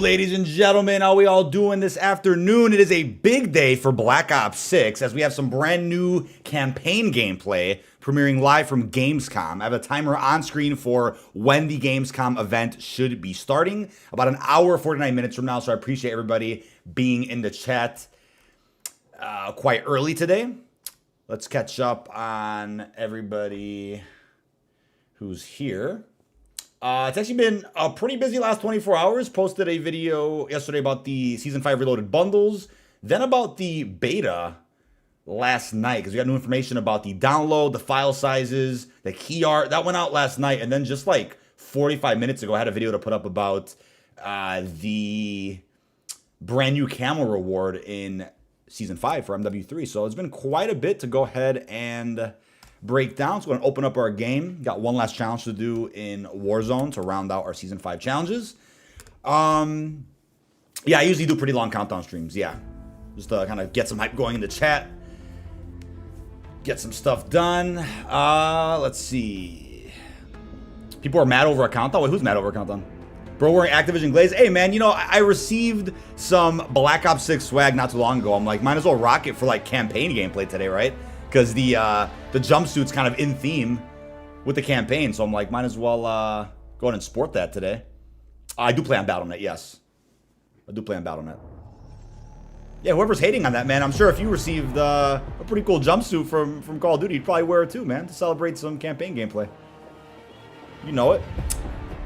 ladies and gentlemen, how we all doing this afternoon? It is a big day for Black Ops 6 as we have some brand new campaign gameplay premiering live from Gamescom. I have a timer on screen for when the Gamescom event should be starting, about an hour, 49 minutes from now, so I appreciate everybody being in the chat quite early today. Let's catch up on everybody who's here. It's actually been a pretty busy last 24 hours. Posted a video yesterday about the Season 5 Reloaded bundles. Then about the beta last night, because we got new information about the download, the file sizes, the key art. That went out last night. And then just like 45 minutes ago, I had a video to put up about the brand new camel reward in Season 5 for MW3. So it's been quite a bit to go ahead and break down. So we're going to open up our game. Got one last challenge to do in Warzone to round out our Season 5 challenges. Yeah, I usually do pretty long countdown streams. Yeah, just to kind of get some hype going in the chat. Get some stuff done. Let's see. People are mad over a countdown. Wait, who's mad over a countdown? Bro wearing Activision Glaze. Hey, man, you know, I received some Black Ops 6 swag not too long ago. I'm like, might as well rock it for, like, campaign gameplay today, right? Because the jumpsuit's kind of in theme with the campaign. So I'm like, might as well go ahead and sport that today. I do play on Battle.net, yes. I do play on Battle.net. Yeah, whoever's hating on that, man, I'm sure if you received a pretty cool jumpsuit from Call of Duty, you'd probably wear it too, man, to celebrate some campaign gameplay. You know it.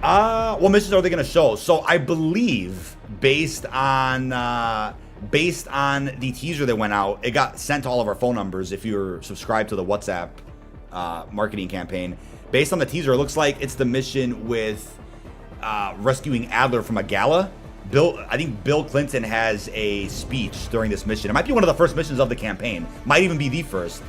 What missions are they going to show? So I believe, based on the teaser that went out, it got sent to all of our phone numbers if you're subscribed to the WhatsApp marketing campaign. Based on the teaser, it looks like it's the mission with rescuing Adler from a gala. I think Bill Clinton has a speech during this mission. It might be one of the first missions of the campaign. Might even be the first.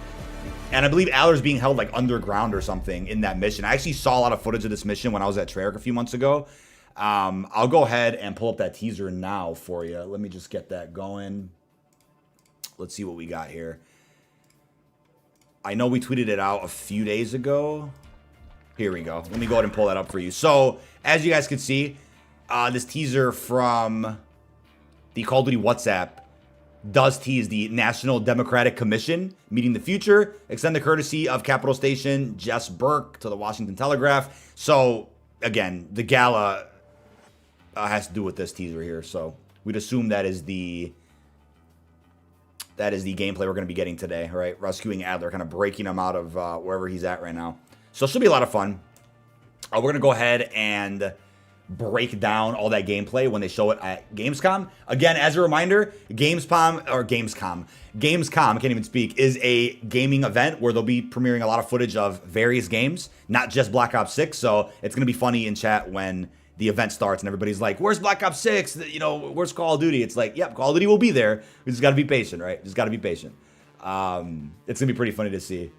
And I believe Adler's being held like underground or something in that mission. I actually saw a lot of footage of this mission when I was at Treyarch a few months ago. I'll go ahead and pull up that teaser now for you. Let me just get that going. Let's see what we got here. I know we tweeted it out a few days ago. Here we go. Let me go ahead and pull that up for you. So, as you guys can see, this teaser from the Call of Duty WhatsApp does tease the National Democratic Commission meeting the future. Extend the courtesy of Capitol Station, Jess Burke to the Washington Telegraph. So, again, the gala has to do with this teaser here, so we'd assume that is the gameplay we're going to be getting today, right? Rescuing Adler, kind of breaking him out of wherever he's at right now. So it should be a lot of fun. We're going to go ahead and break down all that gameplay when they show it at Gamescom. Again, as a reminder, Gamescom, I can't even speak, is a gaming event where they'll be premiering a lot of footage of various games, not just Black Ops 6. So it's going to be funny in chat when the event starts and everybody's like, where's Black Ops 6? You know, where's Call of Duty? It's like, yep, Call of Duty will be there. We just got to be patient, right? Just got to be patient. It's going to be pretty funny to see.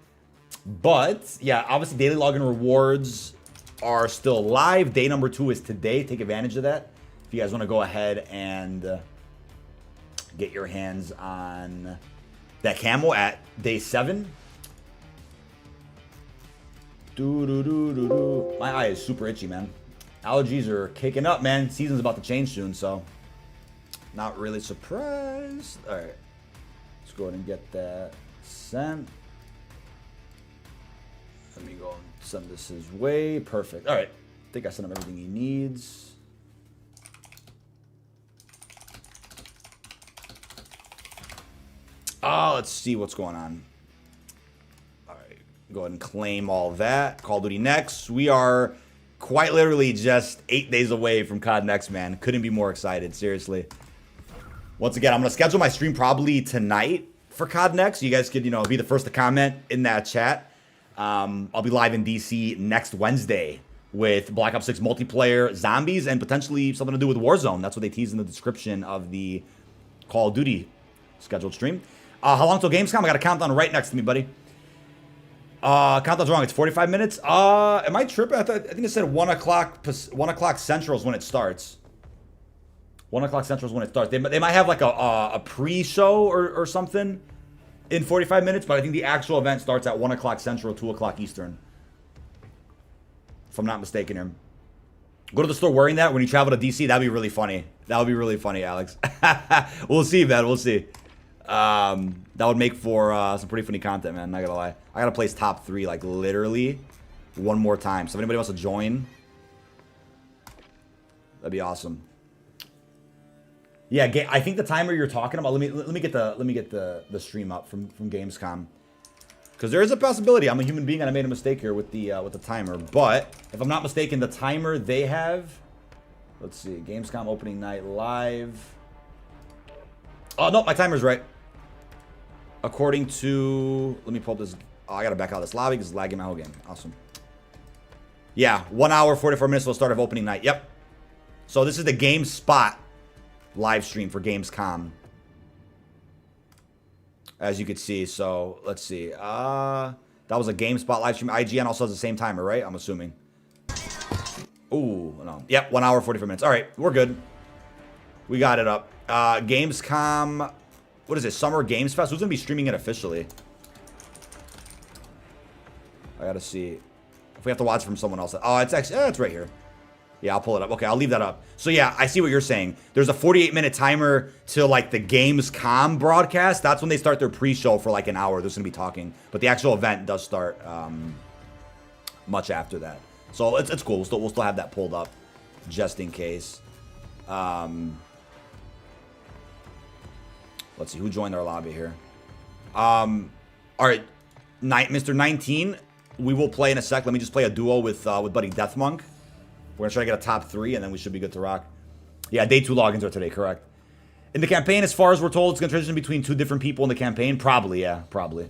But, yeah, obviously daily login rewards are still live. Day number 2 is today. Take advantage of that. If you guys want to go ahead and get your hands on that camo at day 7. My eye is super itchy, man. Allergies are kicking up, man. Season's about to change soon, so not really surprised. All right, let's go ahead and get that sent. Let me go and send this his way. Perfect. All right, I think I sent him everything he needs. Let's see what's going on. All right, go ahead and claim all that. Call of Duty next. We are quite literally just 8 days away from COD Next, man. Couldn't be more excited, seriously. Once again, I'm going to schedule my stream probably tonight for COD Next. So you guys could, you know, be the first to comment in that chat. I'll be live in DC next Wednesday with Black Ops 6 multiplayer, zombies, and potentially something to do with Warzone. That's what they tease in the description of the Call of Duty scheduled stream. How long till Gamescom? I got a countdown right next to me, buddy. Countdown's wrong. It's 45 minutes. Am I tripping? I think it said 1 o'clock Central is when it starts. 1 o'clock Central is when it starts. They might have like a pre-show or something in 45 minutes, but I think the actual event starts at 1 o'clock Central, 2 o'clock Eastern. If I'm not mistaken here. Go to the store wearing that when you travel to DC. That'd be really funny. That would be really funny, Alex. We'll see, man. We'll see. That would make for some pretty funny content, man. Not gonna lie. I gotta place top 3, like, literally one more time. So if anybody wants to join, that'd be awesome. Yeah, I think the timer you're talking about. Let me get the stream up from Gamescom, because there is a possibility. I'm a human being and I made a mistake here with the timer. But if I'm not mistaken, the timer they have. Let's see, Gamescom opening night live. Oh no, my timer's right. According to, let me pull up this. Oh, I gotta back out of this lobby because it's lagging my whole game. Awesome. Yeah, 1 hour 44 minutes till the start of opening night. Yep. So this is the GameSpot live stream for Gamescom, as you could see. So let's see. That was a GameSpot live stream. IGN also has the same timer, right? I'm assuming. Ooh, no. Yep, 1 hour 44 minutes. All right, we're good. We got it up. Gamescom. What is it? Summer Games Fest. Who's gonna be streaming it officially? I gotta see if we have to watch from someone else. Oh, it's actually it's right here. Yeah, I'll pull it up. Okay, I'll leave that up. So yeah, I see what you're saying. There's a 48-minute timer to like the Gamescom broadcast. That's when they start their pre-show for like an hour. They're just gonna be talking, but the actual event does start much after that. So it's cool. We'll still have that pulled up just in case. Let's see who joined our lobby here. All right, Mr. 19. We will play in a sec. Let me just play a duo with Buddy Deathmonk. We're gonna try to get a top 3, and then we should be good to rock. Yeah, day 2 logins are today, correct? In the campaign, as far as we're told, it's gonna transition between 2 different people in the campaign. Probably, yeah, probably.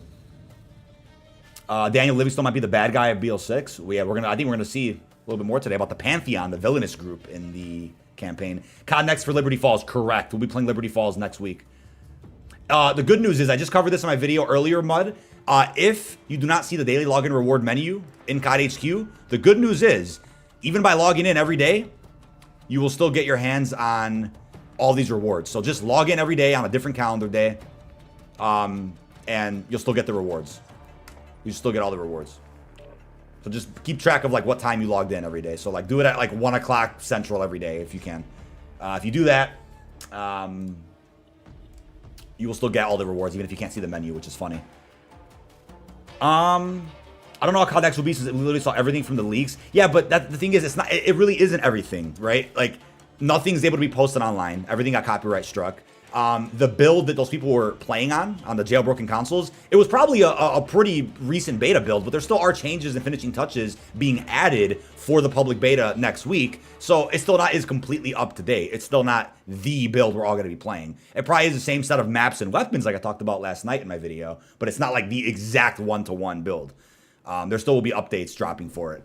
Daniel Livingstone might be the bad guy of BL6. Yeah, I think we're gonna see a little bit more today about the Pantheon, the villainous group in the campaign. COD next for Liberty Falls, correct. We'll be playing Liberty Falls next week. The good news is, I just covered this in my video earlier, Mud. If you do not see the daily login reward menu in COD HQ, the good news is, even by logging in every day, you will still get your hands on all these rewards. So just log in every day on a different calendar day, and you'll still get the rewards. You still get all the rewards. So just keep track of like what time you logged in every day. So like do it at like 1 o'clock Central every day if you can. If you do that, you will still get all the rewards even if you can't see the menu, which is funny. I don't know how COD Next will be since we literally saw everything from the leaks. Yeah, but the thing is, it really isn't everything, right? Like, nothing's able to be posted online. Everything got copyright struck. The build that those people were playing on the jailbroken consoles, it was probably a pretty recent beta build, but there still are changes and finishing touches being added for the public beta next week. So it's still not is completely up to date. It's still not the build we're all going to be playing. It probably is the same set of maps and weapons like I talked about last night in my video, but it's not like the exact one-to-one build. There still will be updates dropping for it.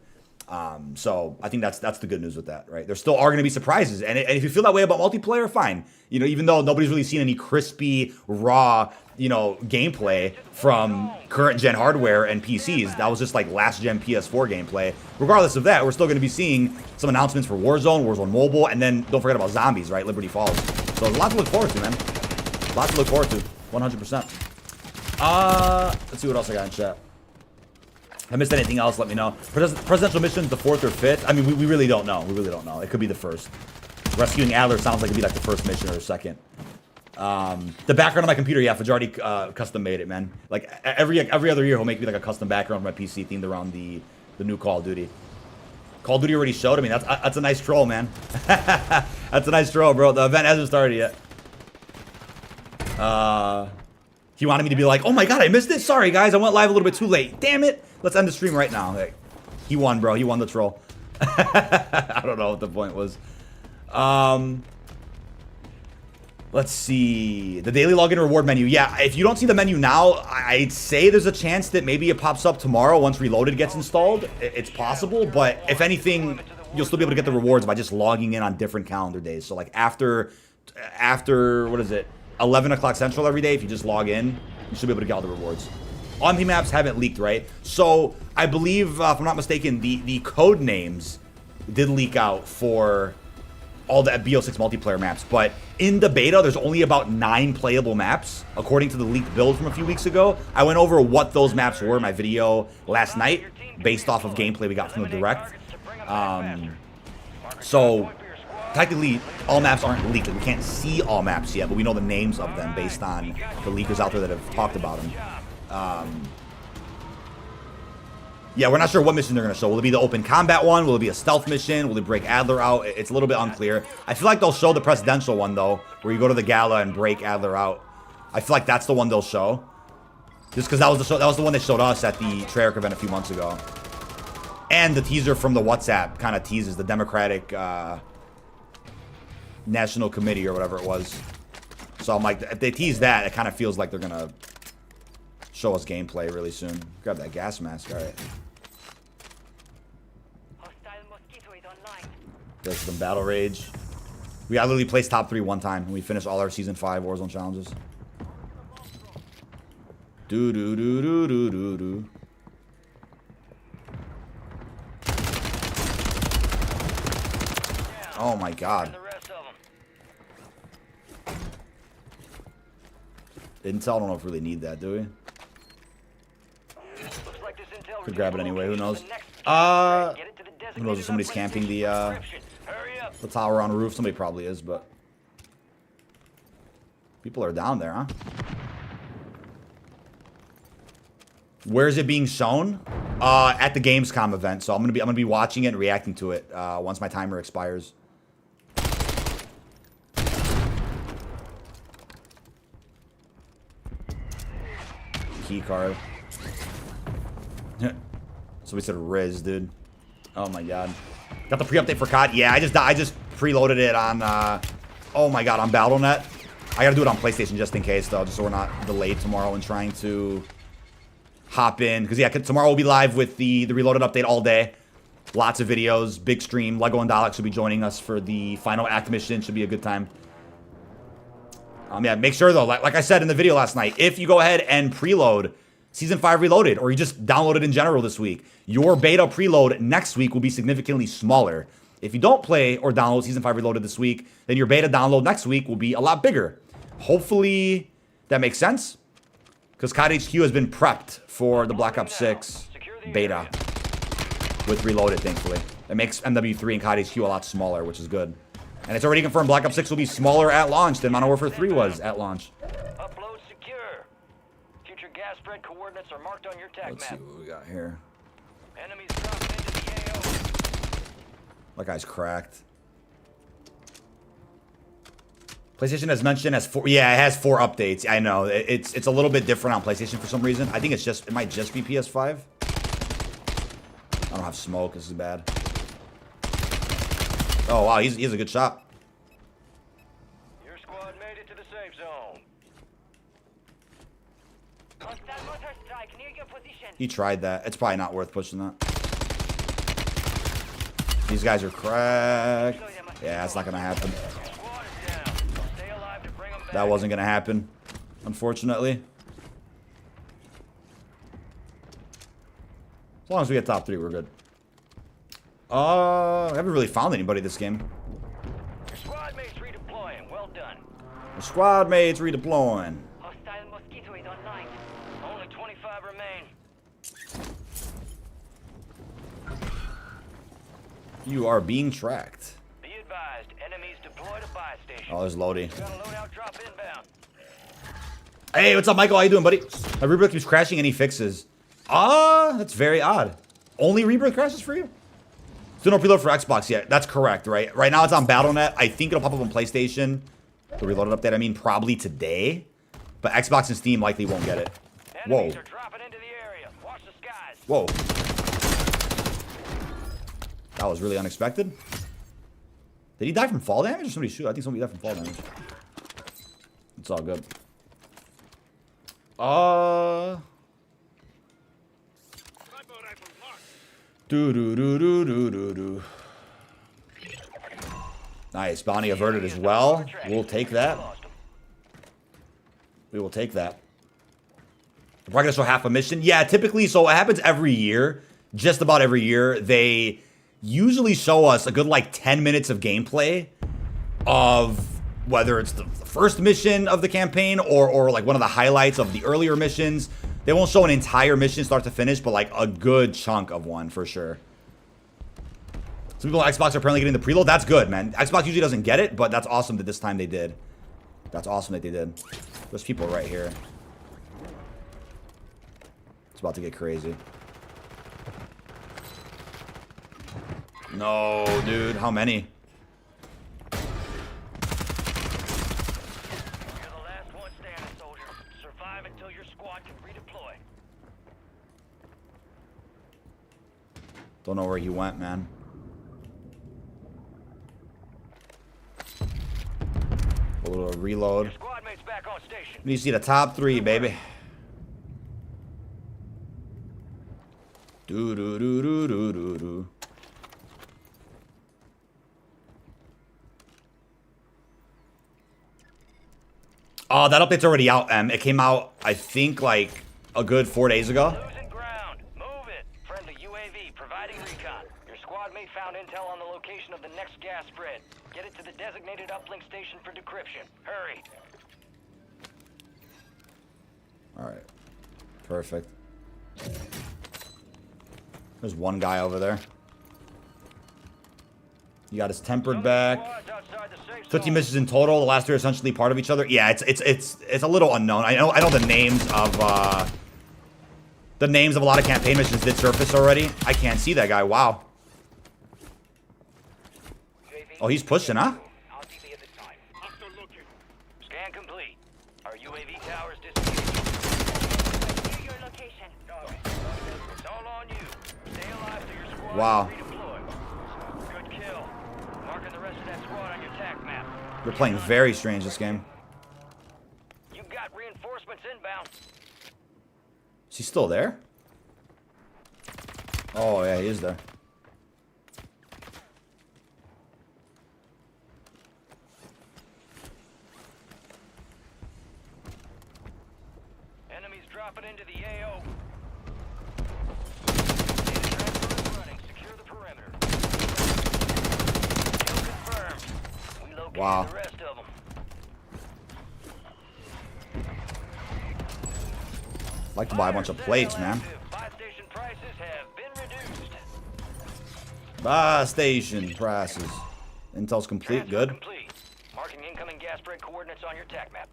So I think that's the good news with that, right? There still are going to be surprises, and if you feel that way about multiplayer, fine. You know, even though nobody's really seen any crispy, raw, gameplay from current gen hardware and PCs, that was just like last gen PS4 gameplay. Regardless of that, we're still going to be seeing some announcements for Warzone Mobile, and then don't forget about Zombies, right? Liberty Falls. So there's a lot to look forward to, man. A lot to look forward to, 100%. Let's see what else I got in chat. If I missed anything else, let me know. Presidential missions, the 4th or 5th? I mean, we really don't know. We really don't know. It could be the 1st. Rescuing Adler sounds like it'd be like the 1st mission or 2nd. The background on my computer, yeah, Fajardi custom made it, man. Like every other year, he'll make me like a custom background on my PC themed around the new Call of Duty. Call of Duty already showed. I mean, that's a nice troll, man. That's a nice troll, bro. The event hasn't started yet. He wanted me to be like, oh my god, I missed it. Sorry, guys, I went live a little bit too late. Damn it. Let's end the stream right now. Hey, he won, bro. He won the troll. I don't know what the point was. Let's see. The daily login reward menu. Yeah, if you don't see the menu now, I'd say there's a chance that maybe it pops up tomorrow once Reloaded gets installed. It's possible, but if anything, you'll still be able to get the rewards by just logging in on different calendar days. So like after what is it? 11 o'clock Central every day, if you just log in, you should be able to get all the rewards. OMP maps haven't leaked, right? So I believe, if I'm not mistaken, the code names did leak out for all the BO6 multiplayer maps, but in the beta, there's only about 9 playable maps, according to the leaked build from a few weeks ago. I went over what those maps were in my video last night, based off of gameplay we got from the Direct. So technically, all maps aren't leaked. We can't see all maps yet, but we know the names of them based on the leakers out there that have talked about them. Yeah, we're not sure what mission they're going to show. Will it be the open combat one? Will it be a stealth mission? Will it break Adler out? It's a little bit unclear. I feel like they'll show the presidential one, though, where you go to the gala and break Adler out. I feel like that's the one they'll show. Just because that was the one they showed us at the Treyarch event a few months ago. And the teaser from the WhatsApp kind of teases the Democratic National Committee or whatever it was. So I'm like, if they tease that, it kind of feels like they're going to show us gameplay really soon. Grab that gas mask. All right. There's some battle rage. We literally placed top 3 one time when we finished all our Season 5 Warzone challenges. Do. Oh my god. Intel, I don't know if we really need that, do we? Could grab it anyway, who knows? Who knows if somebody's camping the tower on the roof? Somebody probably is, but people are down there, huh? Where is it being shown? At the Gamescom event. So I'm gonna be watching it and reacting to it once my timer expires. Key card. Somebody said Riz, dude. Oh my god. Got the pre-update for COD. Yeah, I just preloaded it on oh my god, on BattleNet. I gotta do it on PlayStation just in case though, just so we're not delayed tomorrow and trying to hop in. Because yeah, tomorrow we'll be live with the Reloaded update all day. Lots of videos, big stream. Lego and Dalek will be joining us for the final act mission. Should be a good time. Yeah, make sure though, like I said in the video last night, if you go ahead and preload Season 5 Reloaded, or you just download it in general this week, your beta preload next week will be significantly smaller. If you don't play or download Season 5 Reloaded this week, then your beta download next week will be a lot bigger. Hopefully that makes sense, because COD HQ has been prepped for the Black Ops 6 beta with Reloaded, thankfully. It makes MW3 and COD HQ a lot smaller, which is good. And it's already confirmed Black Ops 6 will be smaller at launch than Modern Warfare 3 was at launch. Upload secure. Future gas spread coordinates are marked on your tag Let's see map. what we got here. Enemies dropping into the AO. That guy's cracked. PlayStation has mentioned has 4. Yeah, it has 4 updates. I know it's a little bit different on PlayStation for some reason. I think it might just be PS5. I don't have smoke. This is bad. Oh wow, he's a good shot. Your squad made it to the safe zone. He tried that. It's probably not worth pushing that. These guys are cracked. Yeah, that's not gonna happen. That wasn't gonna happen, unfortunately. As long as we get top 3, we're good. I haven't really found anybody this game. Your squad mates redeploying. Well done. The squad mates redeploying. Hostile mosquito is online. Only 25 remain. You are being tracked. Be advised, enemies deploy to buy station. Oh, there's Lodi. Got a loadout drop inbound. Hey, what's up, Michael? How you doing, buddy? My Rebirth keeps crashing and he fixes. That's very odd. Only Rebirth crashes for you? Still no preload for Xbox yet. That's correct, right? Right now it's on BattleNet. I think it'll pop up on PlayStation. The Reloaded update, I mean, probably today. But Xbox and Steam likely won't get it. Whoa. Enemies are dropping into the area. Watch the skies. Whoa. That was really unexpected. Did he die from fall damage or somebody shoot? I think somebody died from fall damage. It's all good. Do. Nice. Bounty averted as well. We'll take that. We will take that. We're probably gonna show half a mission. Yeah, typically, so it happens every year. Just about every year. They usually show us a good like 10 minutes of gameplay of whether it's the first mission of the campaign or like one of the highlights of the earlier missions. They won't show an entire mission start to finish, but like a good chunk of one for sure. Some people on Xbox are apparently getting the preload. That's good, man. Xbox usually doesn't get it, but that's awesome that this time they did. That's awesome that they did. There's people right here. It's about to get crazy. No, dude. How many? You're the last one standing, soldier. Survive until your squad can redeploy. Don't know where he went, man. A little reload. Your squad mate's back on station. You see the top 3, baby. Do do do do do do do. Oh, that update's already out, M. It came out, I think, like a good 4 days ago. Losing ground. Move it. Friendly UAV providing recon. Your squad mate found intel on the location of the next gas spread. Get it to the designated uplink station for decryption. Hurry. All right. Perfect. There's one guy over there. He got his tempered back. Squads outside the safe 50 zone. missions in total. The last 3 are essentially part of each other. Yeah, it's a little unknown. I know the names of a lot of campaign missions did surface already. I can't see that guy. Wow. Oh, he's pushing, huh? I'll be at the time. Scan complete. Our UAV towers disengaged. Near your location. It's all on you. Stay alive till your squad Wow. redeploy. Good kill. Marking the rest of that squad on your TAC map. They're playing very strange this game. You've got reinforcements inbound. Is he still there? Oh, yeah, he is there. Enemies dropping into the AO. Data transfer is running. Secure the perimeter. Kill confirmed. We located Wow. the rest of them. I'd like to buy a bunch of plates, man. Buy station prices have been reduced. Buy station prices. Intel's complete. Transfer Good. complete. Marking incoming gas spread coordinates on your TAC map.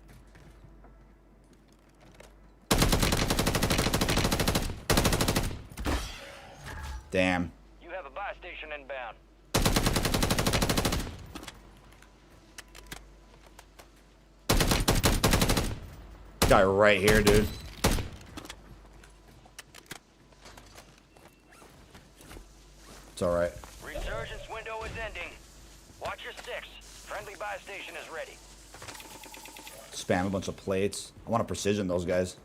Damn. You have a buy station inbound. Guy right here, dude. It's alright. Resurgence window is ending. Watch your 6. Friendly buy station is ready. Spam a bunch of plates. I want to precision those guys.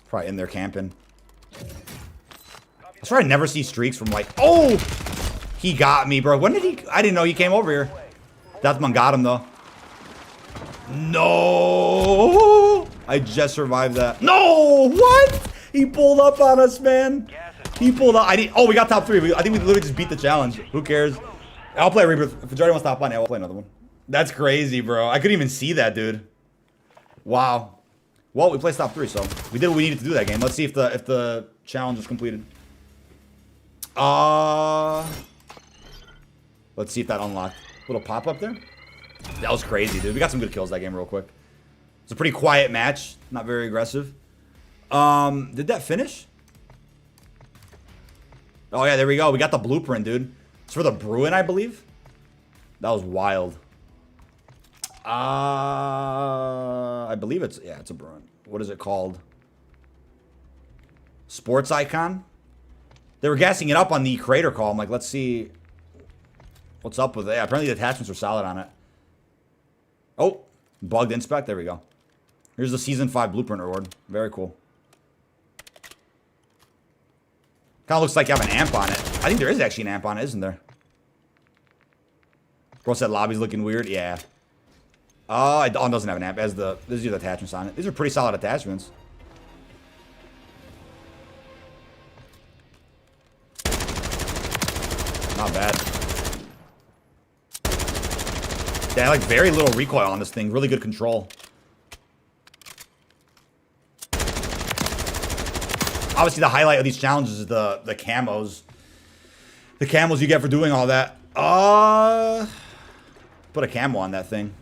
Probably in there camping. I swear I never see streaks from like... Oh! He got me, bro. When did he... I didn't know he came over here. Deathman got him, though. No! I just survived that. No! What? He pulled up on us, man. He pulled up. Oh, we got top 3. I think we literally just beat the challenge. Who cares? I'll play a Rebirth. If Jordan wants to hop on, yeah, we'll play another one. That's crazy, bro. I couldn't even see that, dude. Wow. Well, we placed top 3, so we did what we needed to do that game. Let's see if the challenge was completed. Let's see if that unlocked. Little pop up there. That was crazy, dude. We got some good kills that game real quick. It's a pretty quiet match. Not very aggressive. Did that finish? Oh, yeah, there we go. We got the blueprint, dude. It's for the Bruin, I believe. That was wild. I believe it's... Yeah, it's a Bruin. What is it called? Sports Icon? They were gassing it up on the creator call. I'm like, let's see what's up with it. Yeah, apparently the attachments are solid on it. Oh, bugged inspect. There we go. Here's the Season 5 Blueprint reward. Very cool. Kind of looks like you have an amp on it. I think there is actually an amp on it, isn't there? Bro said lobby's looking weird. Yeah. It doesn't have an amp. It has these are the attachments on it. These are pretty solid attachments. Not bad. Yeah, like very little recoil on this thing. Really good control. Obviously, the highlight of these challenges is the camos. The camos you get for doing all that. Put a camo on that thing.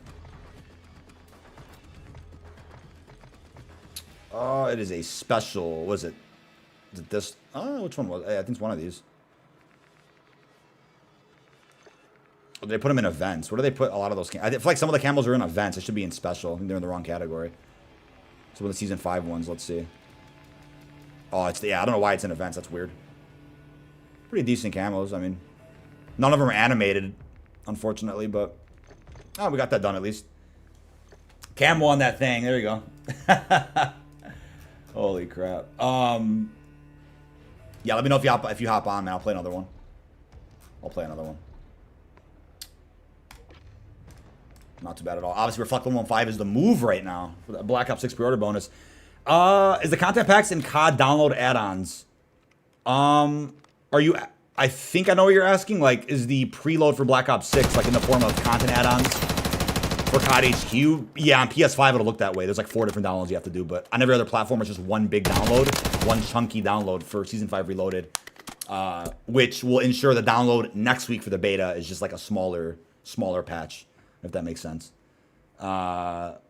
Oh, it is a special. What is it? Is it this? Oh, which one was it? I think it's one of these. Oh, they put them in events. Where do they put a lot of those? I feel like some of the camos are in events. It should be in special. I think they're in the wrong category. So one of the season 5 ones. Let's see. Oh, it's yeah. I don't know why it's in events. That's weird. Pretty decent camos. I mean, none of them are animated, unfortunately, but oh, we got that done at least. Camo on that thing. There you go. Holy crap. Yeah, let me know if you hop on, man. I'll play another one. I'll play another one. Not too bad at all. Obviously, Reflect 115 is the move right now for the Black Ops 6 pre-order bonus. Is the content packs and COD download add-ons? Are you? I think I know what you're asking. Like, is the preload for Black Ops 6 like in the form of content add-ons for COD HQ? Yeah, on PS5 it'll look that way. There's like 4 different downloads you have to do, but on every other platform it's just one big download, one chunky download for Season 5 Reloaded, which will ensure the download next week for the beta is just like a smaller patch, if that makes sense. Let's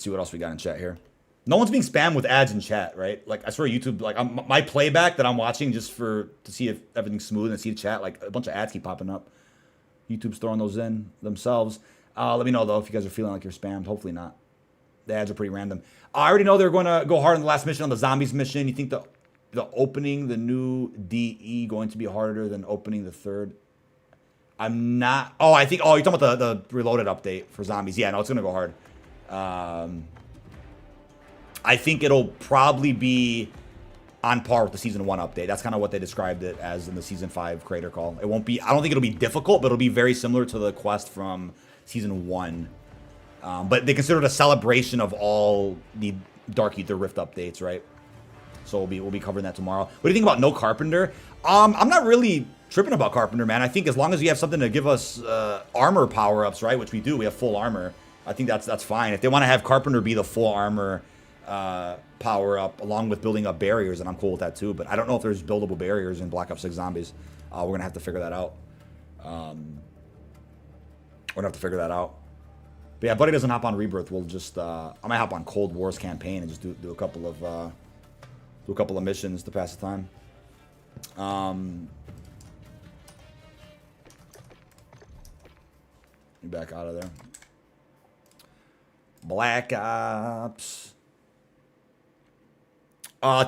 see what else we got in chat here. No one's being spammed with ads in chat, right? Like, I swear YouTube, like, my playback that I'm watching just to see if everything's smooth and see the chat, like, a bunch of ads keep popping up. YouTube's throwing those in themselves. Let me know, though, if you guys are feeling like you're spammed. Hopefully not. The ads are pretty random. I already know they're going to go hard on the last mission, on the zombies mission. You think the opening the new DE going to be harder than opening the third? I'm not. Oh, I think. Oh, you're talking about the Reloaded update for zombies. Yeah, no, it's going to go hard. I think it'll probably be on par with the Season 1 update. That's kind of what they described it as in the Season 5 creator call. It won't be, I don't think it'll be difficult, but it'll be very similar to the quest from Season 1. But they consider it a celebration of all the Dark Ether Rift updates, right? So we'll be covering that tomorrow. What do you think about no Carpenter? I'm not really tripping about Carpenter, man. I think as long as you have something to give us armor power-ups, right, which we do, we have full armor, I think that's fine. If they want to have Carpenter be the full armor power up along with building up barriers, and I'm cool with that too, but I don't know if there's buildable barriers in Black Ops 6 Zombies. We're gonna have to figure that out. But yeah, Buddy doesn't hop on Rebirth. We'll just I might hop on Cold War's campaign and just do a couple of missions to pass the time. Get back out of there. Black Ops.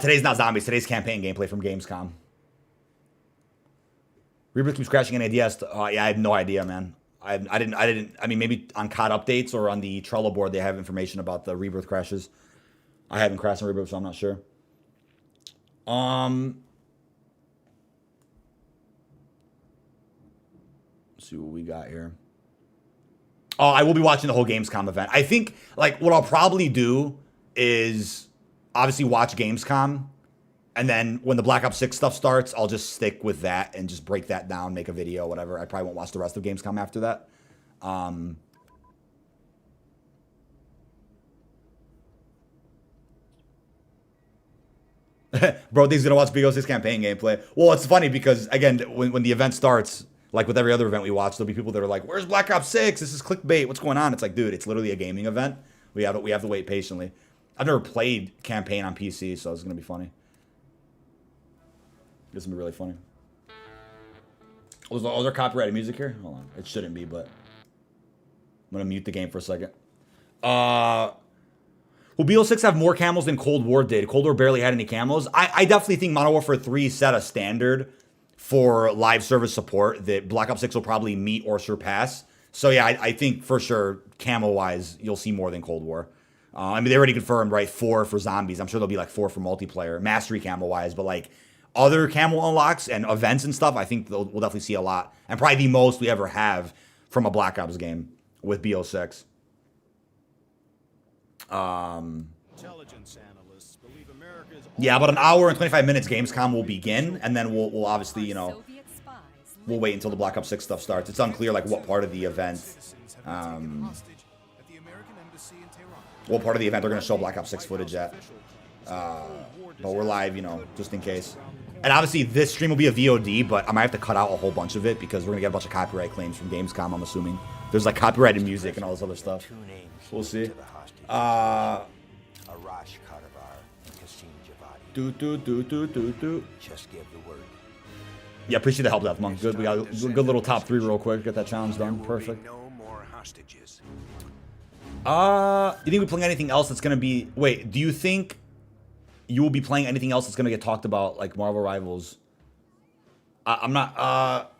Today's not zombies. Today's campaign gameplay from Gamescom. Rebirth keeps crashing in ADS. Yeah, I have no idea, man. I didn't. I mean, maybe on COD updates or on the Trello board they have information about the Rebirth crashes. I haven't crashed in Rebirth, so I'm not sure. Let's see what we got here. Oh, I will be watching the whole Gamescom event. I think, like, what I'll probably do is obviously watch Gamescom, and then when the Black Ops 6 stuff starts, I'll just stick with that and just break that down, make a video, whatever. I probably won't watch the rest of Gamescom after that. Bro, he's gonna watch BO6 campaign gameplay. Well, it's funny because, again, when the event starts, like with every other event we watch, there'll be people that are like, "Where's Black Ops 6? This is clickbait. What's going on?" It's like, dude, it's literally a gaming event. We have to wait patiently. I've never played campaign on PC, so it's gonna be funny. This is gonna be really funny. Oh, is there copyrighted music here? Hold on, it shouldn't be, but I'm gonna mute the game for a second. Will BO6 have more camos than Cold War did? Cold War barely had any camos. I definitely think Modern Warfare 3 set a standard for live service support that Black Ops 6 will probably meet or surpass. So yeah, I think for sure, camo-wise, you'll see more than Cold War. I mean, they already confirmed, right, 4 for zombies. I'm sure there'll be like 4 for multiplayer, mastery camo-wise, but like other camo unlocks and events and stuff, I think we'll definitely see a lot. And probably the most we ever have from a Black Ops game with BO6. Intelligence analysts believe America is Yeah, about an hour and 25 minutes Gamescom will begin, and then we'll obviously, you know, we'll wait until the Black Ops 6 stuff starts. It's unclear like what part of the event. citizens have been taken hostage at the American embassy in Tehran. what part of the event they're going to show Black Ops 6 footage at. But we're live, you know, just in case. And obviously, this stream will be a VOD, but I might have to cut out a whole bunch of it because we're going to get a bunch of copyright claims from Gamescom, I'm assuming. There's like copyrighted music and all this other stuff. We'll see. Just give the word. Yeah, appreciate the help, Death Monk. Good, we got a good little top 3 real quick. Get that challenge done. Perfect. No more hostages. You think we playing anything else that's gonna be? Wait, do you think you will be playing anything else that's gonna get talked about, like Marvel Rivals? I'm not.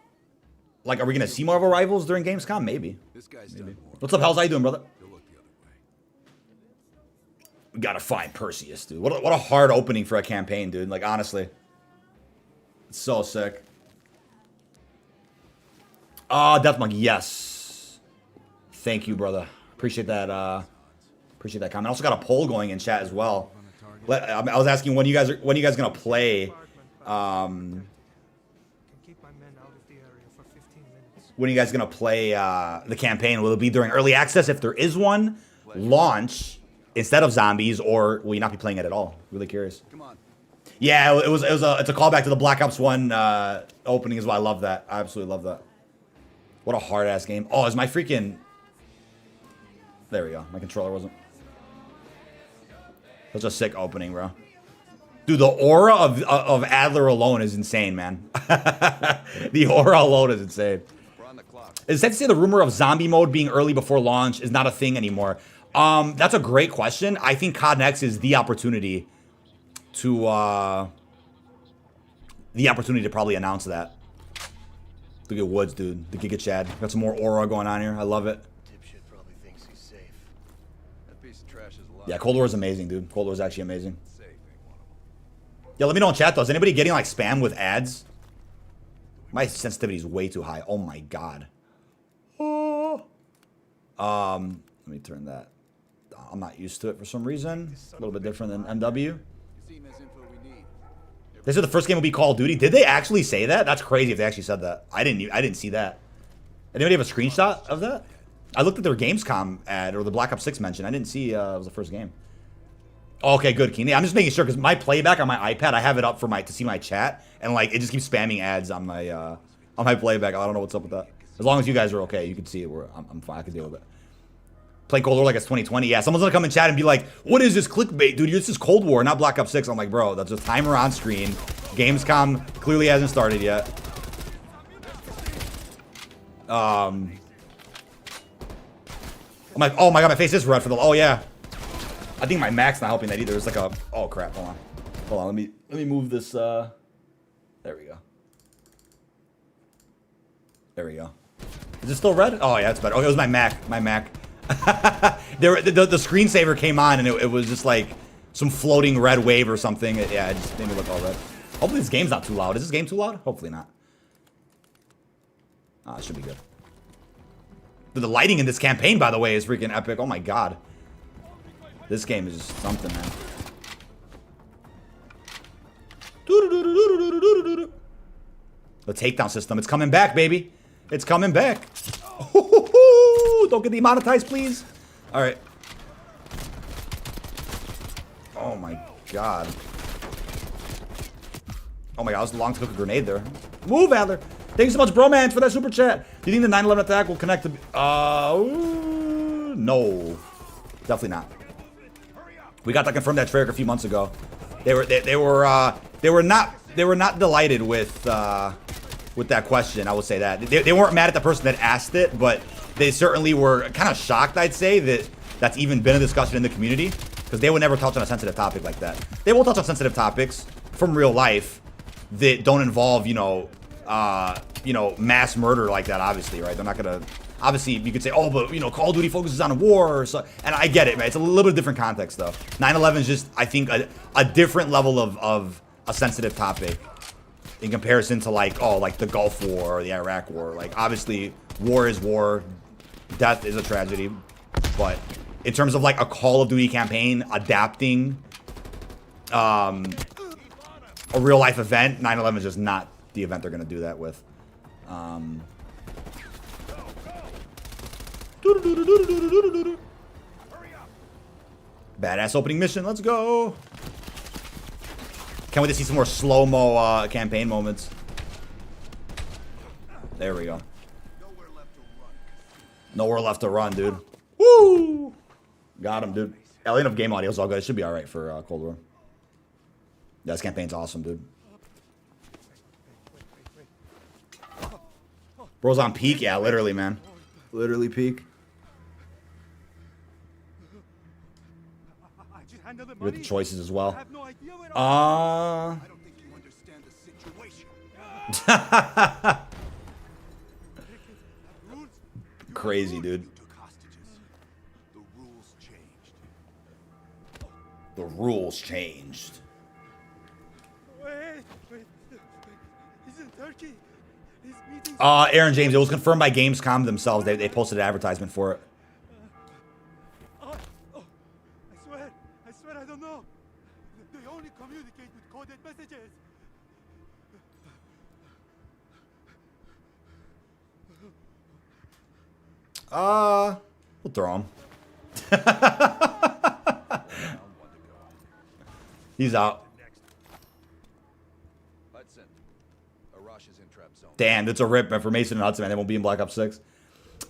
Like, are we gonna see Marvel Rivals during Gamescom? Maybe. Maybe. What's up, How's? How you doing, brother? We gotta find Perseus, dude. What a hard opening for a campaign, dude. Like, honestly, it's so sick. Deathmonk, yes. Thank you, brother. Appreciate that. Appreciate that comment. I also got a poll going in chat as well. I was asking when you guys gonna play. When are you guys gonna play the campaign? Will it be during early access if there is one? Launch instead of zombies, or will you not be playing it at all? Really curious. Come on. Yeah, it's a callback to the Black Ops 1 opening as well. I love that. I absolutely love that. What a hard ass game. Oh, is my freaking... There we go. My controller wasn't... That's a sick opening, bro. Dude, the aura of Adler alone is insane, man. The aura alone is insane. We're on the clock. It's safe to say the rumor of zombie mode being early before launch is not a thing anymore. That's a great question. I think COD Next is the opportunity to probably announce that. Look at Woods, dude. The Giga Chad. Got some more aura going on here. I love it. Dipshit probably thinks he's safe. That piece of trash is alive. Yeah, Cold War is amazing, dude. Cold War is actually amazing. Safe ain't one of them. Yeah, let me know in chat though. Is anybody getting like spam with ads? My sensitivity is way too high. Oh my god. Oh. Let me turn that. I'm not used to it for some reason. A little bit different than MW. You seem as info we need. They said the first game will be Call of Duty. Did they actually say that? That's crazy if they actually said that. I didn't see that. Anybody have a screenshot of that? I looked at their Gamescom ad or the Black Ops 6 mention. I didn't see it was the first game. Oh, okay, good, Keeney. I'm just making sure because my playback on my iPad, I have it up for to see my chat, and like it just keeps spamming ads on my playback. I don't know what's up with that. As long as you guys are okay, you can see it. I'm fine. I can deal with it. Play Cold War like it's 2020. Yeah, someone's gonna come in chat and be like, "What is this clickbait, dude? This is Cold War, not Black Ops 6." I'm like, bro, that's a timer on screen. Gamescom clearly hasn't started yet. I'm like, oh my god, my face is red for the. Oh yeah, I think my Mac's not helping that either. It's like a. Oh crap! Hold on. Let me move this. There we go. There we go. Is it still red? Oh yeah, it's better. Okay, it was my Mac. My Mac. the screensaver came on and it was just like some floating red wave or something. Yeah, it just made me look all red. Hopefully this game's not too loud. Is this game too loud? Hopefully not. It should be good. The lighting in this campaign, by the way, is freaking epic. Oh my god. This game is just something, man. The takedown system. It's coming back, baby. It's coming back. Don't get demonetized, please. All right. Oh my god. Oh my god, it was long to cook a grenade there. Move, Adler. Thank you so much, bromance, for that super chat. Do you think the 9/11 attack will connect to... no. Definitely not. We got to confirm that trailer a few months ago. They were not delighted with that question. I would say that they weren't mad at the person that asked it, but they certainly were kind of shocked. I'd say that's even been a discussion in the community because they would never touch on a sensitive topic like that. They will touch on sensitive topics from real life that don't involve mass murder like that. Obviously, right? They're not gonna. Obviously, you could say, oh, but Call of Duty focuses on war, or so, and I get it, man. It's a little bit different context, though. 9/11 is just, I think, a different level of a sensitive topic in comparison to like the Gulf War or the Iraq War. Like, obviously, war is war, death is a tragedy, but in terms of like a Call of Duty campaign adapting a real life event, 9/11 is just not the event they're gonna do that with. Badass opening mission. Let's go. Can't wait to see some more slow-mo campaign moments. There we go. Nowhere left to run, dude. Woo! Got him, dude. Alien of game audio is all good. It should be all right for Cold War. Yeah, this campaign's awesome, dude. Bro's on peak? Yeah, literally, man. Literally peak. With the choices as well. I don't think you understand the situation. Crazy, dude. You took hostages. The rules changed. The rules changed. Wait. He's in Turkey. He's meeting. Aaron James, it was confirmed by Gamescom themselves. They posted an advertisement for it. I swear I don't know. They only communicate with coded messages. We'll throw him. He's out. Hudson. Arash is in trap zone. Damn, that's a rip for Mason and Hudson, man. They won't be in Black Ops 6.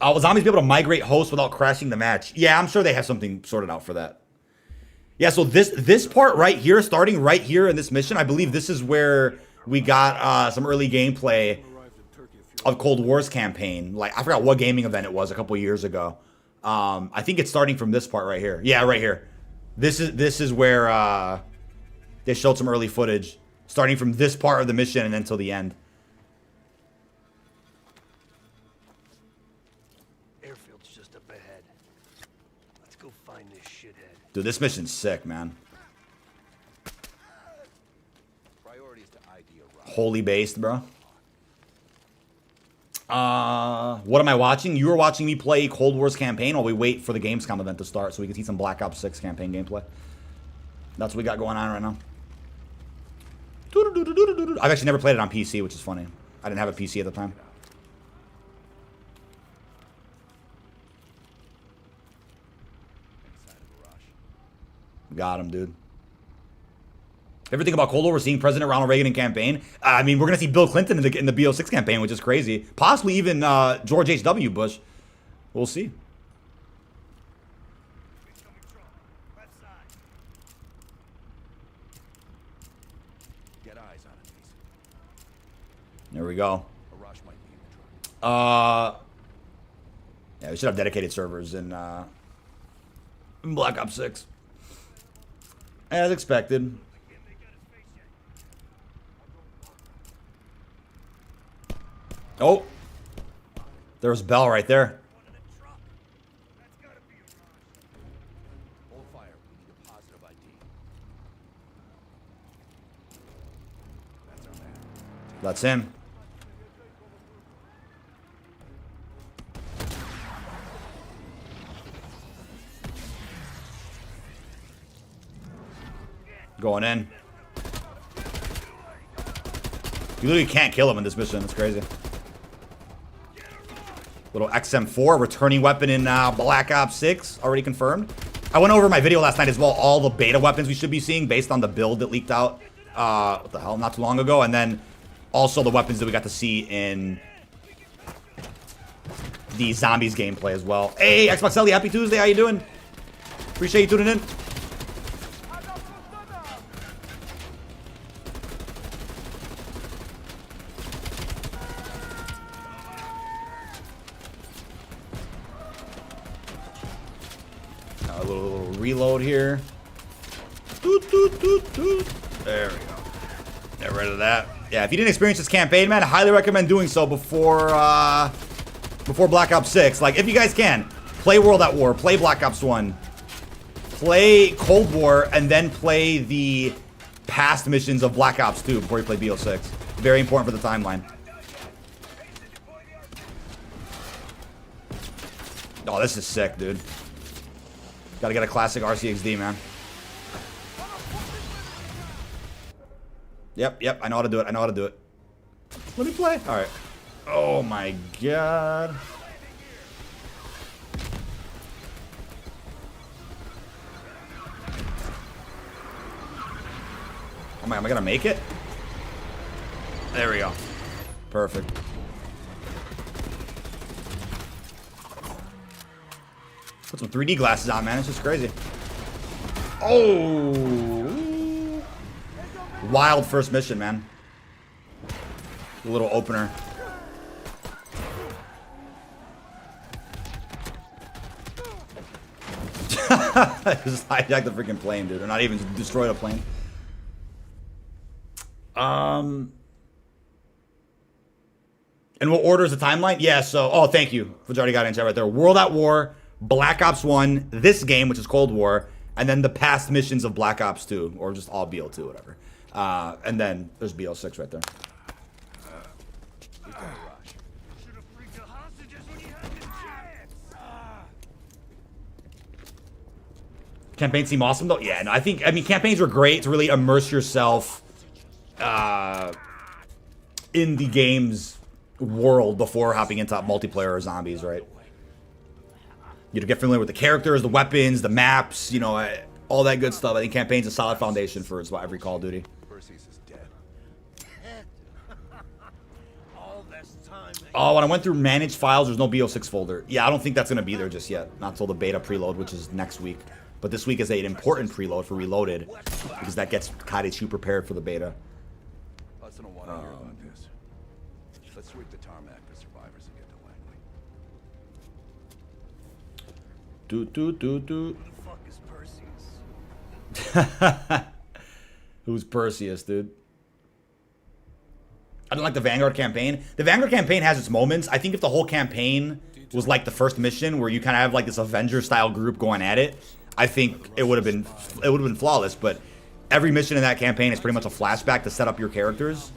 Will zombies be able to migrate hosts without crashing the match? Yeah, I'm sure they have something sorted out for that. Yeah, so this part right here, starting right here in this mission, I believe this is where we got some early gameplay of Cold War's campaign. Like, I forgot what gaming event it was a couple years ago. I think it's starting from this part right here. Yeah, right here. This is where they showed some early footage, starting from this part of the mission and then till the end. Airfield's just up ahead. Let's go find this shithead. Dude, this mission's sick, man. Priorities to ID Arash. Holy based, bro. What am I watching? You were watching me play Cold War's campaign while we wait for the Gamescom event to start so we can see some Black Ops 6 campaign gameplay. That's what we got going on right now. I've actually never played it on PC, which is funny. I didn't have a PC at the time. Inside of Arash. Got him, dude. Everything about Cold War, we're seeing President Ronald Reagan in campaign. I mean, we're going to see Bill Clinton in the BO6 campaign, which is crazy. Possibly even George H.W. Bush. We'll see. Get eyes on it, Mason. There we go. Arash might be in the truck. Yeah, we should have dedicated servers in Black Ops 6. As expected. Oh, there's Bell right there. Hold fire. We need a positive ID. That's our man. That's him. Going in. You literally can't kill him in this mission. It's crazy. Little XM4, returning weapon in Black Ops 6, already confirmed. I went over my video last night as well, all the beta weapons we should be seeing based on the build that leaked out, what the hell, not too long ago. And then also the weapons that we got to see in the Zombies gameplay as well. Hey, Xbox Ellie, happy Tuesday, how you doing? Appreciate you tuning in. A little reload here. Doot, doot, doot, doot. There we go. Get rid of that. Yeah, if you didn't experience this campaign, man, I highly recommend doing so before Black Ops 6. Like, if you guys can, play World at War, play Black Ops 1, play Cold War, and then play the past missions of Black Ops 2 before you play BO6. Very important for the timeline. Oh, this is sick, dude. Gotta get a classic RCXD, man. Yep, I know how to do it. I know how to do it. Let me play. All right. Oh my god. Am I gonna make it? There we go. Perfect. Put some 3D glasses on, man. It's just crazy. Oh! Wild first mission, man. A little opener. Just hijack the freaking plane, dude. Or not even destroy the plane. And what order is the timeline? Yeah, so, oh, thank you. Which already got into that right there. World at War, Black Ops 1, this game, which is Cold War, and then the past missions of Black Ops 2, or just all BO2, whatever. And then there's BO6 right there. Campaigns seem awesome, though? Yeah, no, I mean, campaigns were great to really immerse yourself in the game's world before hopping into multiplayer or zombies, right? You to get familiar with the characters, the weapons, the maps, you know, all that good stuff. I think campaign's a solid foundation for every Call of Duty. Perseus is dead. All this time. Oh, when I went through managed files, there's no BO6 folder. Yeah, I don't think that's going to be there just yet. Not until the beta preload, which is next week. But this week is an important preload for Reloaded, because that gets Kaidechu prepared for the beta. Let's don't want to hear about this. Let's sweep the tarmac for survivors and get to Langley. Do. Who the fuck is Perseus? Who's Perseus, dude? I don't like the Vanguard campaign. The Vanguard campaign has its moments. I think if the whole campaign was like the first mission, where you kind of have like this Avenger-style group going at it, I think it would have been flawless. But every mission in that campaign is pretty much a flashback to set up your characters.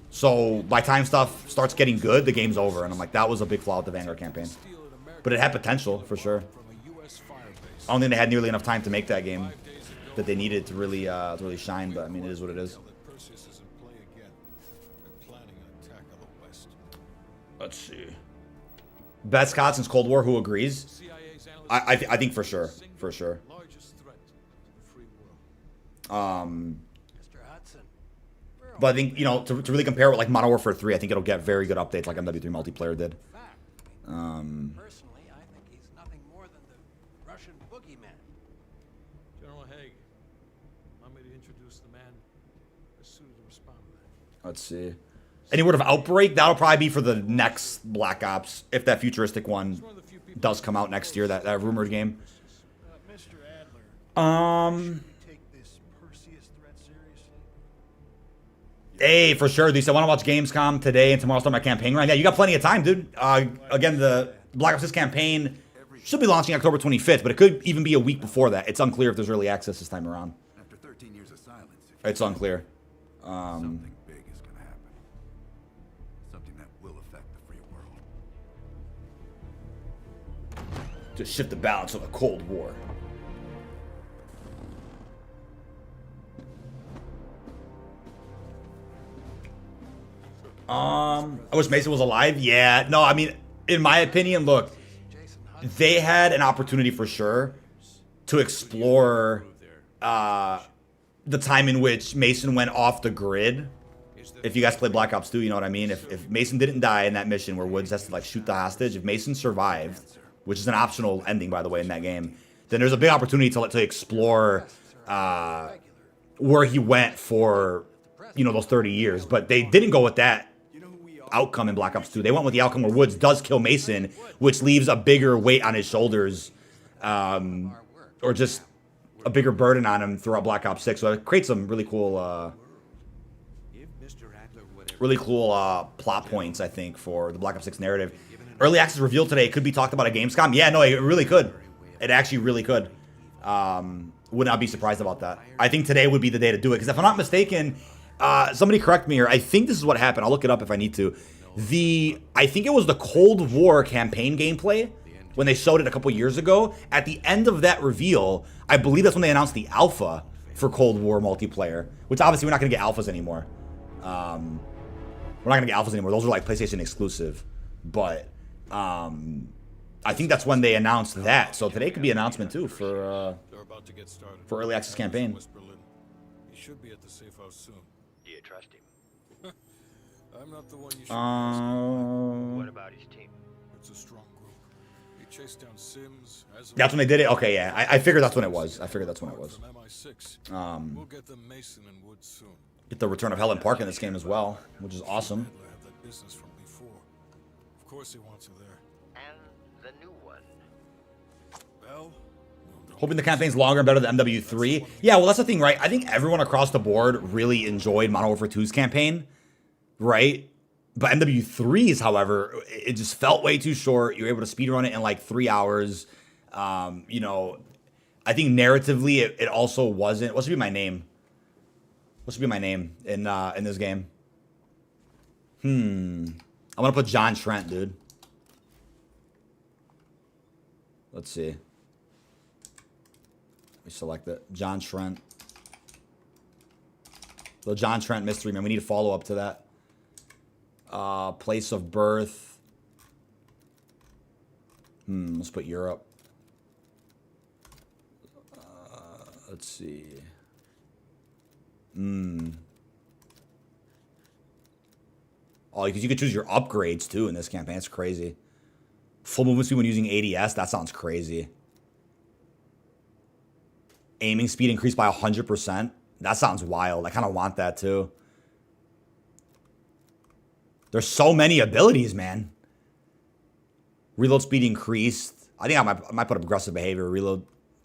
So by the time stuff starts getting good, the game's over. And I'm like, that was a big flaw with the Vanguard campaign. But it had potential for sure. I don't think they had nearly enough time to make that game that they needed to really shine. But I mean, it is what it is. Let's see. Best COD since Cold War. Who agrees? I think for sure. For sure. Mr. Hudson. But I think, you know, to really compare with like Modern Warfare 3, I think it'll get very good updates like MW3 multiplayer did. Personally, I think he's nothing more than the Russian boogeyman. General Haig, allow me to introduce the man best suited to respond to that. Let's see. Any word of Outbreak? That'll probably be for the next Black Ops, if that futuristic one does come out next year, that rumored game. Mr. Adler, Take this Perseus threat seriously? Hey, for sure. They said, I want to watch Gamescom today and tomorrow start my campaign right. Yeah, you got plenty of time, dude. Again, the Black Ops 6 campaign should be launching October 25th, but it could even be a week before that. It's unclear if there's early access this time around. After 13 years of silence, It's unclear. something big is going to happen. Something that will affect the free world. To shift the balance of the Cold War. I wish Mason was alive. Yeah, no, I mean, in my opinion, look, they had an opportunity for sure to explore the time in which Mason went off the grid. If you guys play Black Ops 2, you know what I mean? If Mason didn't die in that mission where Woods has to like shoot the hostage, if Mason survived, which is an optional ending, by the way, in that game, then there's a big opportunity to explore where he went for, you know, those 30 years. But they didn't go with that outcome in Black Ops 2. They went with the outcome where Woods does kill Mason, which leaves a bigger weight on his shoulders, or just a bigger burden on him throughout Black Ops 6. So it creates some really cool plot points, I think, for the Black Ops 6 narrative. Early access revealed today. It could be talked about at Gamescom. Yeah, no, it really could. It actually really could. Would not be surprised about that. I think today would be the day to do it. Because if I'm not mistaken, somebody correct me here. I think this is what happened. I'll look it up if I need to. I think it was the Cold War campaign gameplay when they showed it a couple years ago. At the end of that reveal, I believe that's when they announced the alpha for Cold War multiplayer. Which obviously we're not going to get alphas anymore. We're not going to get alphas anymore. Those are like PlayStation exclusive. But I think that's when they announced that. So today could be an announcement too for early access campaign. He should be at the safe house soon. Do you trust him? I'm not the one you should be asking. What about his team? It's a strong group. He chased down Sims. That's when they did it? Okay, yeah. I figured that's when it was. I figured that's when it was. From MI6. We'll get them Mason and Wood soon. Get the return of Helen Park in this game as well, which is awesome. Adler had that business from before. Of course he wants her there. And the new one. Bell? Hoping the campaign's longer and better than MW3. Yeah, well, that's the thing, right? I think everyone across the board really enjoyed Modern Warfare 2's campaign, right? But MW3's, however, it just felt way too short. You were able to speedrun it in like 3 hours. You know, I think narratively, it also wasn't. What should be my name? What should be my name in this game? I'm gonna put John Trent, dude. Let's see. Let me select it. John Trent. So John Trent mystery, man. We need a follow up to that. Place of birth. Let's put Europe. Let's see. Oh, because you could choose your upgrades too in this campaign. It's crazy. Full movement speed when using ADS. That sounds crazy. Aiming speed increased by 100%. That sounds wild. I kind of want that too. There's so many abilities, man. Reload speed increased. I think I might put aggressive behavior.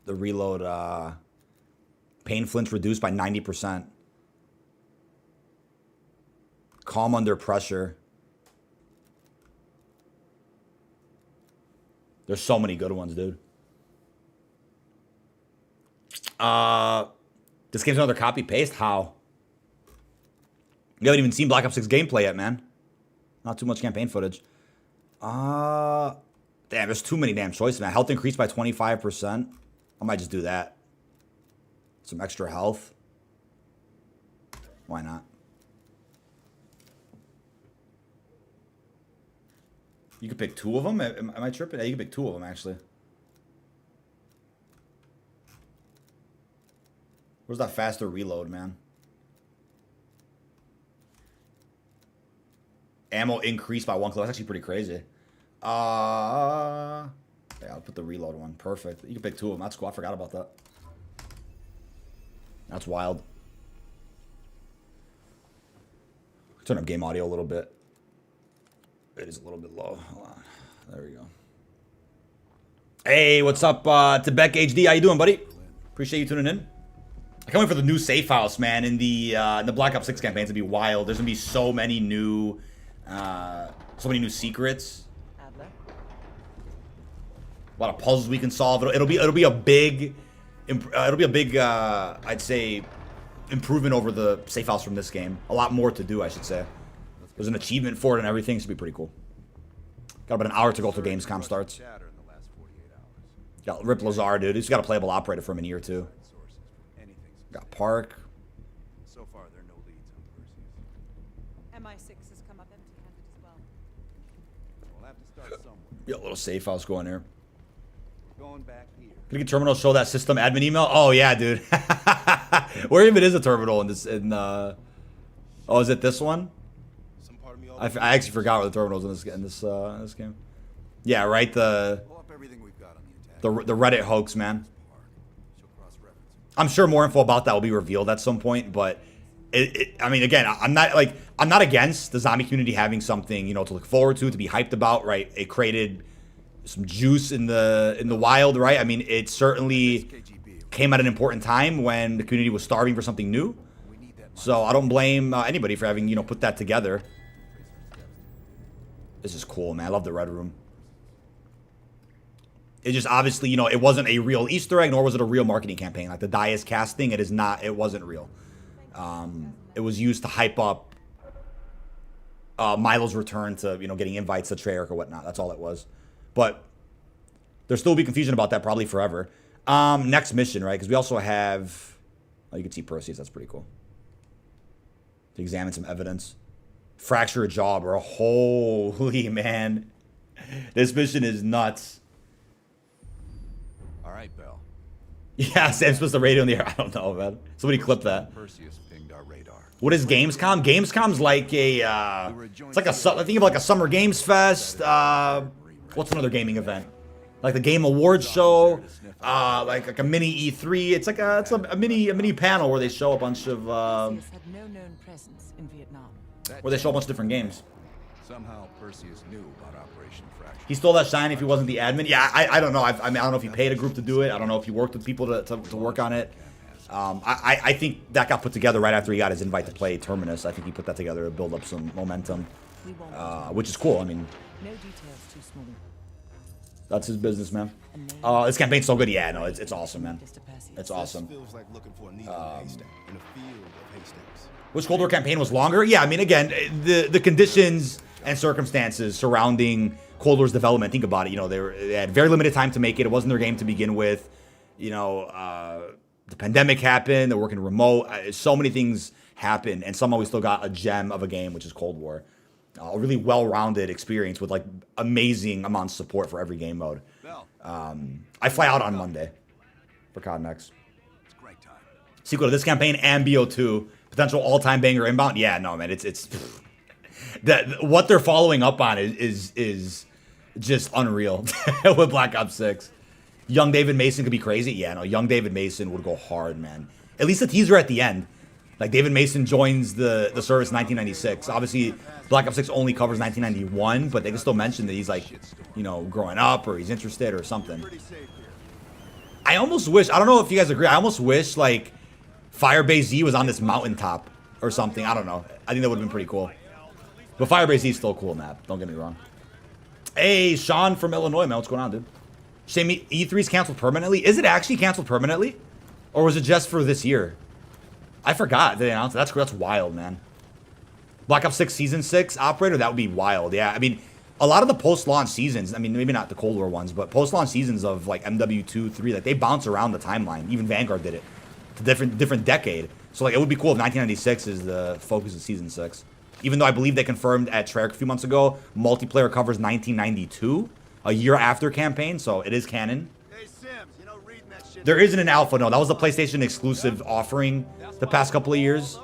The reload pain flinch reduced by 90%. Calm under pressure. There's so many good ones, dude. This game's another copy paste. How? You haven't even seen Black Ops 6 gameplay yet, man. Not too much campaign footage. Damn, there's too many damn choices, man. Health increased by 25%. I might just do that. Some extra health. Why not? You could pick 2 of them? Am I tripping? Yeah, you can pick 2 of them, actually. Where's that faster reload, man? Ammo increased by 1 clip. That's actually pretty crazy. Yeah, I'll put the reload one. Perfect. You can pick 2 of them. That's cool. I forgot about that. That's wild. Turn up game audio a little bit. It is a little bit low. Hold on. There we go. Hey, what's up, Tebek HD? How you doing, buddy? Appreciate you tuning in. I can't wait for the new safe house, man. In the Black Ops 6 campaign, it's gonna be wild. There's gonna be so many new secrets. Adler. A lot of puzzles we can solve. It'll be a big, I'd say, improvement over the safe house from this game. A lot more to do, I should say. There's an achievement for it and everything. It should be pretty cool. Got about an hour to go till Gamescom starts. Got Rip Lazar, dude. He's got a playable operator for him in a year, too. Got Park. So far, there are no leads on Perseus. MI6 has come up empty-handed as well. We'll have to start somewhere. Got a little safe house going here. We're going back here. Can you get terminal show that system admin email? Oh, yeah, dude. Where even is a terminal in this? Oh, is it this one? Some part of me I actually forgot where the terminals in this game. Yeah, right. pull up everything we've got on the attack. The Reddit hoax, man. She'll cross-reference. I'm sure more info about that will be revealed at some point, but I mean, again, I'm not against the zombie community having something, you know, to look forward to be hyped about, right? It created some juice in the wild, right? I mean, it certainly came at an important time when the community was starving for something new. So I don't blame anybody for having, you know, put that together. This is cool, man. I love the Red Room. It just obviously, you know, it wasn't a real Easter egg, nor was it a real marketing campaign. Like the Dias cast thing, it wasn't real. It was used to hype up Milo's return to, you know, getting invites to Treyarch or whatnot. That's all it was. But there'll still be confusion about that probably forever. Next mission, right? Because we also have, oh, you can see Perseus. That's pretty cool. To examine some evidence. Fracture a jaw, bro. Holy man. This mission is nuts. All right, Bell. Yeah, Sam's supposed to radio in the air. I don't know, man. Somebody clip that. Perseus pinged our radar. What is Gamescom? Gamescom's like a, it's like I think of like a Summer Games Fest. What's another gaming event? Like the Game Awards show, like a mini E3. It's like a mini panel where they show a bunch of Perseus had no known presence in Vietnam. where they show a bunch of different games. Somehow Perseus knew about Operation Fraction. He stole that shine if he wasn't the admin. Yeah, I don't know. I mean, I don't know if he paid a group to do it. I don't know if he worked with people to work on it. I think that got put together right after he got his invite to play Terminus. I think he put that together to build up some momentum, We won't. which is cool. I mean, No details too small. that's his business, man. A name, This campaign's so good. Yeah, no, it's awesome, man. Mr. Perseus. It's awesome. Feels like looking for a needle in a haystack in a field of haystacks. Which Cold War campaign was longer? Yeah, I mean, again, the conditions and circumstances surrounding Cold War's development. Think about it. You know, they had very limited time to make it. It wasn't their game to begin with. You know, the pandemic happened. They're working remote. So many things happened, and somehow we still got a gem of a game, which is Cold War. A really well-rounded experience with like amazing amounts of support for every game mode. I fly out on Monday for COD Next. It's a great time. Sequel to this campaign and BO2, potential all-time banger inbound. Yeah, no, man, it's that what they're following up on is just unreal with Black Ops 6. Young David Mason could be crazy. Yeah, no, young David Mason would go hard, man. At least the teaser at the end. Like, David Mason joins the service in 1996. Obviously, Black Ops 6 only covers 1991, but they can still mention that he's, like, you know, growing up or he's interested or something. I almost wish, I don't know if you guys agree, I almost wish, like, Firebase Z was on this mountaintop or something. I don't know. I think that would have been pretty cool. But Firebase Z is still a cool map. Don't get me wrong. Hey, Sean from Illinois, man. What's going on, dude? Shame E3's canceled permanently. Is it actually canceled permanently? Or was it just for this year? I forgot they announced it. That's wild, man. Black Ops 6 Season 6 operator, that would be wild. Yeah, I mean, a lot of the post-launch seasons, I mean, maybe not the Cold War ones, but post-launch seasons of, like, MW2, 3, like, they bounce around the timeline. Even Vanguard did it. It's a different decade. So, like, it would be cool if 1996 is the focus of Season 6. Even though I believe they confirmed at Treyarch a few months ago, multiplayer covers 1992, a year after campaign, so it is canon. Hey, Sims, you know, reading that shit. There isn't an alpha, no. That was the PlayStation exclusive offering the past couple of years.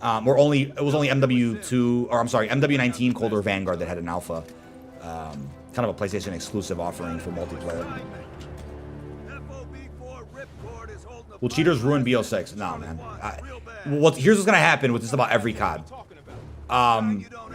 It was only MW2, or I'm sorry, MW19 Cold War Vanguard that had an alpha. Kind of a PlayStation exclusive offering for multiplayer. Will cheaters ruin BO6? No, man. Here's what's gonna happen with just about every COD.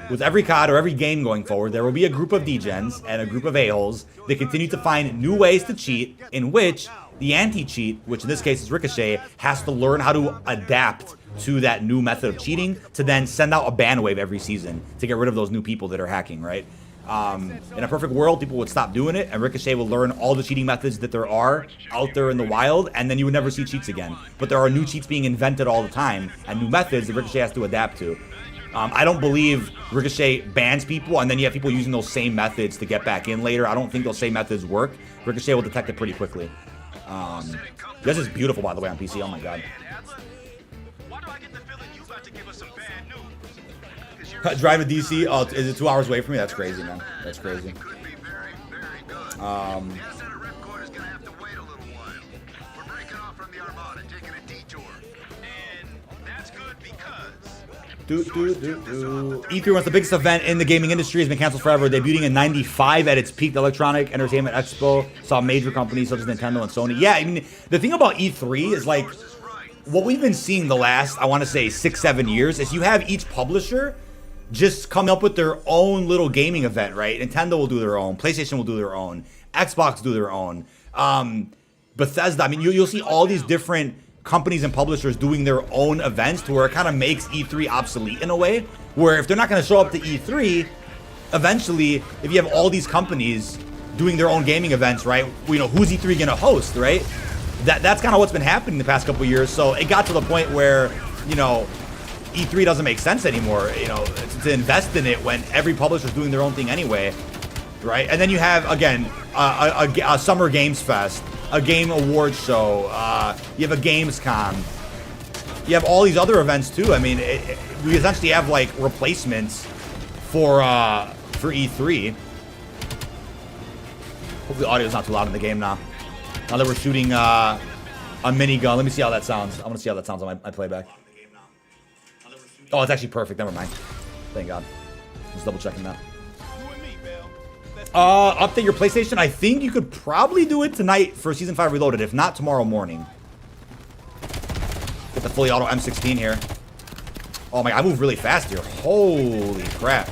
With every COD or every game going forward, there will be a group of degens and a group of a-holes that continue to find new ways to cheat, in which the anti-cheat, which in this case is Ricochet, has to learn how to adapt to that new method of cheating to then send out a ban wave every season to get rid of those new people that are hacking, right? In a perfect world, people would stop doing it, and Ricochet will learn all the cheating methods that there are out there in the wild, and then you would never see cheats again. But there are new cheats being invented all the time, and new methods that Ricochet has to adapt to. I don't believe Ricochet bans people, and then you have people using those same methods to get back in later. I don't think those same methods work. Ricochet will detect it pretty quickly. This is beautiful, by the way, on PC. Oh, my God. Drive to DC? Oh, is it 2 hours away from me? That's crazy, man. That's crazy. E3, once the biggest event in the gaming industry, has been canceled forever. Debuting in '95 at its peak, the Electronic Entertainment Expo saw major companies such as Nintendo and Sony. Yeah, I mean, the thing about E3 is, like, what we've been seeing the last, I want to say, 6-7 years is you have each publisher just come up with their own little gaming event, right? Nintendo will do their own, PlayStation will do their own, Xbox do their own, Bethesda. I mean, you'll see all these different companies and publishers doing their own events to where it kind of makes E3 obsolete in a way, where if they're not going to show up to E3, eventually, if you have all these companies doing their own gaming events, right, you know, who's E3 going to host, right? That's kind of what's been happening the past couple of years. So it got to the point where, you know, E3 doesn't make sense anymore, you know, to invest in it when every publisher's doing their own thing anyway, right? And then you have, again, a Summer Games Fest, a Game Awards show, you have a Gamescom, you have all these other events too. I mean, we essentially have, like, replacements for E3. Hopefully the audio's not too loud in the game now. Now that we're shooting A minigun. Let me see how that sounds. I want to see how that sounds on my playback. Oh, it's actually perfect. Never mind. Thank God. Just double checking that. Update your PlayStation. I think you could probably do it tonight for Season 5 Reloaded. If not, tomorrow morning. Get the fully auto M16 here. Oh my, I move really fast here. Holy crap.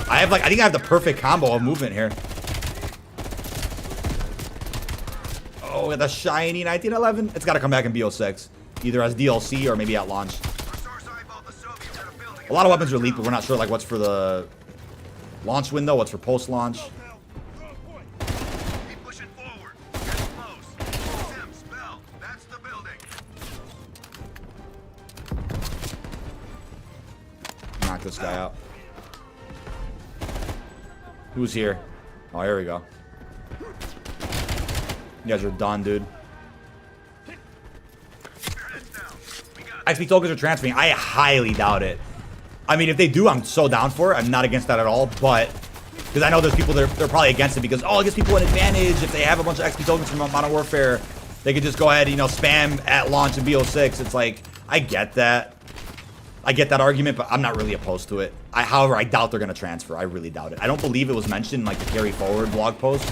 I think I have the perfect combo of movement here. Oh, the shiny 1911. It's got to come back in BO6. Either as DLC or maybe at launch. A lot of weapons are leaked, but we're not sure like what's for the launch window, what's for post-launch. Keep pushing forward. Get close. Sim, spell. That's the building. Knock this guy out. Who's here? Oh, here we go. You guys are done, dude. XP tokens are transferring. I highly doubt it. I mean, if they do, I'm so down for it. I'm not against that at all, but because I know there's people that they're probably against it because, oh, it gives people an advantage if they have a bunch of XP tokens from Modern Warfare. They could just go ahead, you know, spam at launch in BO6. It's like, I get that. I get that argument, but I'm not really opposed to it. However, I doubt they're going to transfer. I really doubt it. I don't believe it was mentioned in, like, the carry forward blog post.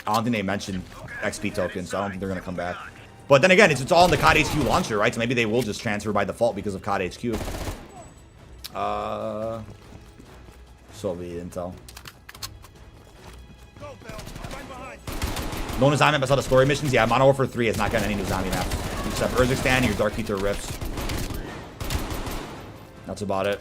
I don't think they mentioned XP tokens, so I don't think they're going to come back. But then again, it's all in the COD HQ launcher, right? So maybe they will just transfer by default because of COD HQ. Soviet intel. No new zombie maps out of story missions? Yeah, Modern Warfare 3 has not gotten any new zombie maps. Except Urzikstan and your Dark Ether Rifts. That's about it.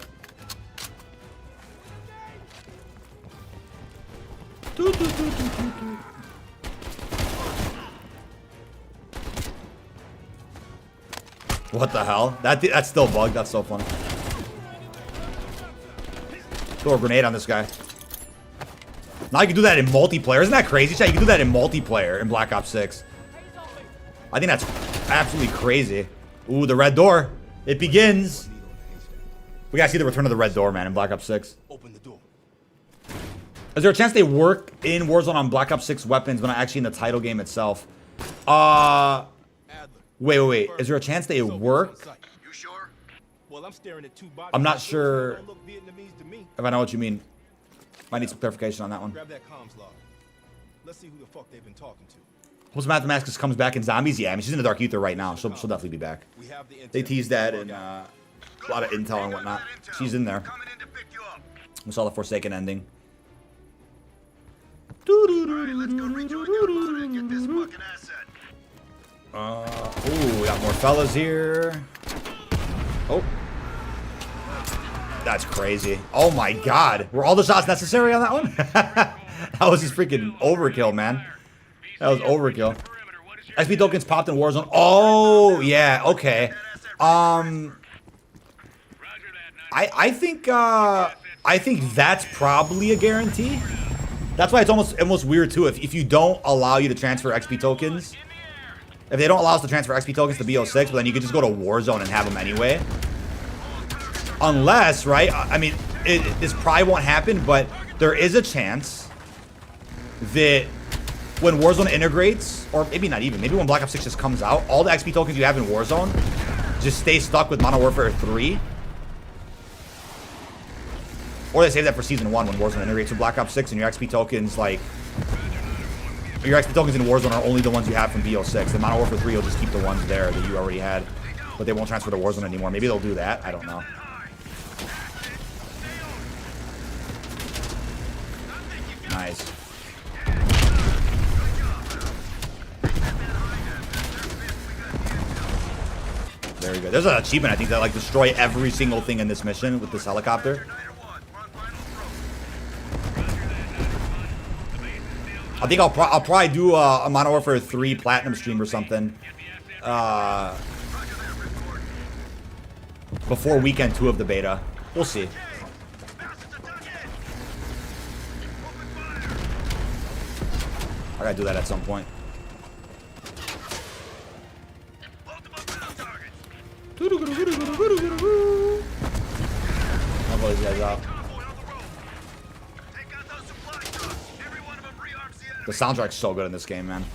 What the hell? That's still bugged. That's so funny. Throw a grenade on this guy. Now you can do that in multiplayer. Isn't that crazy, chat? You can do that in multiplayer in Black Ops 6. I think that's absolutely crazy. Ooh, the red door. It begins. We gotta see the return of the red door, man, in Black Ops 6. Open the door. Is there a chance they work in Warzone on Black Ops 6 weapons but not actually in the title game itself? Wait. Is there a chance they work? You sure? Well, I'm staring at two bodies. I'm not sure Don't look Vietnamese to me. if I know what you mean. Might need some clarification on that one. Grab that comms log. Let's see who the fuck they've been talking to. What's Mathematicus comes back in Zombies? Yeah, I mean, she's in the Dark Ether right now. She'll definitely be back. We have the They intel. teased that and a lot of intel and whatnot. She's in there. Coming in to pick you up. We saw the Forsaken ending. Let's go rejoin your loader and get this fucking asset. Ooh, we got more fellas here. Oh. That's crazy. Oh my god. Were all the shots necessary on that one? That was just freaking overkill, man. That was overkill. SP tokens popped in Warzone. Oh, yeah, okay. I think that's probably a guarantee. That's why it's almost weird too. If you don't allow you to transfer XP tokens, if they don't allow us to transfer XP tokens to BO6, but then you could just go to Warzone and have them anyway. Unless, right? I mean, this probably won't happen, but there is a chance that when Warzone integrates, or maybe not even, maybe when Black Ops 6 just comes out, all the XP tokens you have in Warzone just stay stuck with Modern Warfare 3. Or they save that for Season 1 when Warzone integrates with Black Ops 6 and your XP tokens, like... Your XP tokens in Warzone are only the ones you have from BO6. And Modern Warfare 3 will just keep the ones there that you already had. But they won't transfer to Warzone anymore. Maybe they'll do that. I don't know. Nice. Very good. There's an achievement, I think, that like destroy every single thing in this mission with this helicopter. I think I'll probably do a Modern Warfare 3 Platinum stream or something. Before weekend 2 of the beta. We'll see. I gotta do that at some point. I'll blow these guys out. The soundtrack's so good in this game, man.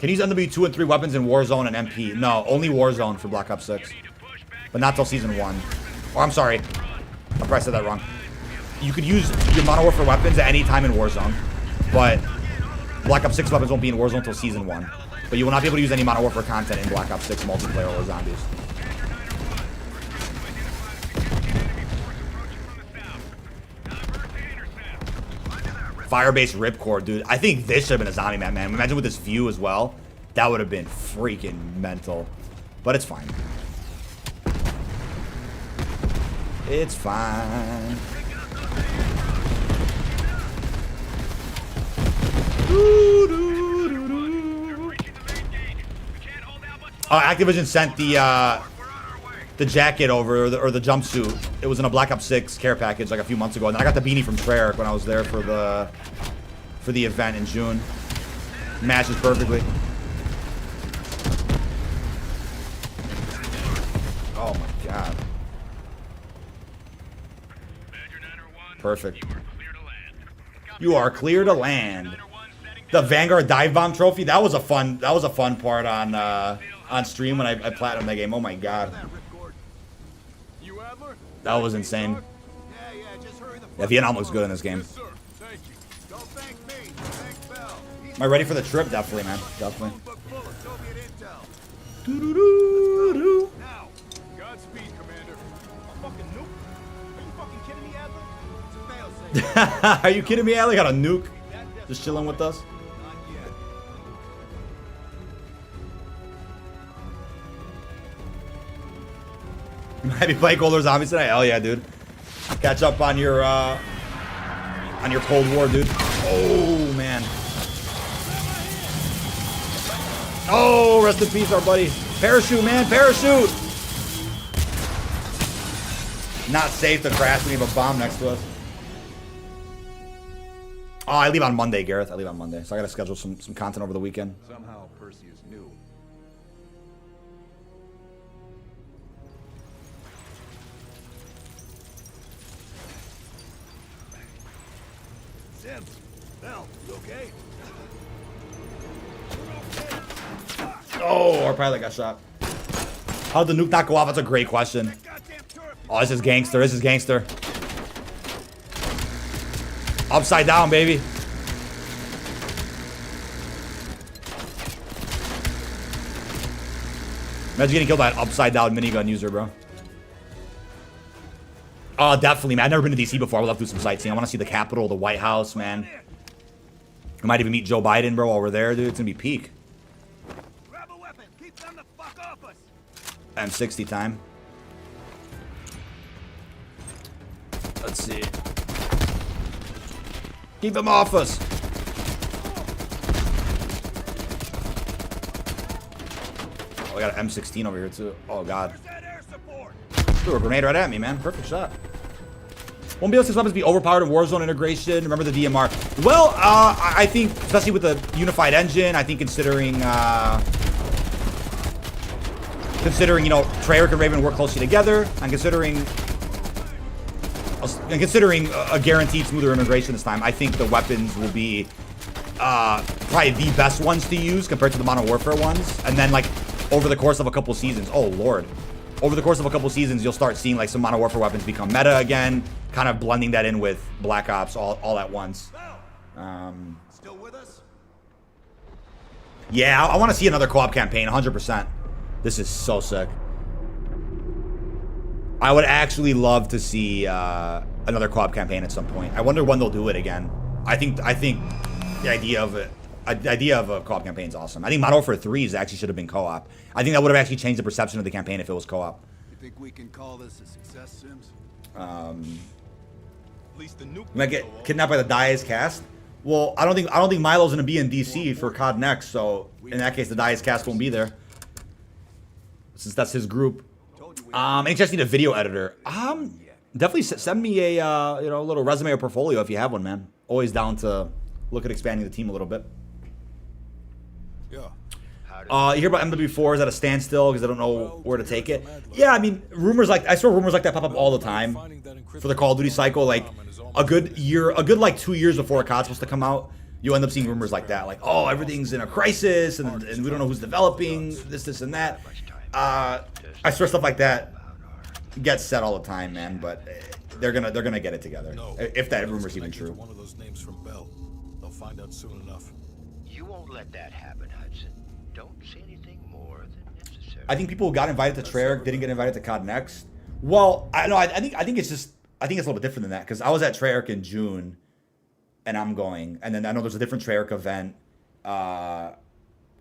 Can you use MW2 and 3 weapons in Warzone and MP? No, only Warzone for Black Ops 6. But not till Season 1. Or, I'm sorry. I probably said that wrong. You could use your Modern Warfare weapons at any time in Warzone. But Black Ops 6 weapons won't be in Warzone until Season 1. But you will not be able to use any Modern Warfare content in Black Ops 6 multiplayer or zombies. Fire-based ripcord, dude. I think this should have been a zombie map, man. Imagine with this view as well. That would have been freaking mental. But it's fine. It's fine. Activision sent the jacket over, or the jumpsuit. It was in a Black Ops 6 care package like a few months ago, and then I got the beanie from Treyarch when I was there for the event in June. Matches perfectly. Oh my god. Perfect. You are clear to land. The Vanguard dive bomb trophy. That was a fun part on stream when I platinumed that game. Oh my god. That was insane. Yeah, Vietnam looks good in this game. Am I ready for the trip? Definitely, man. Definitely. Are you kidding me, Allie? Got a nuke. Just chilling with us. You might be playing Colder Zombies tonight. Hell yeah, dude. Catch up on your Cold War, dude. Oh man. Oh, rest in peace, our buddy. Parachute, man, parachute. Not safe to crash when you have a bomb next to us. Oh, I leave on Monday, Gareth. I leave on Monday, so I gotta schedule some content over the weekend. Somehow Percy is new. Sims, Bell, you okay? Oh, our pilot got shot. How'd the nuke not go off? That's a great question. Oh, this is gangster. This is gangster. Upside down, baby. Imagine getting killed by an upside down minigun user, bro. Oh, definitely, man. I've never been to DC before. I would love to do some sightseeing. I want to see the Capitol, the White House, man. We might even meet Joe Biden, bro, while we're there, dude. It's gonna be peak. Grab a weapon. Keep them the fuck off us. M60 time. Let's see. Keep them off us. Oh, we got an M16 over here, too. Oh, God. Threw a grenade right at me, man. Perfect shot. Won't BO6 weapons be overpowered in Warzone integration? Remember the DMR? Well, I think, especially with the unified engine, I think considering, you know, Treyarch and Raven work closely together, and considering a guaranteed smoother integration this time, I think the weapons will be probably the best ones to use compared to the Modern Warfare ones. And then, like, over the course of a couple seasons, oh lord, over the course of a couple seasons, you'll start seeing like some Modern Warfare weapons become meta again, kind of blending that in with Black Ops all at once. Still with us? Yeah, I want to see another co-op campaign, 100%. This is so sick. I would actually love to see another co-op campaign at some point. I wonder when they'll do it again. I think the idea of a co-op campaign is awesome. I think Modern Warfare 3 actually should have been co-op. I think that would have actually changed the perception of the campaign if it was co-op. You think we can call this a success, Sims? At least the nuke. We might get kidnapped by the Dias cast. Well, I don't think Milo's gonna be in DC for COD Next, so in that case, the Dias cast won't be there, since that's his group. And you just need a video editor. Definitely send me a you know, little resume or portfolio if you have one, man. Always down to look at expanding the team a little bit. Yeah. You hear about MW4 is at a standstill because they don't know where to take it. Yeah, I mean, I saw rumors like that pop up all the time for the Call of Duty cycle. Like a good like 2 years before a COD's supposed to come out, you end up seeing rumors like that, like, oh, everything's in a crisis, and we don't know who's developing this, and that. I swear stuff like that gets said all the time, man. But they're gonna get it together if that rumor's even true. One of those names from Bell. They'll find out soon enough. You won't let that happen, Hudson. Don't say anything more than necessary. I think people who got invited to Treyarch didn't get invited to COD Next. Well, I think it's a little bit different than that, because I was at Treyarch in June, and I'm going, and then I know there's a different Treyarch event a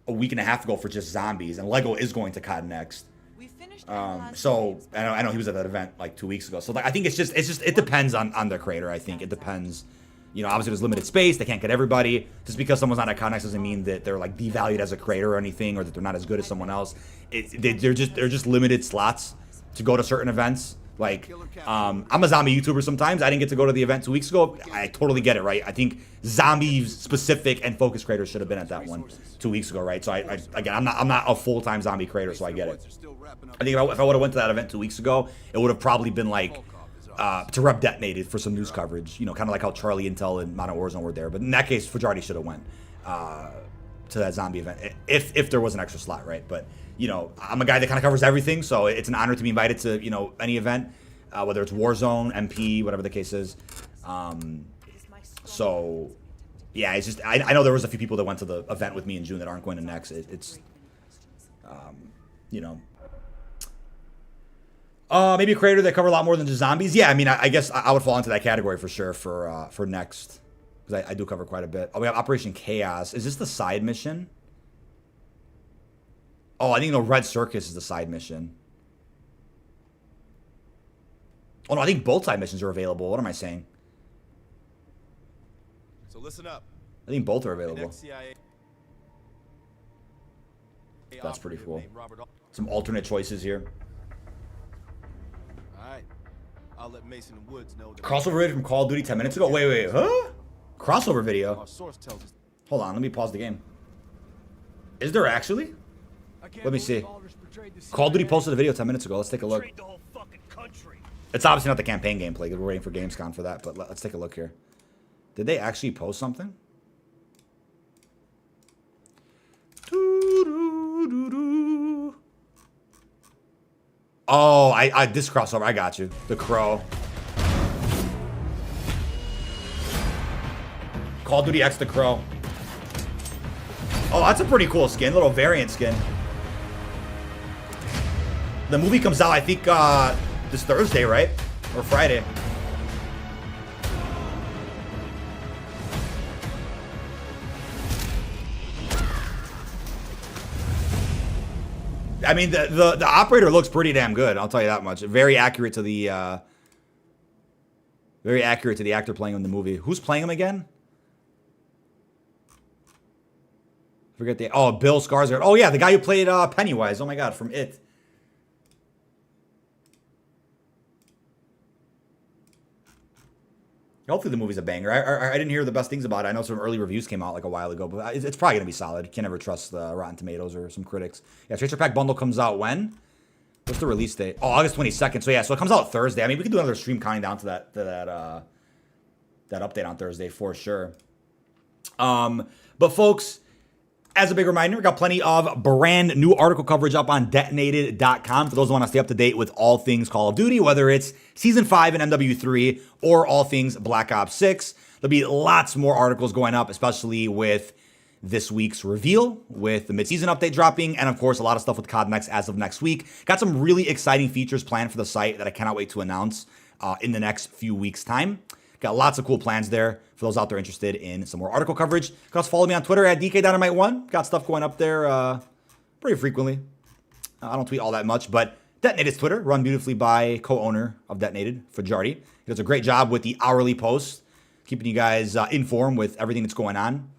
week and a half ago for just zombies, and Lego is going to COD Next. We finished So I know he was at that event like 2 weeks ago. So like, I think it depends on the creator. I think it depends. You know, obviously there's limited space. They can't get everybody. Just because someone's not at COD Next doesn't mean that they're like devalued as a creator or anything, or that they're not as good as someone else. They're just limited slots to go to certain events. Like, I'm a zombie YouTuber sometimes. I didn't get to go to the event 2 weeks ago. I totally get it, right? I think zombie-specific and focused creators should have been at that one 2 weeks ago, right? So again, I'm not a full-time zombie creator, so I get it. I think if I would have went to that event 2 weeks ago, it would have probably been like to rep Detonated for some news coverage. You know, kind of like how Charlie Intel and Modern Warzone were there. But in that case, Fajardi should have went to that zombie event if there was an extra slot, right? But you know, I'm a guy that kind of covers everything, so it's an honor to be invited to, you know, any event, whether it's Warzone, MP, whatever the case is. So, yeah, it's just, I know there was a few people that went to the event with me in June that aren't going to Next. It's you know, maybe a creator that cover a lot more than just zombies. Yeah, I mean, I guess I would fall into that category for sure for Next, because I do cover quite a bit. Oh, we have Operation Chaos. Is this the side mission? Oh, I think the Red Circus is the side mission. Oh, no, I think both side missions are available. What am I saying? So listen up. I think both are available. Ex-CIA That's pretty cool. named Robert Al- Some alternate choices here. All right. I'll let Mason and Woods know that Crossover video from Call of Duty 10 minutes ago? Wait, huh? Crossover video? our source tells us. Hold on, let me pause the game. Is there actually? Let me see. Call of Duty posted a video 10 minutes ago. Let's take a look. It's obviously not the campaign gameplay, because we're waiting for Gamescom for that, but let's take a look here. Did they actually post something? Oh, this crossover, I got you. The Crow. Call of Duty X The Crow. Oh, that's a pretty cool skin, little variant skin. The movie comes out, I think, this Thursday, right? Or Friday. I mean, the operator looks pretty damn good. I'll tell you that much. Very accurate to the actor playing in the movie. Who's playing him again? Forget the Bill Skarsgård. Oh yeah, the guy who played Pennywise. Oh my God, from It. Hopefully the movie's a banger. I didn't hear the best things about it. I know some early reviews came out like a while ago, but it's probably gonna be solid. You can't ever trust Rotten Tomatoes or some critics. Yeah, Tracer Pack bundle comes out when? What's the release date? Oh, August 22nd. So yeah, so it comes out Thursday. I mean, we could do another stream counting down to that update on Thursday for sure. But folks, as a big reminder, we got plenty of brand new article coverage up on detonated.com for those who want to stay up to date with all things Call of Duty, whether it's Season 5 and MW3 or all things Black Ops 6. There'll be lots more articles going up, especially with this week's reveal, with the mid-season update dropping, and of course, a lot of stuff with COD Next as of next week. Got some really exciting features planned for the site that I cannot wait to announce in the next few weeks' time. Got lots of cool plans there for those out there interested in some more article coverage. You can also follow me on Twitter at dkdynamite1. Got stuff going up there pretty frequently. I don't tweet all that much, but Detonated's Twitter, run beautifully by co-owner of Detonated, Fajardi. He does a great job with the hourly posts, keeping you guys informed with everything that's going on.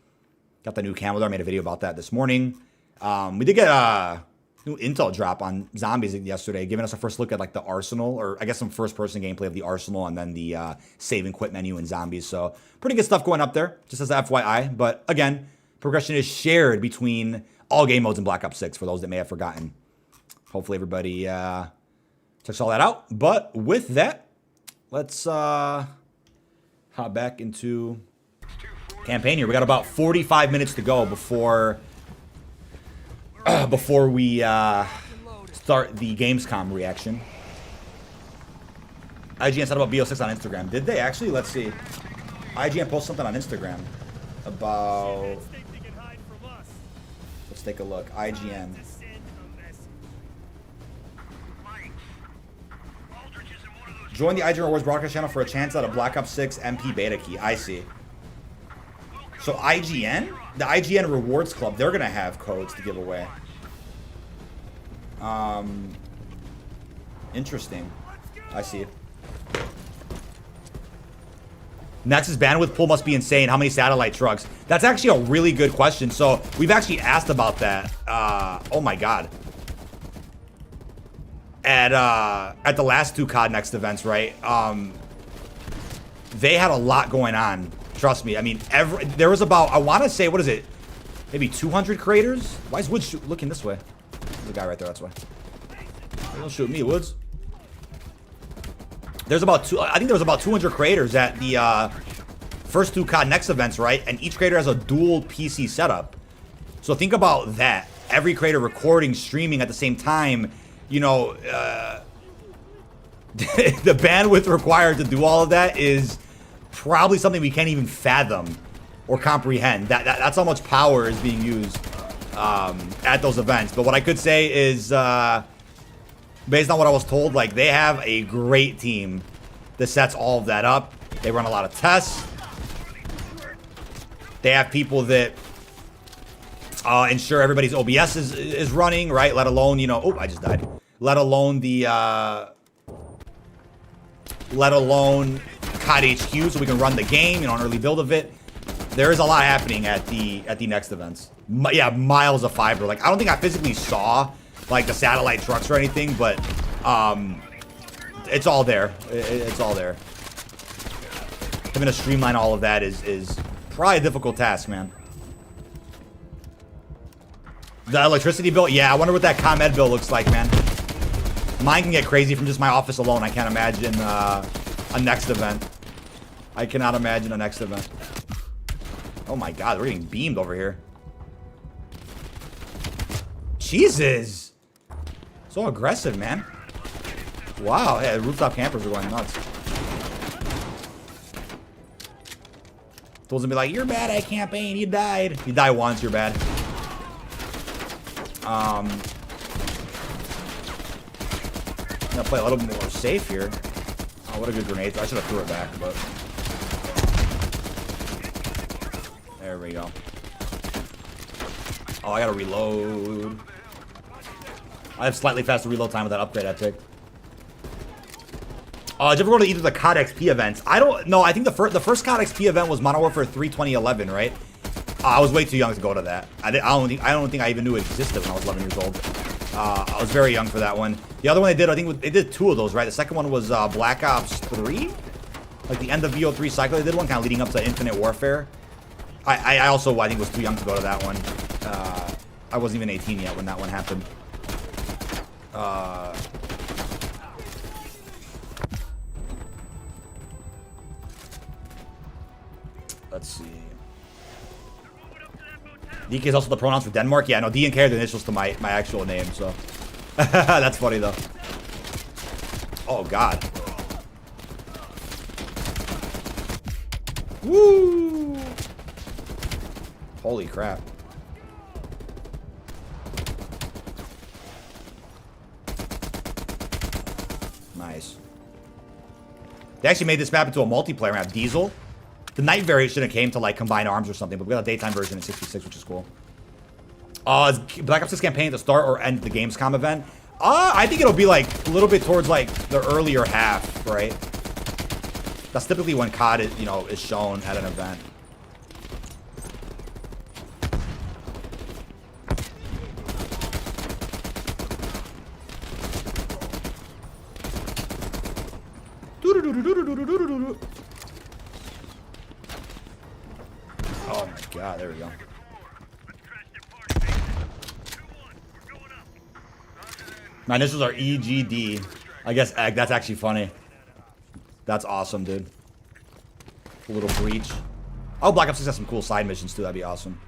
Got the new camera there. I made a video about that this morning. We did get a new intel drop on zombies yesterday, giving us a first look at like the arsenal, or I guess some first-person gameplay of the arsenal, and then the save and quit menu in zombies. So pretty good stuff going up there, just as a FYI. But again, progression is shared between all game modes in Black Ops 6 for those that may have forgotten. Hopefully everybody checks all that out. But with that, let's hop back into campaign here. We got about 45 minutes to go before we start the Gamescom reaction. IGN said about BO6 on Instagram. Did they actually? Let's see. IGN posted something on Instagram about... Let's take a look. IGN. Join the IGN Rewards broadcast channel for a chance at a Black Ops 6 MP beta key. I see. So IGN? The IGN Rewards Club, they're going to have codes to give away. Interesting. I see. Nexus bandwidth pool must be insane. How many satellite trucks? That's actually a really good question. So we've actually asked about that. Oh my god. At the last two COD Next events, right? They had a lot going on. Trust me. I mean, there was about, I want to say, what is it? Maybe 200 creators? Why is Woods looking this way? There's a guy right there. That's why. Don't shoot me, Woods. There's about I think there was about 200 creators at the first two COD Next events, right? And each creator has a dual PC setup. So think about that. Every creator recording, streaming at the same time. You know, the bandwidth required to do all of that is probably something we can't even fathom or comprehend. That's how much power is being used at those events. But what I could say is, based on what I was told, like, they have a great team that sets all of that up. They run a lot of tests. They have people that ensure everybody's OBS is running, right? Let alone, you know, oh, I just died. Let alone the, let alone COD HQ, so we can run the game, you know, an early build of it. There is a lot happening at the next events. Yeah, miles of fiber. Like, I don't think I physically saw like the satellite trucks or anything, but it's all there. It's all there. Having to streamline all of that is probably a difficult task, man. The electricity bill, yeah, I wonder what that ComEd bill looks like, man. Mine can get crazy from just my office alone. I can't imagine a next event. I cannot imagine a next event. Oh my god, we're getting beamed over here. Jesus! So aggressive, man. Wow, yeah, rooftop campers are going nuts. Those will be like, you're bad at campaign, you died. You die once, you're bad. I'm gonna play a little more safe here. Oh, what a good grenade. I should have threw it back, but... There we go. Oh, I gotta reload. I have slightly faster reload time with that upgrade I picked. Did you ever go to either of the COD XP events? I don't know. I think the first COD XP event was Modern Warfare 3 2011, right? I was way too young to go to that. I don't think I even knew it existed when I was 11 years old. I was very young for that one. The other one they did, I think they did two of those, right? The second one was Black Ops 3, like the end of VO3 cycle. They did one kind of leading up to Infinite Warfare. I also, I think, was too young to go to that one. I wasn't even 18 yet when that one happened. Let's see. DK is also the pronouns for Denmark. Yeah, no, DNK are the initials to my actual name, so. That's funny, though. Oh, God. Woo! Holy crap. Nice. They actually made this map into a multiplayer map. Diesel. The night variant should have came to like combine arms or something, but we got a daytime version in 66, which is cool. Is Black Ops 6 campaign at the start or end of the Gamescom event? I think it'll be like a little bit towards like the earlier half, right? That's typically when COD is, you know, is shown at an event. Oh my god, there we go. My initials are EGD. I guess egg. That's actually funny. That's awesome, dude. A little breach. Oh, Black Ops 6 has some cool side missions too. That'd be awesome.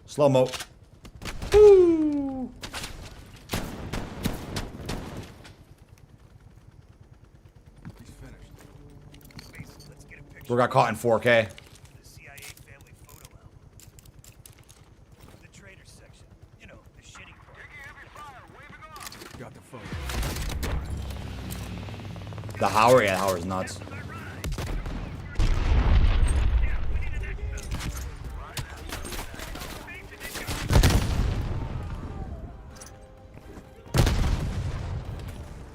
Slow-mo. Woo! He's finished. We got caught in 4K. The CIA family photo album. The trader section. You know, the shitty part. Got the phone. The Howard, yeah, Howard's nuts.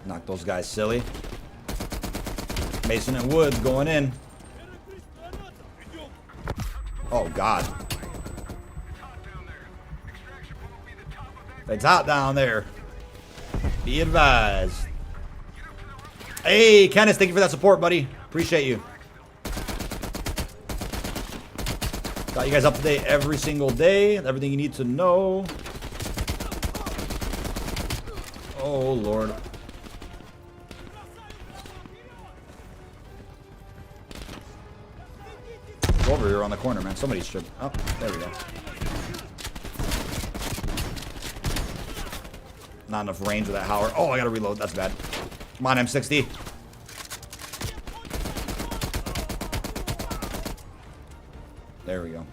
Knock those guys silly. Mason and Woods going in. Oh, God. It's hot down there. Be advised. Hey, Kenneth, thank you for that support, buddy. Appreciate you. Got you guys up to date every single day. Everything you need to know. Oh, Lord. Go over here on the corner, man. Somebody's tripped. Oh, there we go. Not enough range with that Howard. Oh, I gotta reload. That's bad. Come on, M60. There we go.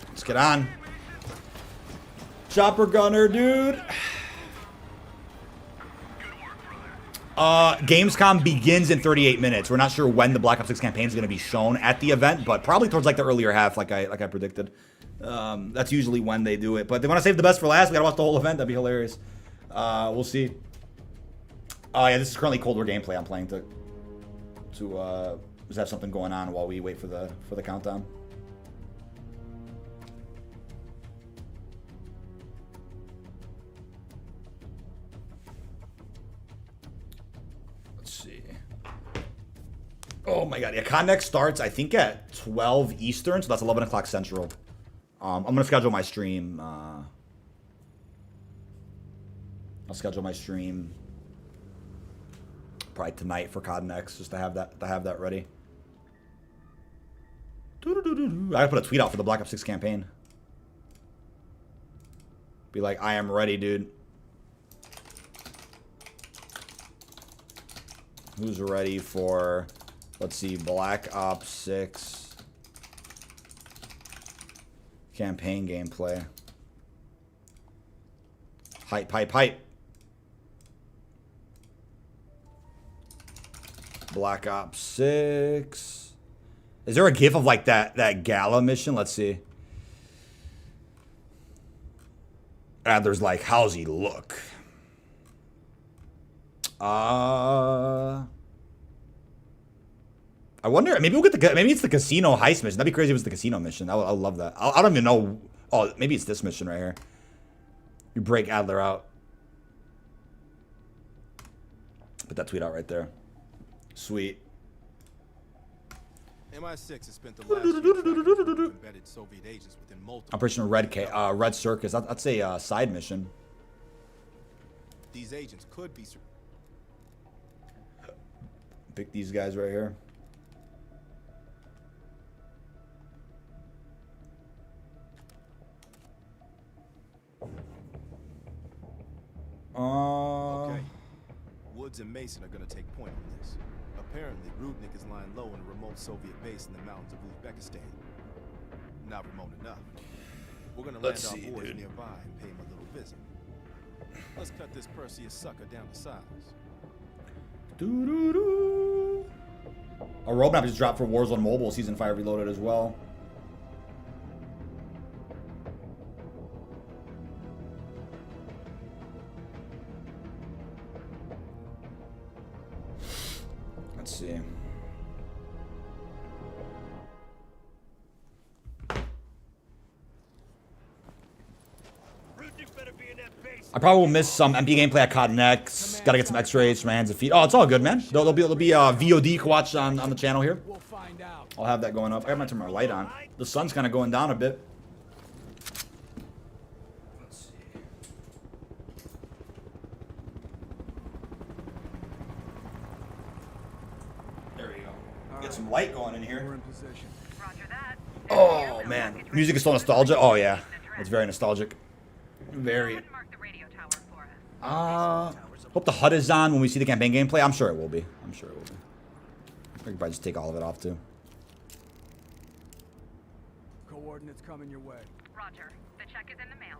Let's get on. Chopper gunner, dude. Gamescom begins in 38 minutes. We're not sure when the Black Ops 6 campaign is going to be shown at the event, but probably towards like the earlier half, like I predicted. That's usually when they do it. But they want to save the best for last. We got to watch the whole event. That'd be hilarious. We'll see. Yeah, this is currently Cold War gameplay. I'm playing to just have something going on while we wait for the countdown. Oh my god, yeah, Con starts, I think, at 12 Eastern, so that's 11 o'clock Central. I'm going to schedule my stream. I'll schedule my stream probably tonight for COD Next, just to have that ready. I gotta put a tweet out for the Black Ops 6 campaign. Be like, I am ready, dude. Who's ready for... Let's see, Black Ops 6 campaign gameplay. Hype, hype, hype. Black Ops 6. Is there a gif of like that gala mission? Let's see. There's like, how's he look? I wonder, maybe we'll get maybe it's the casino heist mission. That'd be crazy if it was the casino mission. I would love that. I don't even know. Oh, maybe it's this mission right here. You break Adler out. Put that tweet out right there. Sweet. MI6 has spent the last year tracking embedded Soviet agents within multiple... Operation Red Circus. I'd say side mission. These agents could be... Pick these guys right here. Okay. Woods and Mason are going to take point on this. Apparently, Rudnick is lying low in a remote Soviet base in the mountains of Uzbekistan. Not remote enough. We're going to land our boys nearby and pay him a little visit. Let's cut this Perseus sucker down to size. Doo-doo-doo. A roadmap just dropped for Warzone Mobile Season 5 Reloaded as well. Let's see. I probably will miss some MP gameplay at COD Next. Gotta get some X-rays from my hands and feet. Oh, it's all good, man. There'll be VOD you can watch on the channel here. We'll find find out. I'll have that going up. I might turn my light on. The sun's kind of going down a bit. Let's see. There we go. Get some light going in We're here. in position. Oh man, music is so nostalgic. Oh yeah, it's very nostalgic. Very. Hope the HUD is on when we see the campaign gameplay. I'm sure it will be. I'm sure it will be. I could probably just take all of it off too. Coordinates coming your way. Roger. The check is in the mail.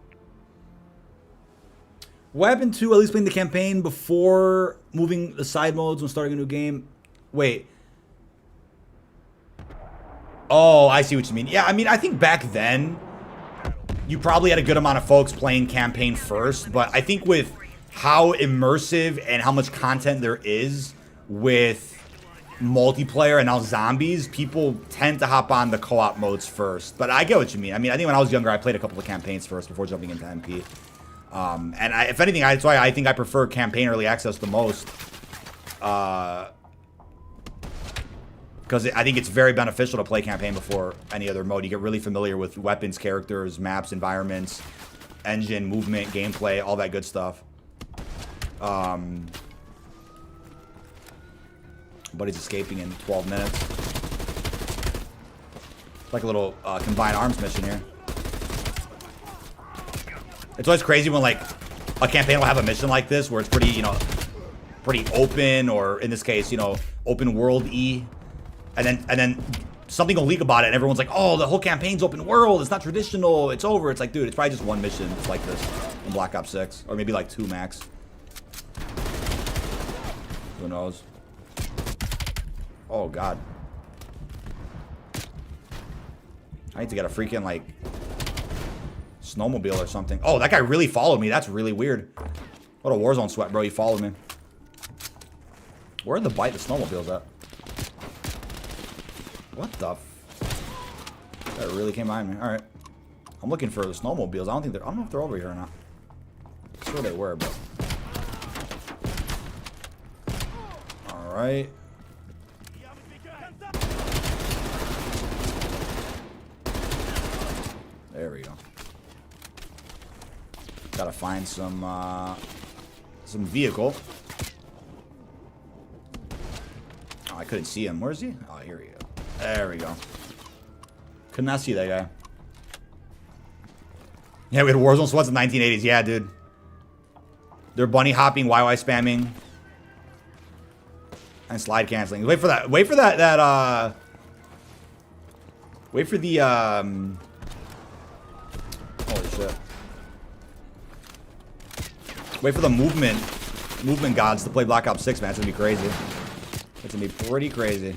What happened to at least playing the campaign before moving the side modes when starting a new game? Wait. Oh, I see what you mean. Yeah, I mean, I think back then, you probably had a good amount of folks playing campaign first, but I think with how immersive and how much content there is with multiplayer and now zombies, people tend to hop on the co-op modes first. But I get what you mean. I mean, I think when I was younger, I played a couple of campaigns first before jumping into MP. If anything, that's why I think I prefer campaign early access the most. Because I think it's very beneficial to play campaign before any other mode. You get really familiar with weapons, characters, maps, environments, engine, movement, gameplay, all that good stuff. Buddy's escaping in 12 minutes. It's like a little combined arms mission here. It's always crazy when like a campaign will have a mission like this where it's pretty, you know, pretty open, or in this case, you know, open world-y. And then something will leak about it, and everyone's like, "Oh, the whole campaign's open world. It's not traditional. It's over." It's like, dude, it's probably just one mission. It's like this in Black Ops 6, or maybe like 2 max. Who knows? Oh God, I need to get a freaking like snowmobile or something. Oh, that guy really followed me. That's really weird. What a Warzone sweat, bro. You followed me. Where are the snowmobiles at? What the that really came behind me. Alright. I'm looking for the snowmobiles. I don't know if they're over here or not. I'm sure they were, but. Alright. There we go. Gotta find some vehicle. Oh, I couldn't see him. Where is he? Oh, here he is. There we go. Could not see that guy. Yeah, we had Warzone sweats in the 1980s. Yeah, dude. They're bunny hopping, YY spamming, and slide canceling. Wait for that. Wait for that. Wait for the. Holy shit. Wait for the movement gods to play Black Ops 6, man. It's gonna be crazy. It's gonna be pretty crazy.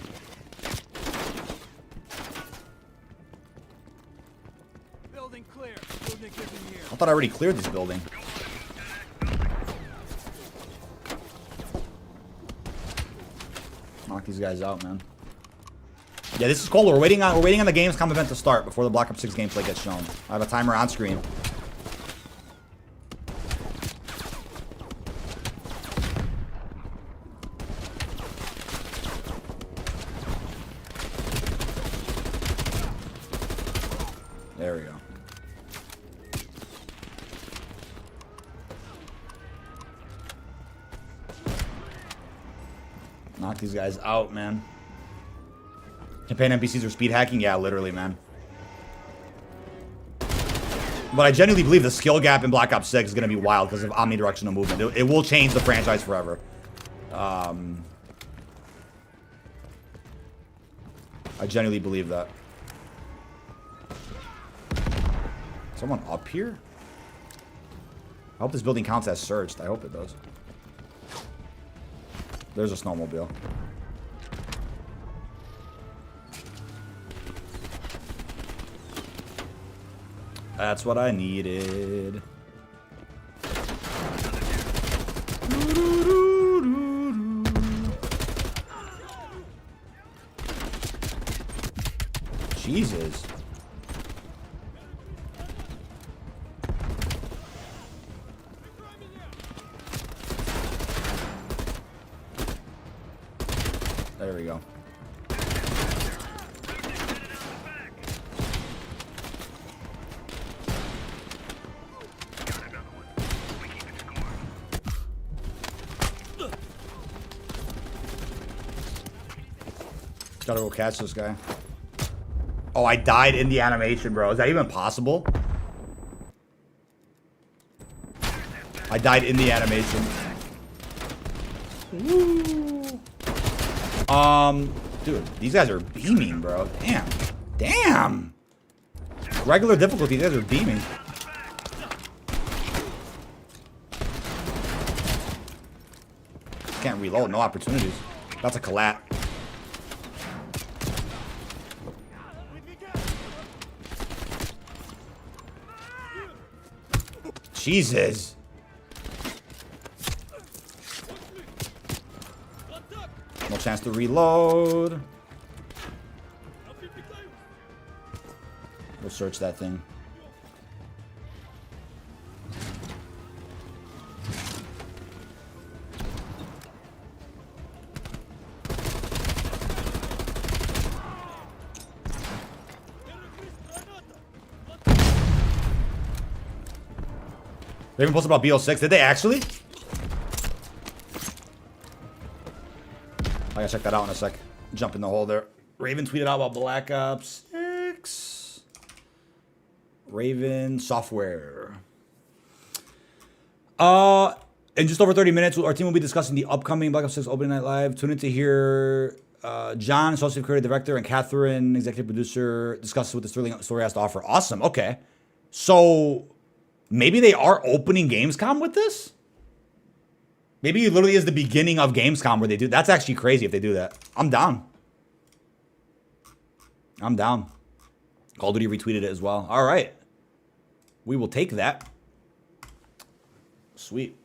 I thought I already cleared this building. Knock these guys out, man. Yeah, this is cool. We're waiting on the Gamescom event to start before the Black Ops 6 gameplay gets shown. I have a timer on screen. There we go. Knock these guys out, man. Campaign NPCs are speed hacking? Yeah, literally, man. But I genuinely believe the skill gap in Black Ops 6 is going to be wild because of omnidirectional movement. It will change the franchise forever. I genuinely believe that. Someone up here? I hope this building counts as searched. I hope it does. There's a snowmobile. That's what I needed. Jesus. There we go. Gotta go catch this guy. Oh, I died in the animation, bro. Is that even possible? I died in the animation. Woo. Dude, these guys are beaming, bro. Damn. Damn. Regular difficulty, these guys are beaming. Can't reload, no opportunities. That's a collat. Jesus. No chance to reload. We'll search that thing. They even posted about BO6. Did they actually? I gotta check that out in a sec. Jump in the hole there. Raven tweeted out about Black Ops 6. Raven Software. In just over 30 minutes, our team will be discussing the upcoming Black Ops 6 opening night live. Tune in to hear John, Associate Creative Director, and Catherine, Executive Producer, discuss what the Sterling story has to offer. Awesome. Okay. So maybe they are opening Gamescom with this? Maybe it literally is the beginning of Gamescom where they do. That's actually crazy if they do that. I'm down. I'm down. Call of Duty retweeted it as well. All right. We will take that. Sweet.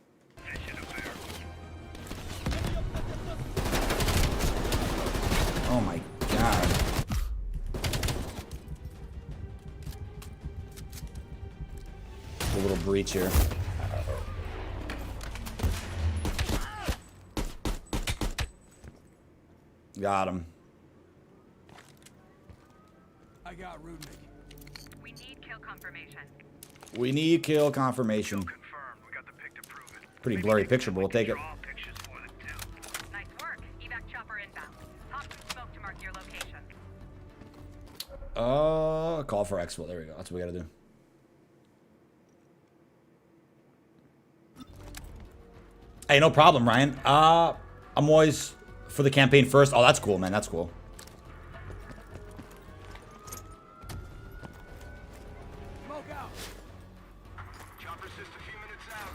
Oh my God. A little breach here. Got him. I got Rudnick. We need kill confirmation. We need kill confirmation. Confirmed. We got the pic to prove it. Pretty blurry picture, but we'll take it. Draw pictures for it too. Nice work. Evac chopper inbound. Pop some smoke to mark your location. Call for exfil. There we go. That's what we gotta do. Hey, no problem, Ryan. I'm always for the campaign first. Oh, that's cool, man. That's cool. Smoke out. Chopper's just a few minutes out.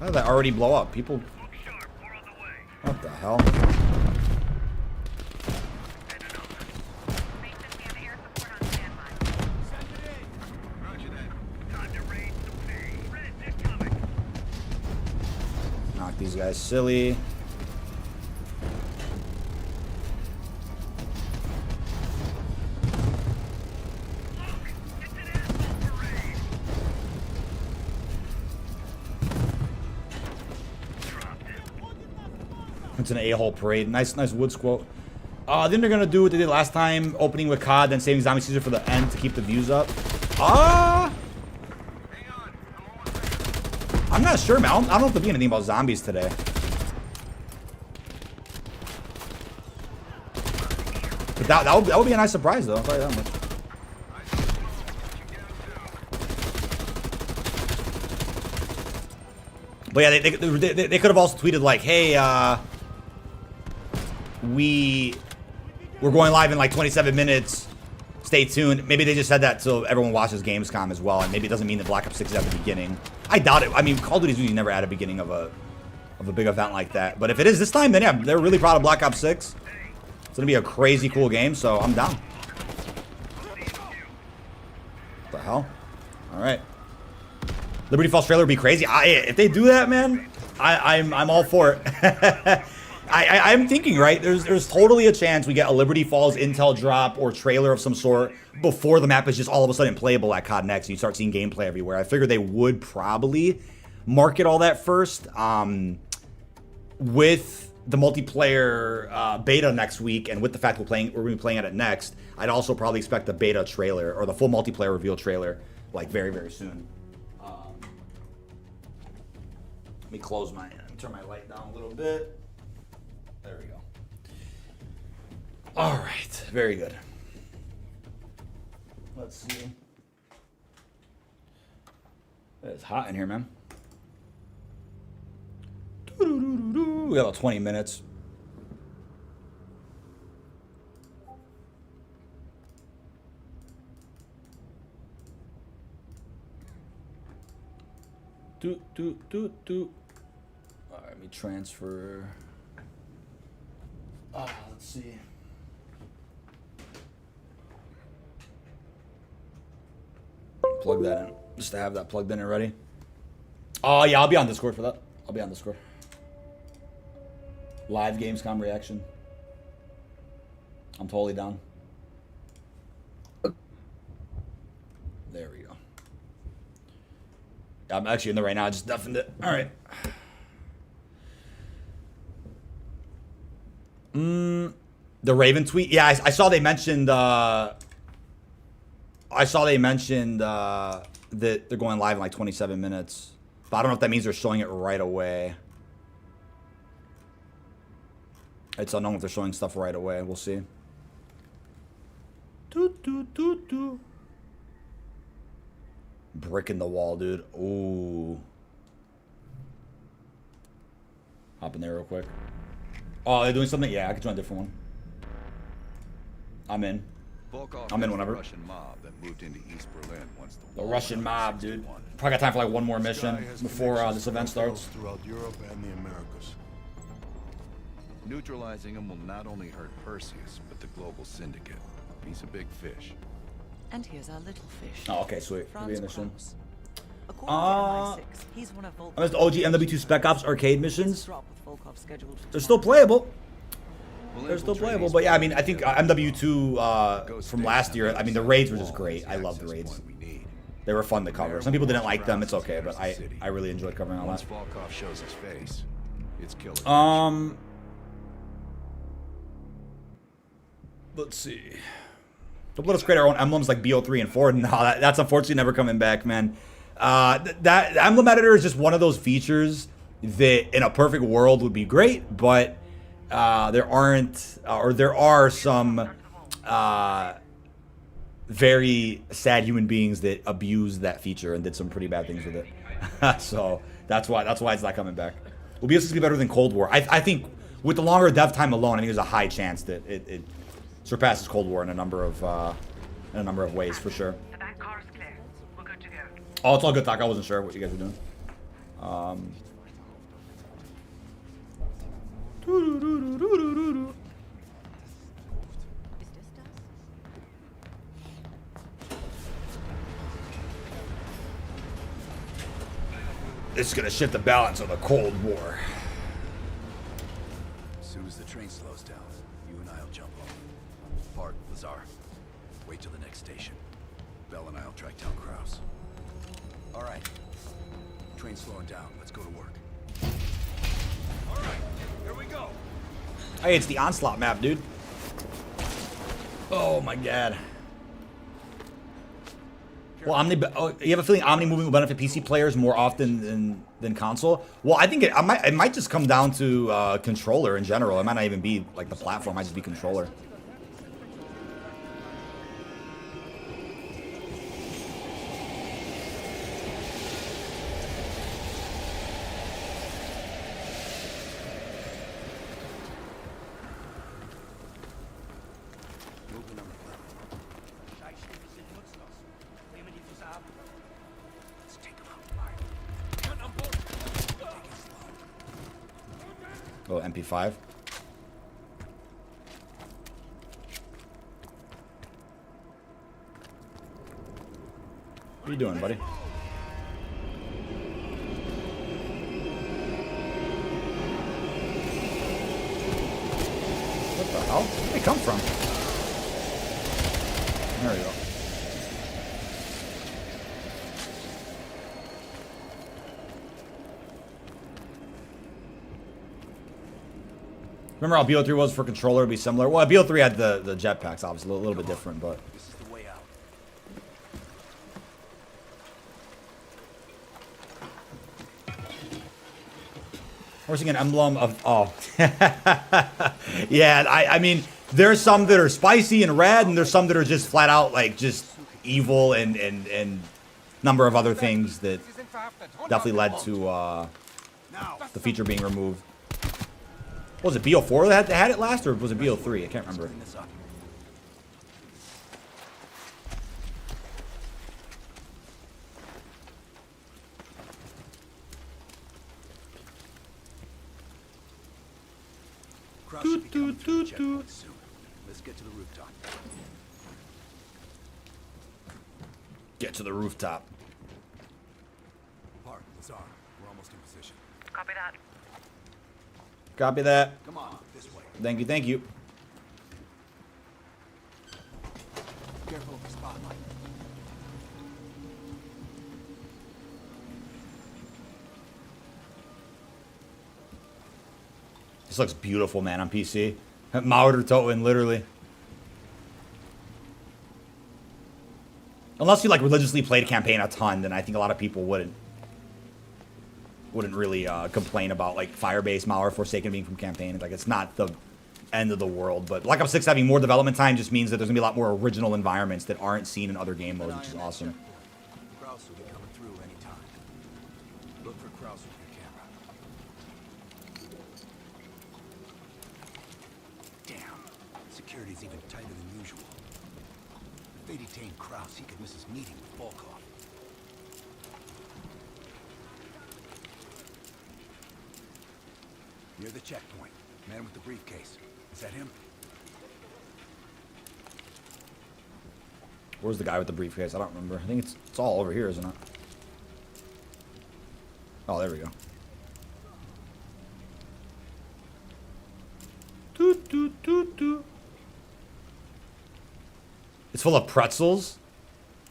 How did that already blow up? People. Look sharp. We're on the way. What the hell? Mason, we have air support on standby. Send it in. Roger that. Time to raid the pay. Red, they're coming. Knock these guys silly. It's an asshole parade. Dropped him. It's an a-hole parade. Nice woods quote. Then they're gonna do what they did last time, opening with COD, then saving Zombie Caesar for the end to keep the views up. Hang on. I'm almost there. I'm not sure, man. I don't know if there'll be anything about zombies today. But that would be a nice surprise, though. I'll tell you that much. But yeah, they could have also tweeted like, "Hey, we're going live in like 27 minutes. Stay tuned." Maybe they just said that so everyone watches Gamescom as well, and maybe it doesn't mean that Black Ops 6 is at the beginning. I doubt it. I mean, Call of Duty's usually never at a beginning of a big event like that. But if it is this time, then yeah, they're really proud of Black Ops 6. It's gonna be a crazy cool game, so I'm down. What the hell? All right. Liberty Falls trailer would be crazy. If they do that, man, I'm all for it. I'm thinking, right? There's totally a chance we get a Liberty Falls intel drop or trailer of some sort before the map is just all of a sudden playable at COD Next and you start seeing gameplay everywhere. I figured they would probably market all that first. With the multiplayer beta next week, and with the fact we're going to be playing at it next, I'd also probably expect the beta trailer or the full multiplayer reveal trailer like very, very soon. Let me turn my light down a little bit. There we go. All right, very good. Let's see. It's hot in here, man. We got about 20 minutes. All right, let me transfer. Let's see. Plug that in, just to have that plugged in and ready. Oh yeah, I'll be on Discord for that. I'll be on Discord. Live Gamescom reaction. I'm totally down. There we go. I'm actually in there right now. I just deafened it. All right. The Raven tweet. Yeah, I saw they mentioned. I saw they mentioned that they're going live in like 27 minutes. But I don't know if that means they're showing it right away. It's unknown if they're showing stuff right away. We'll see. Brick in the wall, dude. Ooh. Hop in there real quick. Oh, they're doing something? Yeah, I could join a different one. I'm in. I'm in whenever. Russian mob that moved into East Berlin once the Russian mob, dude. Probably got time for like one more mission before this event starts. Throughout Europe and the Americas. Neutralizing him will not only hurt Perseus, but the global syndicate. He's a big fish. And here's our little fish. Oh, okay, sweet. We'll be in this one. According to MI6, he's one of I missed the OG MW2 Spec Ops arcade missions. Drop with Volkov scheduled for They're still playable. We'll They're still infiltrate playable, East but yeah, I Berlin mean, I think MW2 from last year, I mean, the raids were just great. I love the raids. They were fun to cover. Some people didn't like them. It's okay, but I really enjoyed covering all Once that. Volkov shows his face, it's killer. Let's see. Don't let us create our own emblems like BO3 and 4. No, that's unfortunately never coming back, man. That emblem editor is just one of those features that in a perfect world would be great, but there are some very sad human beings that abused that feature and did some pretty bad things with it. So that's why it's not coming back. Will be better than Cold War. I think with the longer dev time alone, I think there's a high chance that it surpasses Cold War in a number of ways for sure. The back car's clear. We're good to go. Oh, it's all good, Talk. I wasn't sure what you guys were doing. It's gonna shift the balance of the Cold War. As soon as the train slows down, you and I'll jump off. Bart, Lazar, wait till the next station. Bell and I'll track down Kraus. All right. Train's slowing down. Let's go to work. All right, here we go. Hey, it's the Onslaught map, dude. Oh my god. Well, you have a feeling Omni movement will benefit PC players more often than console? Well, I think it might just come down to controller in general. It might not even be like the platform. It might just be controller. Oh, MP5. What are you doing, buddy? What the hell? Where'd they come from? There we go. Remember how BO3 was for controller? It'd be similar. Well, BO3 had the jetpacks, obviously, a little bit different, but. This is the way out. We're seeing an emblem of. Oh. Yeah, I mean, there's some that are spicy and red, and there's some that are just flat out like just evil and number of other things that definitely led to the feature being removed. What was it BO4 that had it last, or was it BO3? I can't remember. Kraus should be coming through the checkpoint soon. Let's get to the rooftop. Get to the rooftop. Park, Lazar. We're almost in position. Copy that. Copy that. Come on, this way. Thank you, thank you. Careful of the spotlight. This looks beautiful, man, on PC. Mauer Toten, literally. Unless you like religiously played campaign a ton, then I think a lot of people wouldn't really complain about like Firebase, Mauer, Forsaken being from campaign. Like it's not the end of the world. But Black Ops 6 having more development time just means that there's gonna be a lot more original environments that aren't seen in other game modes, which is awesome. Kraus will be coming through anytime. Look for Kraus with your camera. Damn. Security's even tighter than usual. If they detain Kraus, he could miss his meeting with Volkov. Near the checkpoint. Man with the briefcase. Is that him? Where's the guy with the briefcase? I don't remember. I think it's all over here, isn't it? Oh, there we go. Toot, toot, toot, toot. It's full of pretzels?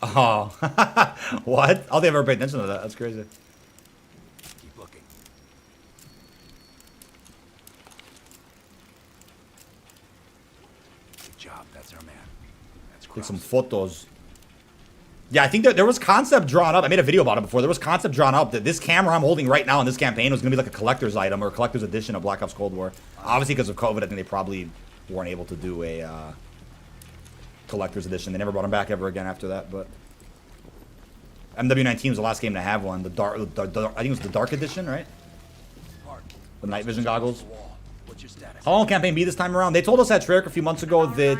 Oh. What? I don't think I've ever paid attention to that. That's crazy. Keep looking. Good job. That's our man. That's Take Kraus. some photos. Yeah, I think there was concept drawn up. I made a video about it before. There was concept drawn up that this camera I'm holding right now in this campaign was going to be like a collector's item or a collector's edition of Black Ops Cold War. Obviously, because of COVID, I think they probably weren't able to do a collector's edition. They never brought them back ever again after that. But MW19 was the last game to have one. The dark, I think it was the Dark Edition, right? The night vision goggles. What's your status? How long will campaign be this time around? They told us at Treyarch a few months ago that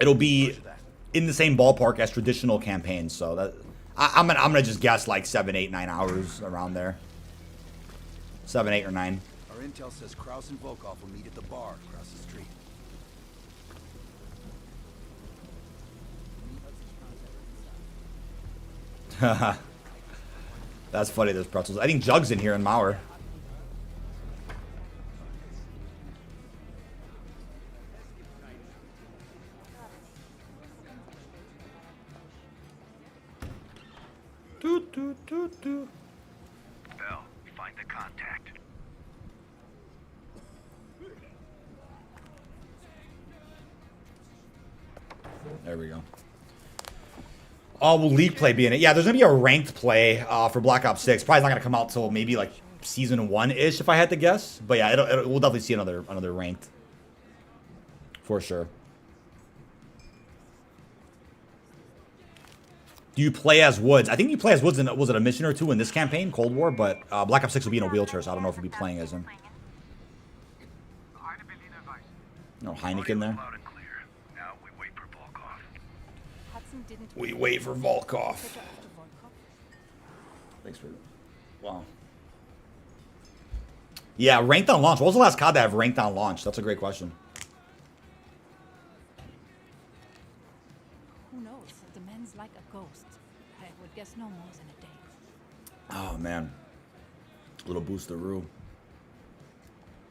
it'll be in the same ballpark as traditional campaigns. So that I'm gonna just guess like 7, 8, 9 hours around there. 7, 8, or 9. Our intel says Kraus and Volkov will meet at the bar across the street. That's funny. There's pretzels. I think Jug's in here in Mauer. Doot, doot, doot, doot. Bell, find the contact. There we go. Oh, will League play be in it? Yeah, there's gonna be a ranked play for Black Ops 6. Probably not gonna come out till maybe like season 1-ish, if I had to guess. But yeah, we'll definitely see another ranked for sure. Do you play as Woods? I think you play as Woods in, was it a mission or two in this campaign, Cold War? But Black Ops 6 will be in a wheelchair, so I don't know if we'll be playing as him. No Heineken there. Loud and clear. Now we wait for Volkov. We wait for Volkov. Thanks for... Wow. Yeah, ranked on launch. What was the last COD that have ranked on launch? That's a great question. Who knows? The man's like a ghost. I would guess no more than a day. Oh, man. Little boosteroo.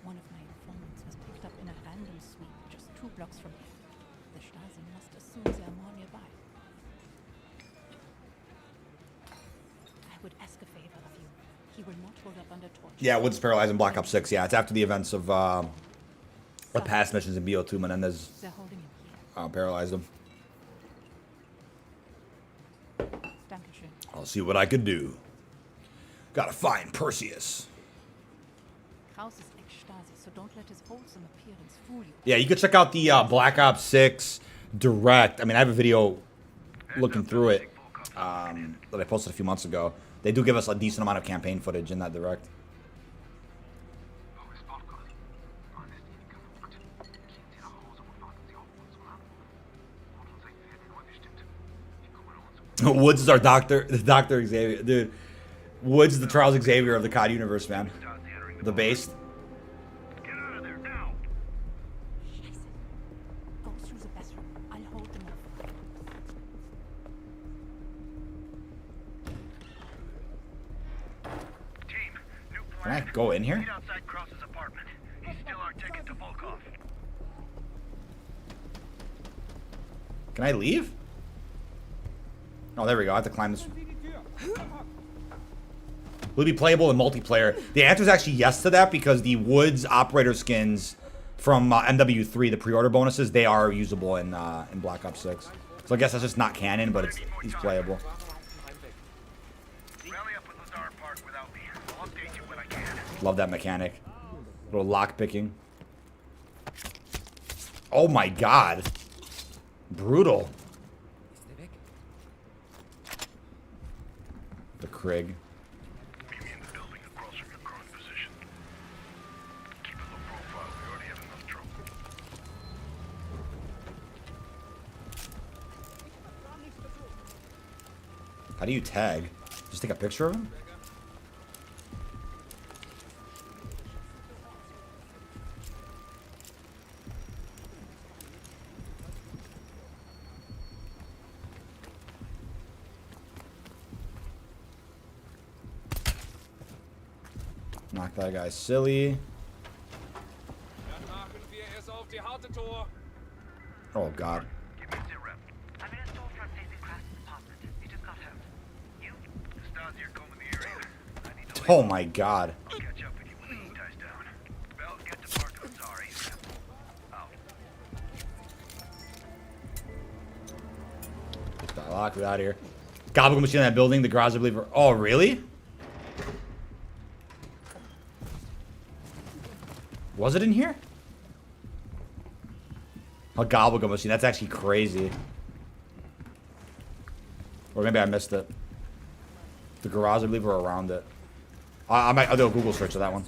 One of my informants was picked up in a random sweep just 2 blocks from here. The Stasi must assume they are more nearby. I would ask a favor of you. He will not hold up under torch. Yeah, Woods paralyzed in Black Ops 6. Yeah, it's after the events of the past missions in BO2. Menendez They're holding him here. paralyzed him. Dankeschön. I'll see what I could do. Gotta find Perseus. Kraus is ex-Stasi so don't let his wholesome appearance fool you. Yeah, you could check out the Black Ops 6 Direct. I mean, I have a video looking through it that I posted a few months ago. They do give us a decent amount of campaign footage in that Direct. Woods is our Dr. Xavier. Dude, Woods is the Charles Xavier of the COD universe, man. The base. Get out of there now! Go through the bathroom. I'll hold them off. Team, new Can I plan. go in here? Meet outside Cross's apartment. He's still our ticket to Volkov. Can I leave? Oh, there we go. I have to climb this. Will it be playable in multiplayer? The answer is actually yes to that because the Woods operator skins from MW3, the pre-order bonuses, they are usable in Black Ops 6. So I guess that's just not canon, but it's playable. Rally up with Lazar Park without me. I'll update you when I can. Love that mechanic. Little lock picking. Oh my god. Brutal. The Krig. Meet me in the building across from your current position. Keep a low profile. We already have enough trouble. How do you tag? Just take a picture of him? Knock that guy silly. Oh god. Give me a sit rep. I'm in a storefront facing Kraft's apartment. He just got home. You? Stasi are combing the area. I need to leave. Oh my god. I'll catch up with you when the heat dies down. Bell, get to Park Lazari. Out. Get that lock. Get out of here. Gobble machine in that building. The garage, I believe. Oh, really? Was it in here? A gobblegum machine. That's actually crazy. Or maybe I missed it. The garage, I believe, are around it. I'll do a Google search of that one.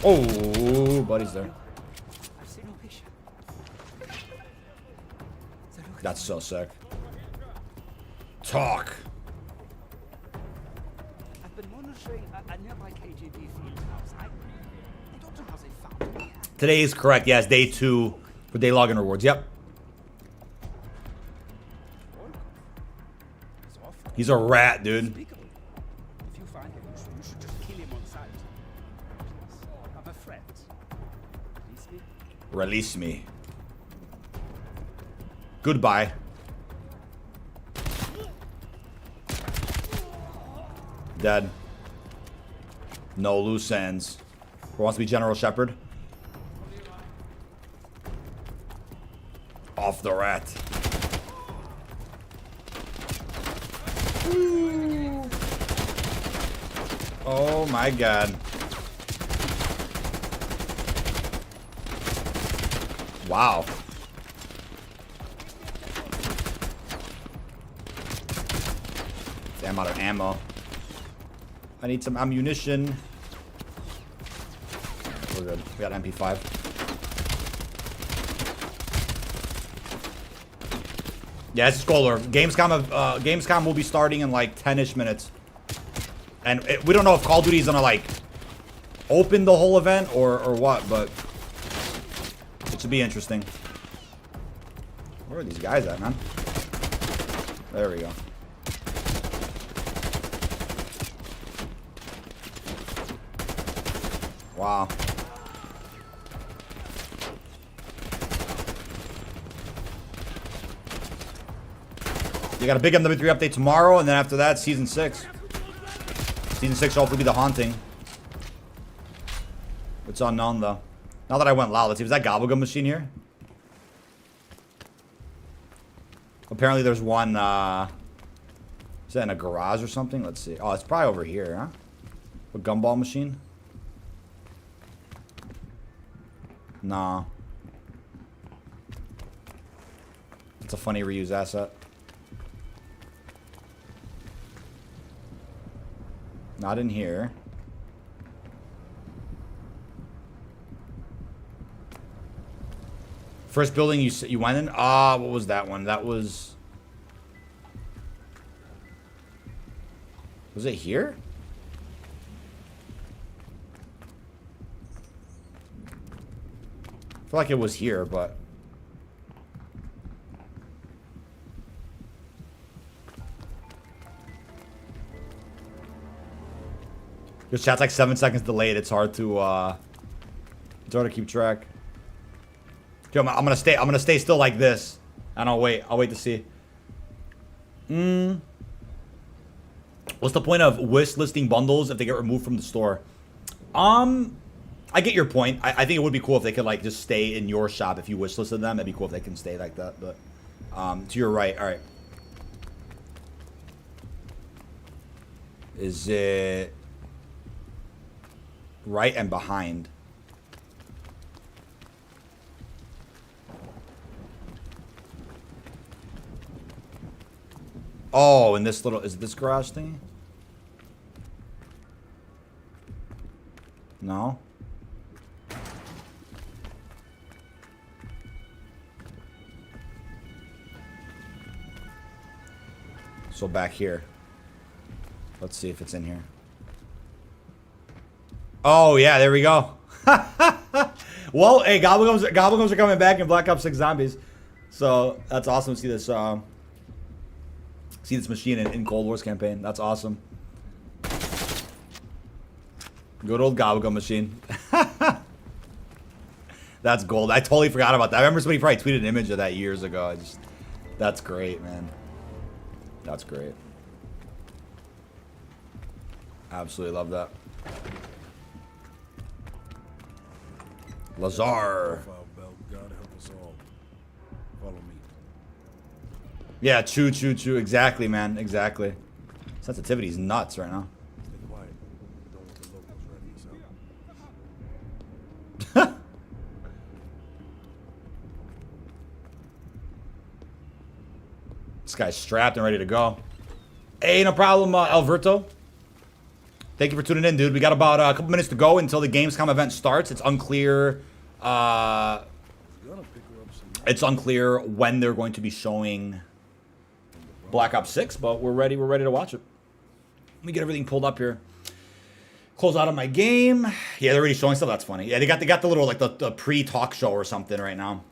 Oh, buddy's there. That's so sick. Talk. I've been monitoring a nearby KGB field house. I don't know how they found me. Today is correct. Yes, day 2 for day login rewards. Yep. He's a rat, dude. If you find him, you should just kill him on sight. I'm a friend. Release me. Release me. Goodbye. Dead. No loose ends. Who wants to be General Shepard? Off the rat. Oh my god. Wow. I'm out of ammo. I need some ammunition. We're good. We got MP5. Yeah, it's Scholar. Gamescom will be starting in like 10-ish minutes. And we don't know if Call of Duty is gonna like open the whole event or what, but it should be interesting. Where are these guys at, man? There we go. Wow. You got a big MW3 update tomorrow, and then after that, Season 6. Season 6 will hopefully be the haunting. It's unknown, though. Now that I went loud, let's see. Was that Gobblegum machine here? Apparently there's one Is that in a garage or something? Let's see. Oh, it's probably over here, huh? A gumball machine? Nah. It's a funny reuse asset. Not in here. First building you went in? Ah, what was that one? That was... Was it here? I feel like it was here, but... Your chat's like 7 seconds delayed. It's hard to keep track. Okay, I'm gonna stay still like this. And I'll wait to see. What's the point of wish listing bundles if they get removed from the store? I get your point. I think it would be cool if they could like just stay in your shop if you wish listed them. That'd be cool if they can stay like that. But to your right, all right. Is it right and behind? Oh, and this little, is it this garage thing? No. So back here. Let's see if it's in here. Oh yeah, there we go. Well, hey, gobblegums are coming back in Black Ops 6 Zombies. So that's awesome to see this machine in Cold War's campaign. That's awesome. Good old gobblegum machine. That's gold. I totally forgot about that. I remember somebody probably tweeted an image of that years ago. That's great, man. That's great. Absolutely love that. Lazar. Yeah, true. Exactly, man. Exactly. Sensitivity's nuts right now. This guy's strapped and ready to go. Hey, no problem, Alberto. Thank you for tuning in, dude. We got about a couple minutes to go until the Gamescom event starts. It's unclear. It's unclear when they're going to be showing Black Ops 6, but we're ready. We're ready to watch it. Let me get everything pulled up here. Close out of my game. Yeah, they're already showing stuff. That's funny. Yeah, they got the little like the pre-talk show or something right now.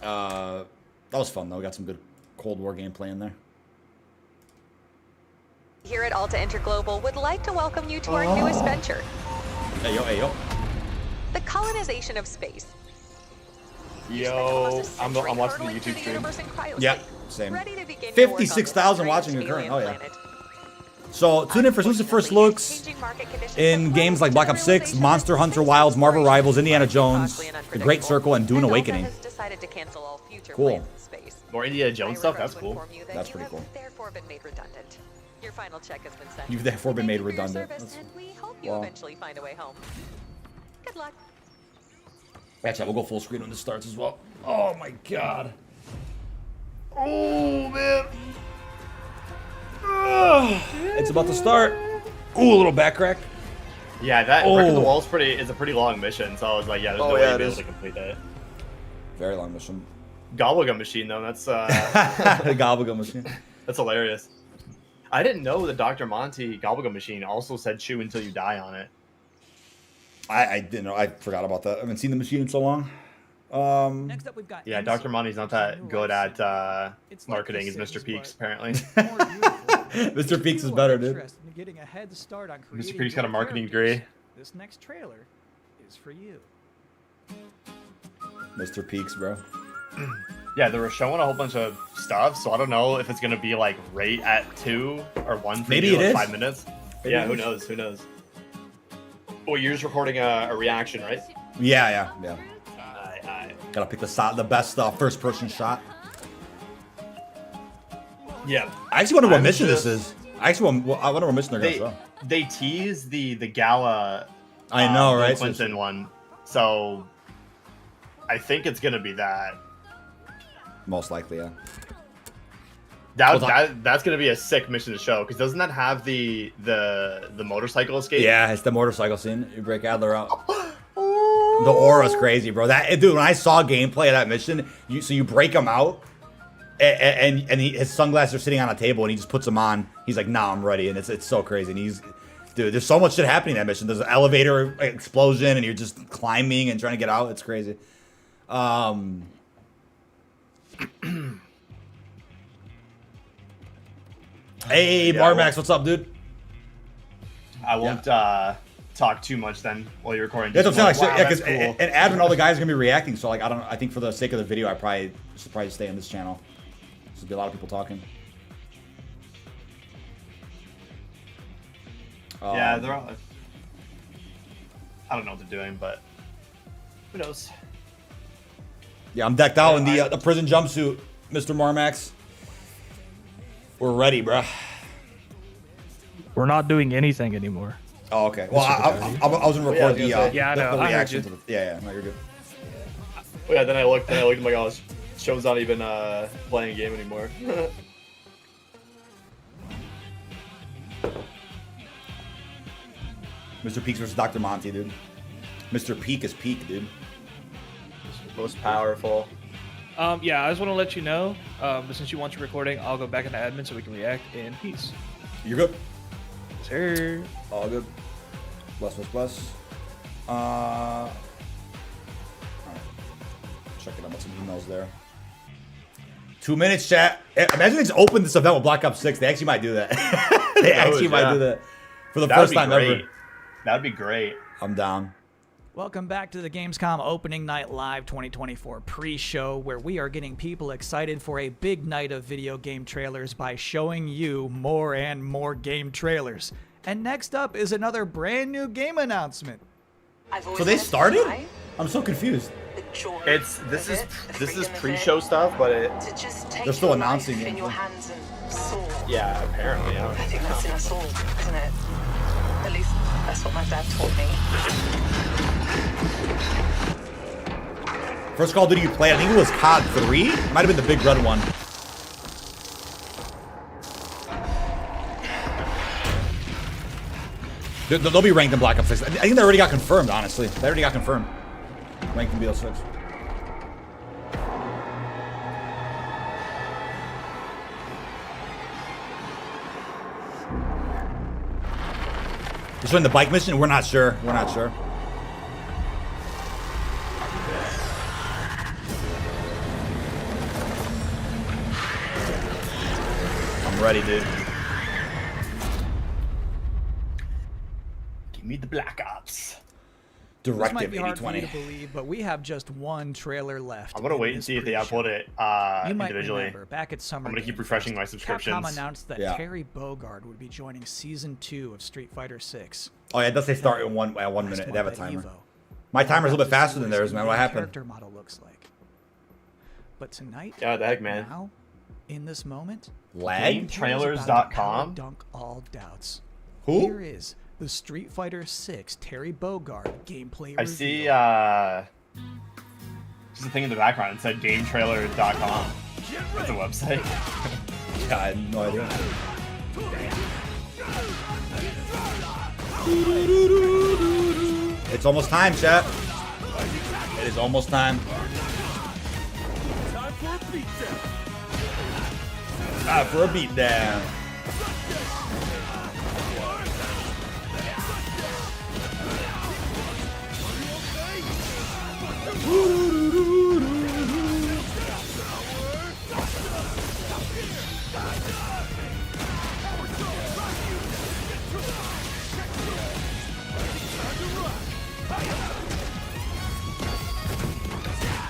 That was fun though. We got some good Cold War gameplay in there. Here at Alta Interglobal would like to welcome you to our newest venture. Hey yo. The colonization of space. Yo, I'm watching the YouTube stream. Yeah, same. 56,000 watching concurrent. Oh yeah. So tune in for exclusive first looks in games like Black Ops 6, Monster Hunter Wilds, Marvel Rivals, Indiana Jones, The Great Circle, and Dune Awakening. Cool. More Indiana Jones stuff? That's cool. That's pretty cool. Your final check has been sent. You've therefore been made redundant. And we hope you eventually find a way home. Good luck. Actually, we'll go full screen when this starts as well. Oh my god. Oh man. It's about to start. Ooh, a little back crack. Yeah, that Brick of the Wall is a pretty long mission, so I was like, yeah, there's no way to be able to complete that. Very long mission. Gobblegum machine though, that's the Gobblegum machine. That's hilarious. I didn't know the Dr. Monty Gobblegum machine also said chew until you die on it. I didn't know. I forgot about that. I haven't seen the machine in so long. Next up, we've got Yeah, Dr. Monty's not that good at marketing as Mr. Peaks, apparently. Mr. Peaks is better, dude. Mr. Peaks got a marketing degree. This next trailer is for you. Mr. Peaks, bro. Yeah, they were showing a whole bunch of stuff, so I don't know if it's gonna be like right at 2 or 1 for Maybe you, it is. 5 minutes. Maybe yeah, it who is. knows? Who knows? Well, you're just recording a reaction, right? Yeah. Aye. Gotta pick the best first-person shot. Yeah. I actually wonder what mission this is. I actually, I wonder what mission they're gonna show. They tease the gala. I know, right? Clinton one. So I think it's gonna be that. Most likely, yeah. That's gonna be a sick mission to show, because doesn't that have the motorcycle escape? Yeah, it's the motorcycle scene. You break Adler out. The aura's crazy, bro. Dude, when I saw gameplay of that mission, you break him out, and his sunglasses are sitting on a table, and he just puts them on. He's like, "Nah, I'm ready," and it's so crazy. And dude, there's so much shit happening in that mission. There's an elevator explosion, and you're just climbing and trying to get out. It's crazy. Hey, Marmax, what's up, dude? I won't talk too much then while you're recording. That's what I'm saying. Wow, Yeah, because cool. and Ad and all the guys are gonna be reacting. So like, I think for the sake of the video, I probably should stay on this channel. There'll be a lot of people talking. Yeah, they're all. I don't know what they're doing, but who knows? Yeah, I'm decked out in the prison jumpsuit, Mr. Marmax. We're ready, bro. We're not doing anything anymore. Oh, okay. Well, I was gonna record the reaction to the. Yeah, no, you're good. Well, yeah, then I looked, I'm like, oh, show's not even playing a game anymore. Mr. Peaks versus Dr. Monty, dude. Mr. Peak is peak, dude. Most powerful. Yeah, I just want to let you know, but since you want your recording, I'll go back into admin so we can react in peace. You're good. Sir. All good. Bless. Alright. Checking out what's some emails there. 2 minutes, chat. Imagine they just opened this event with Black Ops 6. They actually might do that. They actually might do that. For the first time ever. That'd be great. I'm down. Welcome back to the Gamescom Opening Night Live 2024 pre-show, where we are getting people excited for a big night of video game trailers by showing you more and more game trailers. And next up is another brand new game announcement. So they started? I'm so confused. This is pre-show stuff, but they're still announcing it. Yeah, apparently. I think that's in us all, isn't it? At least that's what my dad taught me. First Call of Duty you played, I think it was COD 3. It might have been the big red one. They'll be ranked in Black Ops 6. I think they already got confirmed, honestly. They already got confirmed. Ranked in BO6. Just showing the bike mission? We're not sure. We're not sure. I'm ready, dude. Give me the Black Ops. This might Directive be hard for you 8020. to believe, but we have just one trailer left. I'm gonna wait and see if they upload it You might individually. remember, back at Summer I'm gonna keep Game refreshing Fest, my subscriptions. Capcom announced that Yeah. Terry Bogard would be joining Season 2 of Street Fighter 6. Oh yeah, it does say start in one minute. They have a timer. My timer's a little bit faster than theirs, man. What happened? Character model looks like. But tonight, Yeah, the heck, man. now, in this moment, Lag? GameTrailers.com? dunk all doubts. Who? Here is the Street Fighter 6 Terry Bogard gameplay I review. see just a thing in the background. It said GameTrailers.com. It's a website. Yeah, I have no idea. It's almost time, chat. It is almost time. Time for a beatdown.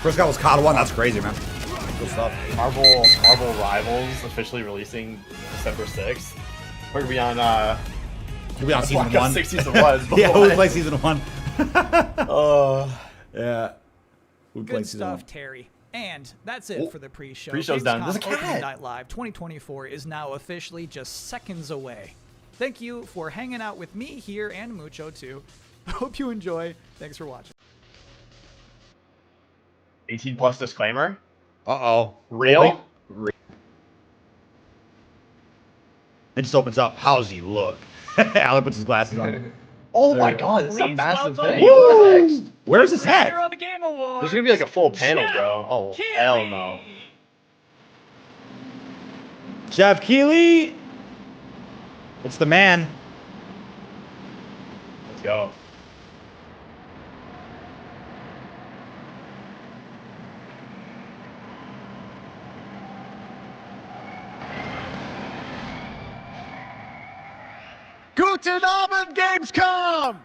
First guy was COD 1. That's crazy, man. Good stuff. Marvel Rivals officially releasing December 6th. We're gonna be on We'll be on season Black Ops 1. 6 season 1. Yeah, we'll play season 1. Oh. Yeah. We'll play Good season stuff, 1. Terry. And that's it for the pre-show. Pre-show's done. There's a Gamescom Opening cat. Night Live 2024 is now officially just seconds away. Thank you for hanging out with me here and Mucho too. Hope you enjoy. Thanks for watching. 18 plus disclaimer. Uh-oh. Real? It just opens up. How's he look? Alan puts his glasses on. Oh my god, this is a massive thing. Woo! Where's his hat? There's gonna be like a full panel, bro. Oh, hell no. Jeff Keighley. It's the man. Let's go. Guten Abend, Gamescom!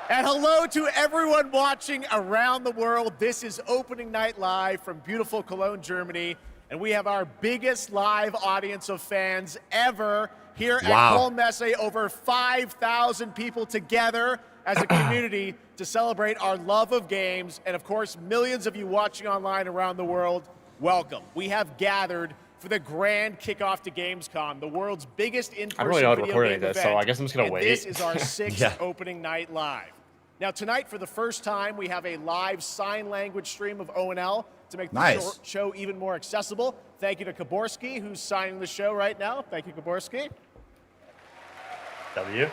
And hello to everyone watching around the world. This is Opening Night Live from beautiful Cologne, Germany. And we have our biggest live audience of fans ever here at Cologne Messe. Over 5,000 people together as a community to celebrate our love of games. And of course, millions of you watching online around the world, welcome. We have gathered for the grand kickoff to Gamescom, the world's biggest in-person I don't really know how to video record game any of this, event. so I guess I'm just gonna And wait. This is our sixth Opening Night Live. Now tonight, for the first time, we have a live sign language stream of O&L to make the show even more accessible. Thank you to Kaborski, who's signing the show right now. Thank you, Kaborski. W.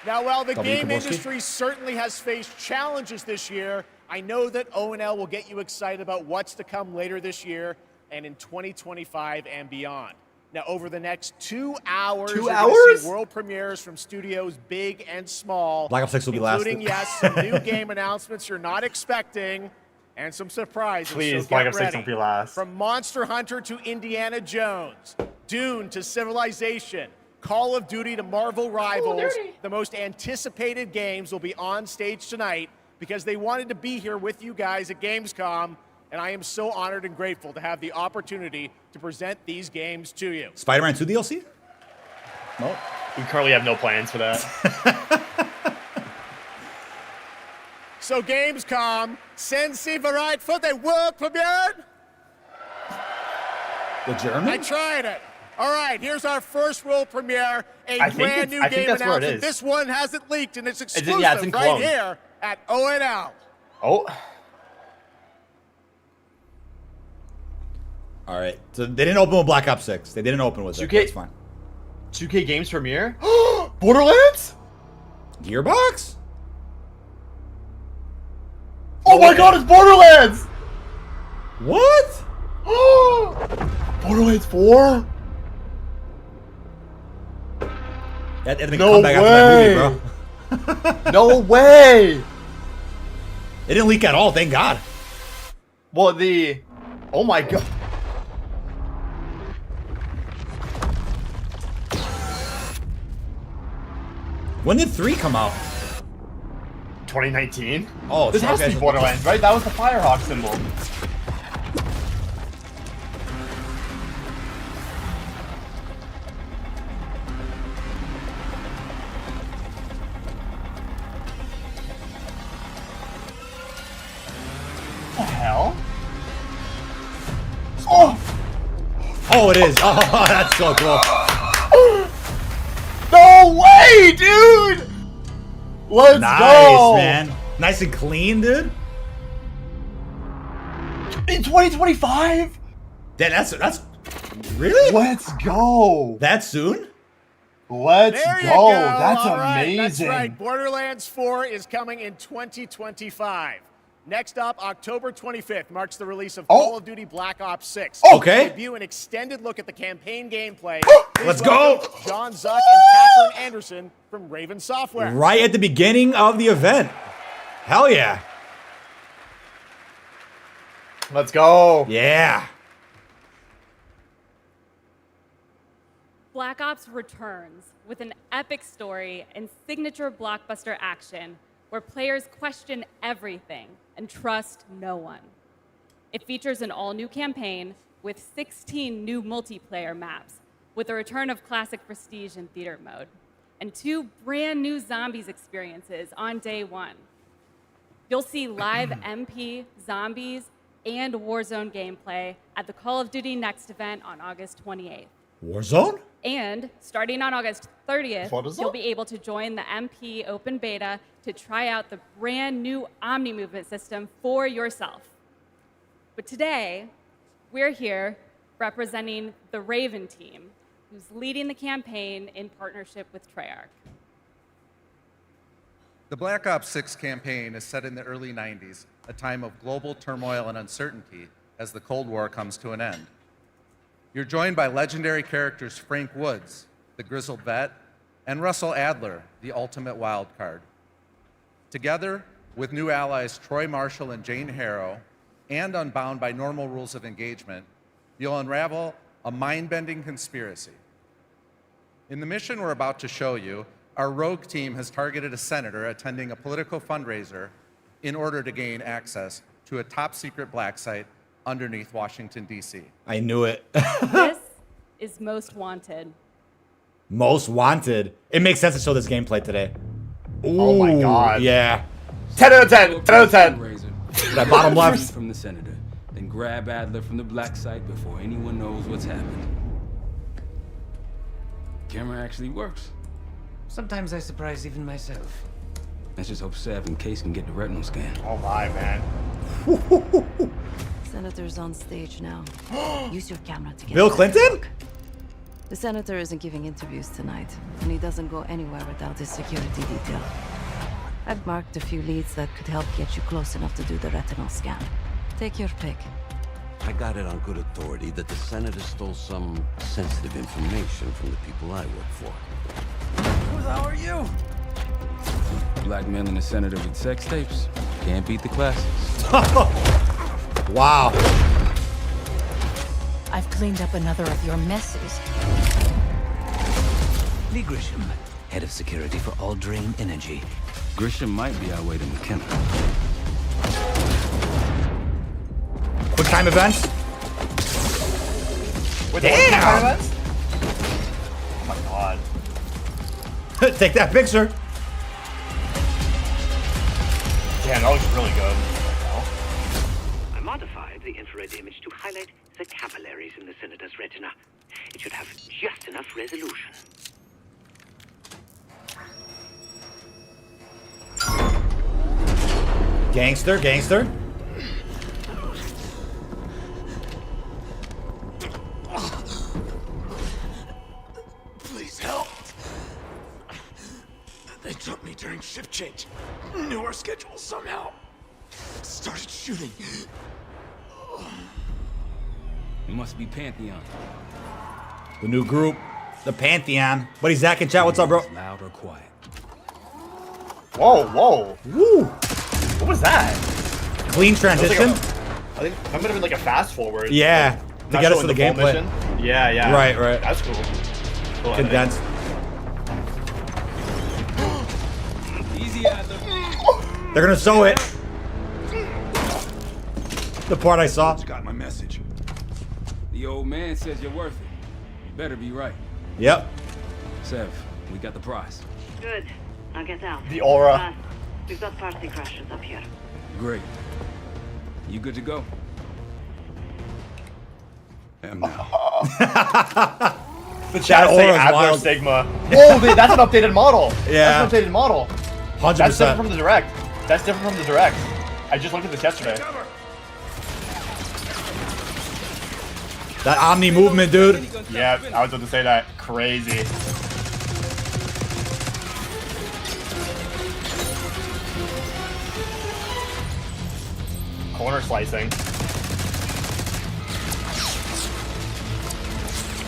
Now, while the game Kaborski. industry certainly has faced challenges this year, I know that O&L will get you excited about what's to come later this year and in 2025 and beyond. Now, over the next 2 hours, you're gonna see world premieres from studios big and small. Black Ops 6 will be last. Including, yes, some new game announcements you're not expecting and some surprises. Please, so Black get Ops 6 ready. don't be last. From Monster Hunter to Indiana Jones, Dune to Civilization, Call of Duty to Marvel Rivals, the most anticipated games will be on stage tonight because they wanted to be here with you guys at Gamescom, and I am so honored and grateful to have the opportunity to present these games to you. Spider-Man 2 DLC? No. We currently have no plans for that. So Gamescom, sind Sie bereit for the world premiere? The German? I tried it. All right, here's our first world premiere, a brand new game that's where it announcement. is. This one hasn't leaked, and it's exclusive yeah, it's in right Cologne. here at O&L. Oh. All right. So they didn't open with Black Ops 6. They didn't open with it. 2K That's fine. 2K Games premiere? Borderlands? Gearbox? Oh my god, it's Borderlands! What? Borderlands 4? No way! Movie, bro. No way! It didn't leak at all, thank God. Well, the... Oh my god. When did 3 come out? 2019? Oh, this has to be Borderlands, right? That was the Firehawk symbol. What the hell? Oh! Oh, it is. Oh, that's so cool. No way, dude! Let's go! Man. Nice and clean, dude. In 2025? That's really? Let's go! That soon? Let's There you go! go. That's All right, amazing. That's right. Borderlands 4 is coming in 2025. Next up, October 25th marks the release of Call of Duty Black Ops 6. Okay. Debut an extended look at the campaign gameplay. Let's go. John Zuck and Catherine Anderson from Raven Software. Right at the beginning of the event. Hell yeah. Let's go. Yeah. Black Ops returns with an epic story and signature blockbuster action where players question everything and trust no one. It features an all-new campaign with 16 new multiplayer maps, with the return of classic Prestige and Theater mode, and 2 brand new Zombies experiences on day 1. You'll see live MP, zombies, and Warzone gameplay at the Call of Duty Next event on August 28th. Warzone? And starting on August 30th, Warzone? you'll be able to join the MP open beta to try out the brand new Omni movement system for yourself. But today, we're here representing the Raven team, who's leading the campaign in partnership with Treyarch. The Black Ops 6 campaign is set in the early 90s, a time of global turmoil and uncertainty as the Cold War comes to an end. You're joined by legendary characters Frank Woods, the grizzled vet, and Russell Adler, the ultimate wild card. Together with new allies Troy Marshall and Jane Harrow, and unbound by normal rules of engagement, you'll unravel a mind-bending conspiracy. In the mission we're about to show you, our rogue team has targeted a senator attending a political fundraiser in order to gain access to a top-secret black site underneath Washington, D.C. I knew it. This is Most Wanted. Most Wanted. It makes sense to show this gameplay today. Ooh, Oh my god. Yeah. 10 out of 10. 10 out of 10. That bottom left. From the senator, then grab Adler from the black site before anyone knows what's happened. Camera actually works. Sometimes I surprise even myself. Let's just hope Sev and Case can get the retinal scan. Oh my, man. Senator's on stage now. Use your camera to get Bill a Clinton? look. The senator isn't giving interviews tonight, and he doesn't go anywhere without his security detail. I've marked a few leads that could help get you close enough to do the retinal scan. Take your pick. I got it on good authority that the senator stole some sensitive information from the people I work for. Who the hell are you? Blackmailing the senator with sex tapes. Can't beat the classics. Wow. I've cleaned up another of your messes. Lee Grisham, head of security for All Drain Energy. Grisham might be our way to McKenna. Quick time events. Wait, Damn. events? Oh my god. Take that picture. Damn, that looks really good. I modified the infrared image to highlight the capillaries in the senator's retina. It should have just enough resolution. Gangster, gangster. Please help. They jumped me during shift change. Knew our schedule somehow. Started shooting. It must be Pantheon. The new group, the Pantheon. Buddy Zach in chat, what's up, bro? Loud or quiet. Whoa, whoa. Woo. What was that? Clean transition. I think that might have been like a fast forward. Yeah, Like, to not get us to showing the full gameplay. mission. Yeah, yeah. Right, right. That's cool. Cool, I think. Condensed. Easy, Adler. They're gonna sew it. The part I saw. Got my message. The old man says you're worth it. You better be right. Yep. Sev, we got the prize. Good. I'll get out. The aura. We've got party crashers up here. Great. You good to go? Am now. The chat That say aura's Adler wild. Sigma. Whoa, that's an updated model. Yeah. That's an updated model. 100%. That's different from the direct. That's different from the direct. I just looked at this yesterday. That Omni movement, dude. Yeah, I was about to say that. Crazy. Corner slicing.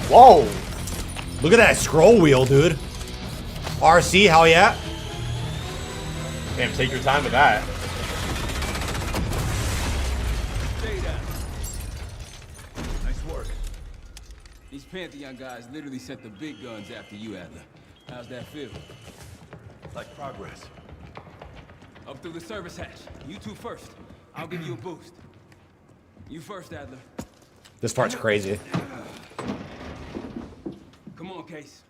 Whoa! Look at that scroll wheel, dude. RC, hell yeah. Damn, take your time with that. Nice work. These Pantheon guys literally sent the big guns after you, Adler. How's that feel? Like progress. Up through the service hatch. You two first. I'll give you a boost. You first, Adler. This part's crazy. Come on, Case.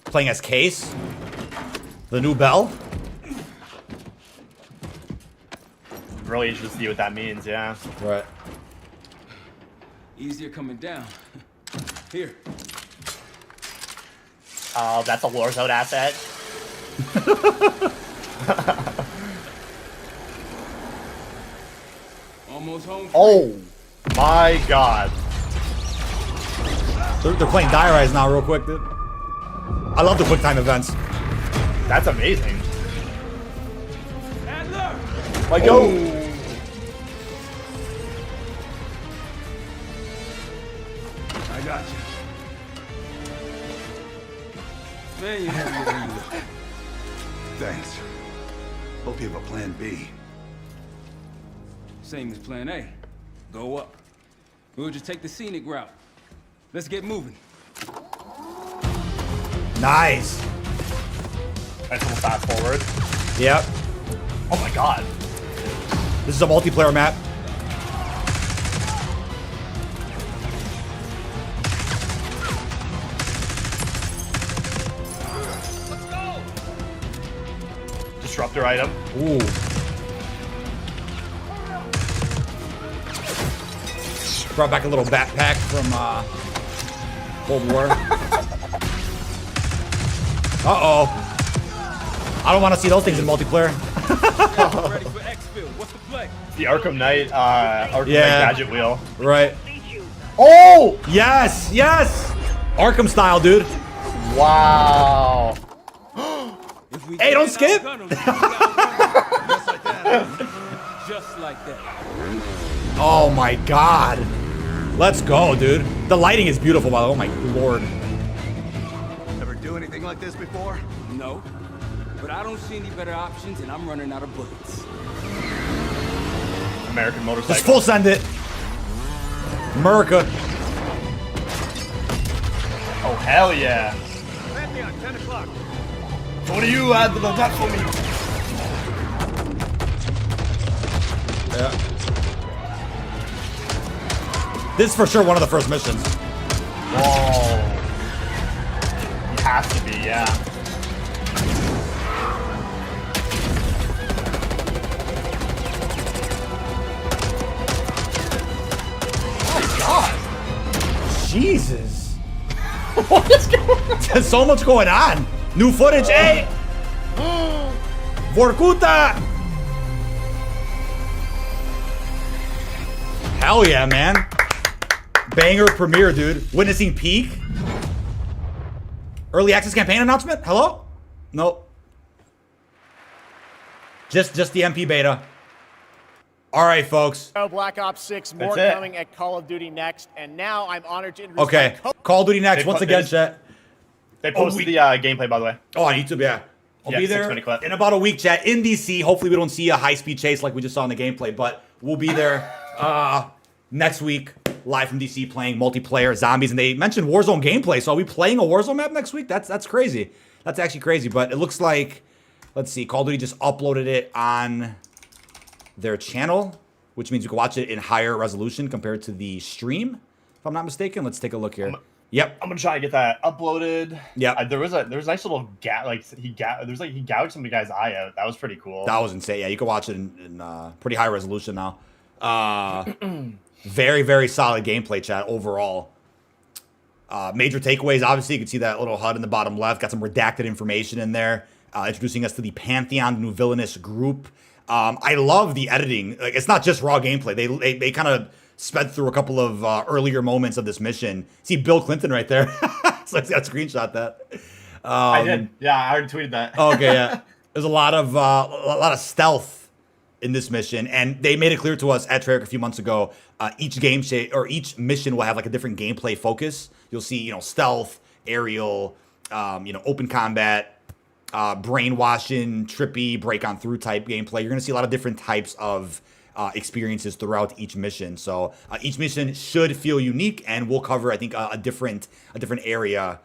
Playing as Case. The new Bell. really interested to see what that means. Yeah. Right. Easier coming down. Here. Oh, that's a Warzone asset. Almost home. Oh my god. They're playing Die Rise now real quick, dude. I love the quick time events. That's amazing. Like, go. I got you. Man, you heavier than you look. Thanks. Hope you have a plan B. Same as plan A. Go up. We'll just take the scenic route. Let's get moving. Nice. Nice little fast forward. Yep. Oh my god. This is a multiplayer map. Let's go. Disruptor item. Ooh. Brought back a little backpack from Cold War. Uh-oh. I don't want to see those things in multiplayer. Ready for exfil. What's the play? The Arkham Knight, Knight gadget wheel. Right. Oh! Yes! Yes! Arkham style, dude. Wow. Hey, don't skip! Just like that. Oh my god. Let's go, dude. The lighting is beautiful, by the way. Oh my lord. Ever do anything like this before? No. But I don't see any better options, and I'm running out of bullets. American motorcycle. Just full send it. America. Oh, hell yeah. Land me on 10 o'clock. What do you add to the death for me? Yeah. This is for sure one of the first missions. Whoa. It has to be, yeah. God. Jesus. What is going on? There's so much going on. New footage, hey! Vorkuta! Hell yeah, man. Banger premiere, dude. Witnessing peak. Early access campaign announcement? Hello? Nope. Just the MP beta. All right, folks. Black Ops 6, more That's it. coming at Call of Duty next, and now I'm honored to introduce Okay. Call of Duty next. Once again, chat. They posted the gameplay, by the way. Oh, on YouTube, yeah. I'll Yeah, be there 6-minute clip. in about a week, chat, in DC. Hopefully we don't see a high-speed chase like we just saw in the gameplay, but we'll be there next week, live from DC, playing multiplayer zombies. And they mentioned Warzone gameplay, so are we playing a Warzone map next week? That's crazy. That's actually crazy, but it looks like, let's see, Call of Duty just uploaded it on their channel, which means you can watch it in higher resolution compared to the stream, if I'm not mistaken. Let's take a look here. Yep. I'm gonna try to get that uploaded. Yeah. There was a nice little he gouged some guy's eye out. That was pretty cool. That was insane. Yeah, you can watch it in pretty high resolution now. Very, very solid gameplay, chat, overall. Major takeaways, obviously, you can see that little HUD in the bottom left. Got some redacted information in there, introducing us to the Pantheon, the new villainous group. I love the editing. Like, it's not just raw gameplay. They kind of sped through a couple of earlier moments of this mission. See Bill Clinton right there. So I got to screenshot that. I did. Yeah, I already tweeted that. Okay, yeah. There's a lot of stealth in this mission, and they made it clear to us at Treyarch a few months ago. Each each mission will have like a different gameplay focus. You'll see, stealth, aerial, open combat, brainwashing, trippy, break on through type gameplay. You're gonna see a lot of different types of experiences throughout each mission. So each mission should feel unique, and we'll cover, I think, a different area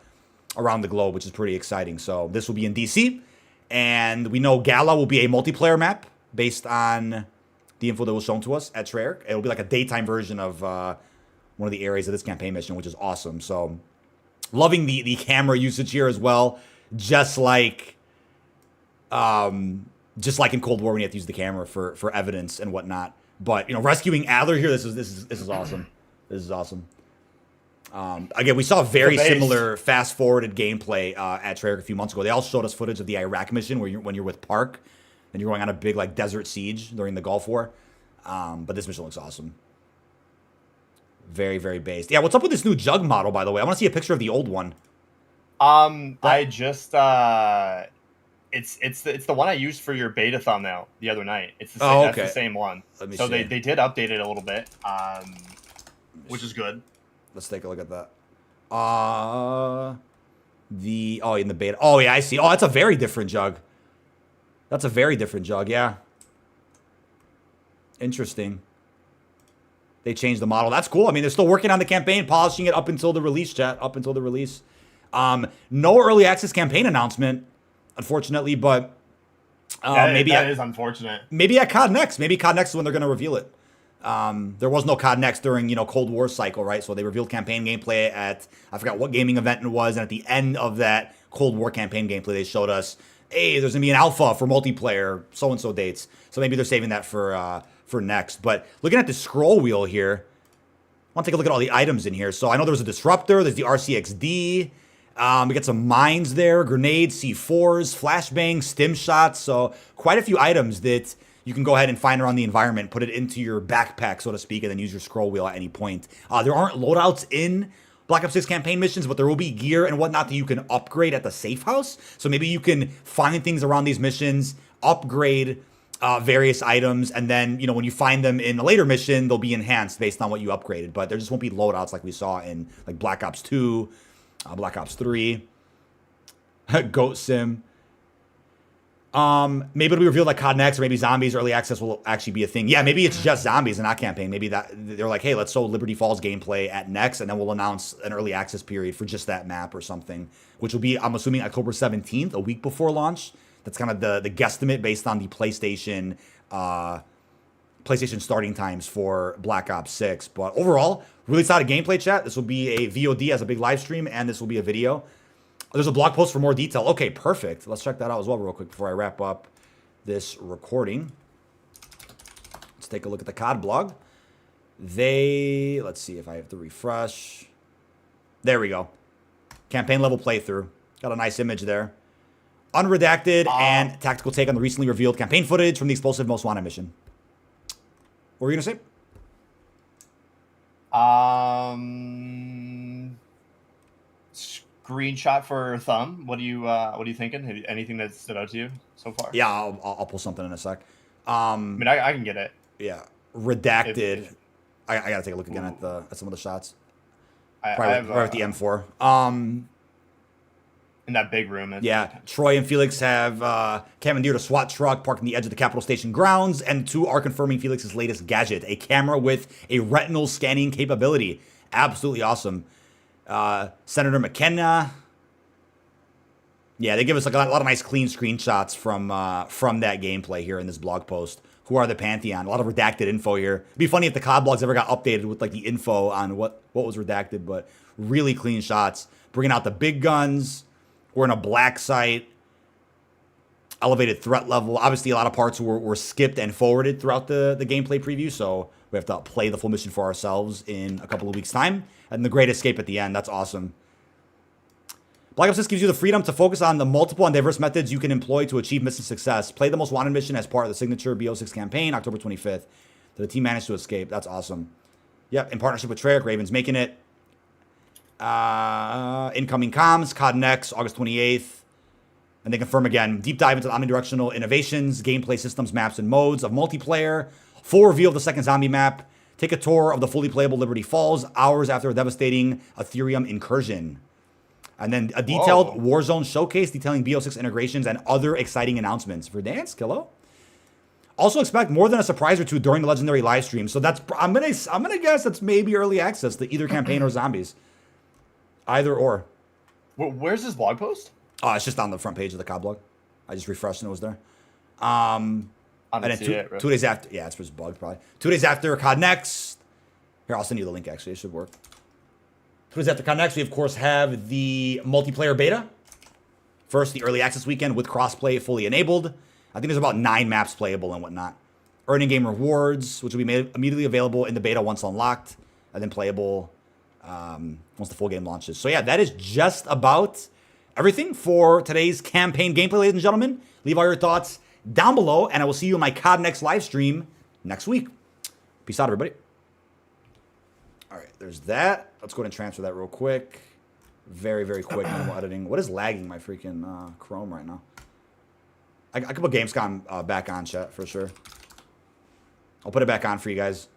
around the globe, which is pretty exciting. So this will be in DC, and we know Gala will be a multiplayer map based on the info that was shown to us at Treyarch. It'll be like a daytime version of one of the areas of this campaign mission, which is awesome. So loving the camera usage here as well, just like just like in Cold War when you have to use the camera for evidence and whatnot. But you know, rescuing Adler here, this is awesome. This is awesome. Again, we saw very similar fast-forwarded gameplay at Treyarch a few months ago. They also showed us footage of the Iraq mission when you're with Park and you're going on a big like desert siege during the Gulf War. But this mission looks awesome. Very, very based. Yeah, what's up with this new Jug model, by the way? I want to see a picture of the old one. I just it's the one I used for your beta thumbnail the other night. It's the same, okay. That's the same one. Let me so see. they did update it a little bit, which is good. Let's take a look at that. In the beta. Oh yeah, I see. Oh, that's a very different Jug. That's a very different Jug. Yeah. Interesting. They changed the model. That's cool. I mean, they're still working on the campaign, polishing it up until the release, chat. Up until the release. No early access campaign announcement, unfortunately, but maybe that is unfortunate. Maybe at COD Next. Maybe COD Next is when they're going to reveal it. There was no COD Next during, you know, Cold War cycle, right? So they revealed campaign gameplay at, I forgot what gaming event it was, and at the end of that Cold War campaign gameplay, they showed us, hey, there's going to be an alpha for multiplayer, so-and-so dates. So maybe they're saving that for Next. But looking at the scroll wheel here, I want to take a look at all the items in here. So I know there was a Disruptor, there's the RCXD, we got some mines there, grenades, C4s, flashbangs, stim shots. So quite a few items that you can go ahead and find around the environment, put it into your backpack, so to speak, and then use your scroll wheel at any point. There aren't loadouts in Black Ops 6 campaign missions, but there will be gear and whatnot that you can upgrade at the safe house. So maybe you can find things around these missions, upgrade various items, and then, you know, when you find them in a later mission, they'll be enhanced based on what you upgraded. But there just won't be loadouts like we saw in like Black Ops 2, Black Ops 3, Goat Sim. Maybe it'll be revealed like COD Next, or maybe zombies early access will actually be a thing. Yeah, maybe it's just zombies and not campaign. Maybe that they're like, hey, let's show Liberty Falls gameplay at Next, and then we'll announce an early access period for just that map or something, which will be, I'm assuming, October 17th, a week before launch. That's kind of the guesstimate based on the PlayStation starting times for Black Ops 6. But overall, really solid gameplay, chat. This will be a VOD as a big live stream, and this will be a video. There's a blog post for more detail. Okay, perfect. Let's check that out as well real quick before I wrap up this recording. Let's take a look at the COD blog. Let's see if I have to refresh. There we go. Campaign level playthrough. Got a nice image there. Unredacted and tactical take on the recently revealed campaign footage from the Explosive Most Wanted mission. What were you going to say? Screenshot for thumb. What are you thinking? Anything that stood out to you so far? Yeah, I'll pull something in a sec. I mean, I can get it. Yeah, redacted. I gotta take a look again at some of the shots. Right with the M4. In that big room. Yeah, Troy and Felix have commandeered a SWAT truck parked on the edge of the Capitol Station grounds, and two are confirming Felix's latest gadget, a camera with a retinal scanning capability. Absolutely awesome. Senator McKenna. Yeah, they give us like a lot of nice clean screenshots from that gameplay here in this blog post. Who are the Pantheon? A lot of redacted info here. It'd be funny if the COD blogs ever got updated with like the info on what was redacted, but really clean shots. Bringing out the big guns. We're in a black site. Elevated threat level. Obviously, a lot of parts were skipped and forwarded throughout the gameplay preview, so we have to play the full mission for ourselves in a couple of weeks' time. And the Great Escape at the end. That's awesome. Black Ops 6 gives you the freedom to focus on the multiple and diverse methods you can employ to achieve mission success. Play the Most Wanted mission as part of the signature BO6 campaign, October 25th. The team managed to escape. That's awesome. Yep, in partnership with Treyarch, Raven's making it. Incoming comms, COD Next, August 28th. And they confirm again, deep dive into the omnidirectional innovations, gameplay systems, maps, and modes of multiplayer. Full reveal of the second zombie map. Take a tour of the fully playable Liberty Falls, hours after a devastating Ethereum incursion. And then a detailed Warzone showcase detailing BO6 integrations and other exciting announcements. For Dance, Kilo. Also expect more than a surprise or two during the legendary live stream. So that's I'm gonna guess that's maybe early access to either campaign or zombies. Either or. Where's this blog post? It's just on the front page of the COD blog. I just refreshed and it was there. And then two days after, yeah, it's just bugged probably. 2 days after COD Next. Here, I'll send you the link actually. It should work. 2 days after COD Next, we of course have the multiplayer beta. First, the early access weekend with crossplay fully enabled. I think there's about 9 maps playable and whatnot. Earning game rewards, which will be made immediately available in the beta once unlocked, and then playable once the full game launches. So yeah, that is just about everything for today's campaign gameplay, ladies and gentlemen. Leave all your thoughts down below, and I will see you in my COD Next live stream next week. Peace out, everybody. All right, there's that. Let's go ahead and transfer that real quick. Very, very quick normal editing. What is lagging my freaking Chrome right now? I could put Gamescom back on, chat, for sure. I'll put it back on for you guys.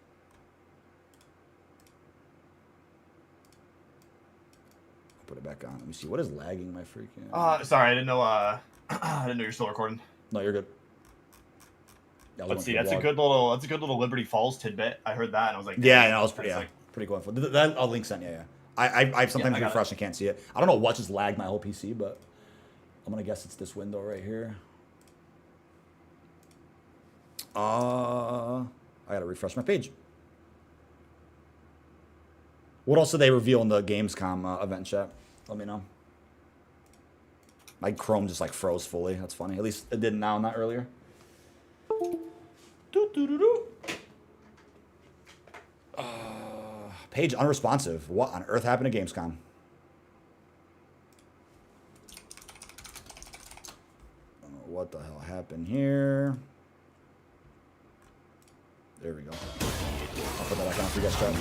I'll put it back on. Let me see. What is lagging my freaking... Sorry, I didn't know I didn't know you're still recording. No, you're good. Yeah, Let's see. That's a good little Liberty Falls tidbit. I heard that and I was like, yeah, that was pretty pretty cool info. That I'll link sent, yeah. I sometimes refresh and can't see it. I don't know what just lagged my whole PC, but I'm gonna guess it's this window right here. I gotta refresh my page. What else did they reveal in the Gamescom event, chat? Let me know. My Chrome just like froze fully. That's funny. At least it did now, not earlier. Page unresponsive. What on earth happened to Gamescom? I don't know what the hell happened here. There we go. I'll put that back on for you guys, chat.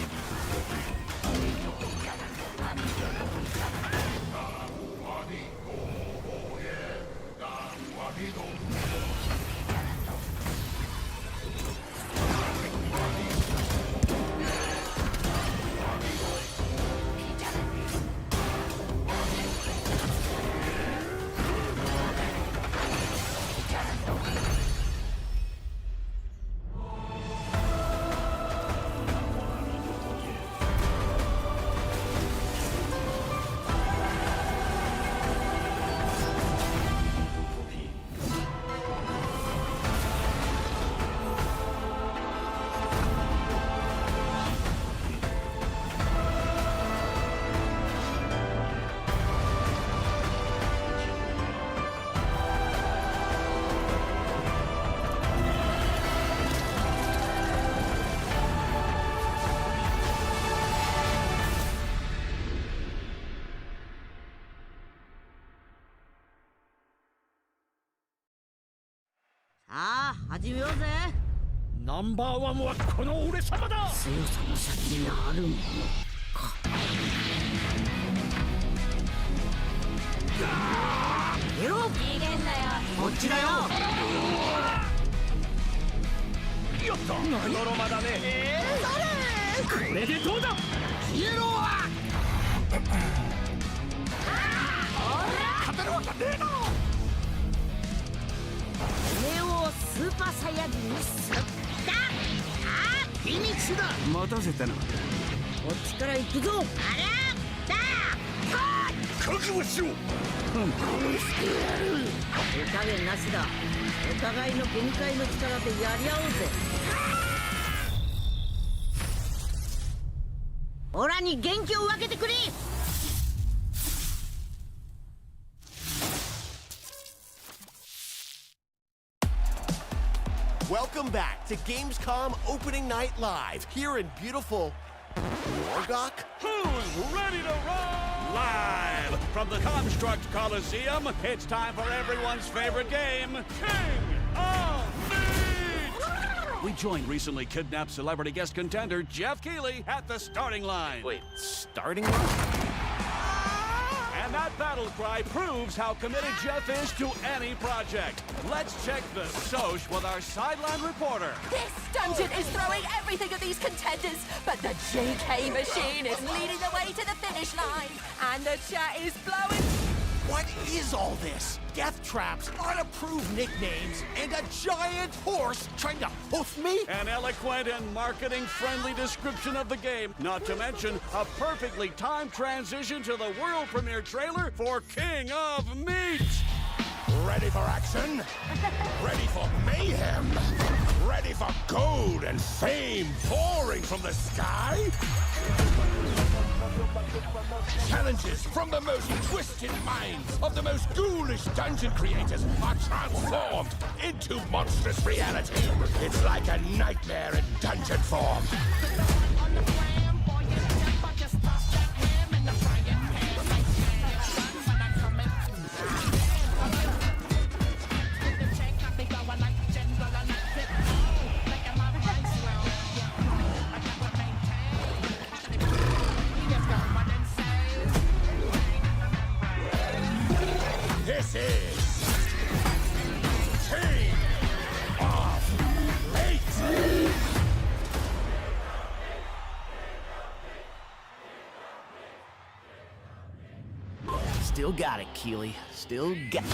ナンバーワンはこの俺様だ。強さの先にあるものか。ゲロ。逃げんなよ。こっちだよ。やった。泥間だね。それ。これでどうだ。消えろ。勝てるわけねえだろ。目をスーパーサイヤ人にすっ。フィニッシュだ。待たせたな。こっちから行くぞ。あらだ。覚悟しろ。殺してやる。手加減なしだ。お互いの限界の力でやり合おうぜ。オラに元気を分けてくれ。Welcome back to Gamescom Opening Night Live here in beautiful Wargok. Who's ready to roll? Live from the Construct Coliseum, it's time for everyone's favorite game, King of Meat! We joined recently kidnapped celebrity guest contender Jeff Keighley at the starting line. Wait, starting line? And that battle cry proves how committed Jeff is to any project. Let's check the soch with our sideline reporter. This dungeon is throwing everything at these contenders, but the JK machine is leading the way to the finish line. And the chat is blowing. What is all this? Death traps, unapproved nicknames, and a giant horse trying to hoof me? An eloquent and marketing-friendly description of the game, not to mention a perfectly timed transition to the world premiere trailer for King of Meat. Ready for action? Ready for mayhem? Ready for gold and fame pouring from the sky? Challenges from the most twisted minds of the most ghoulish dungeon creators are transformed into monstrous reality. It's like a nightmare in dungeon form. This is King of Late. Still got it, Keeley. Still got it.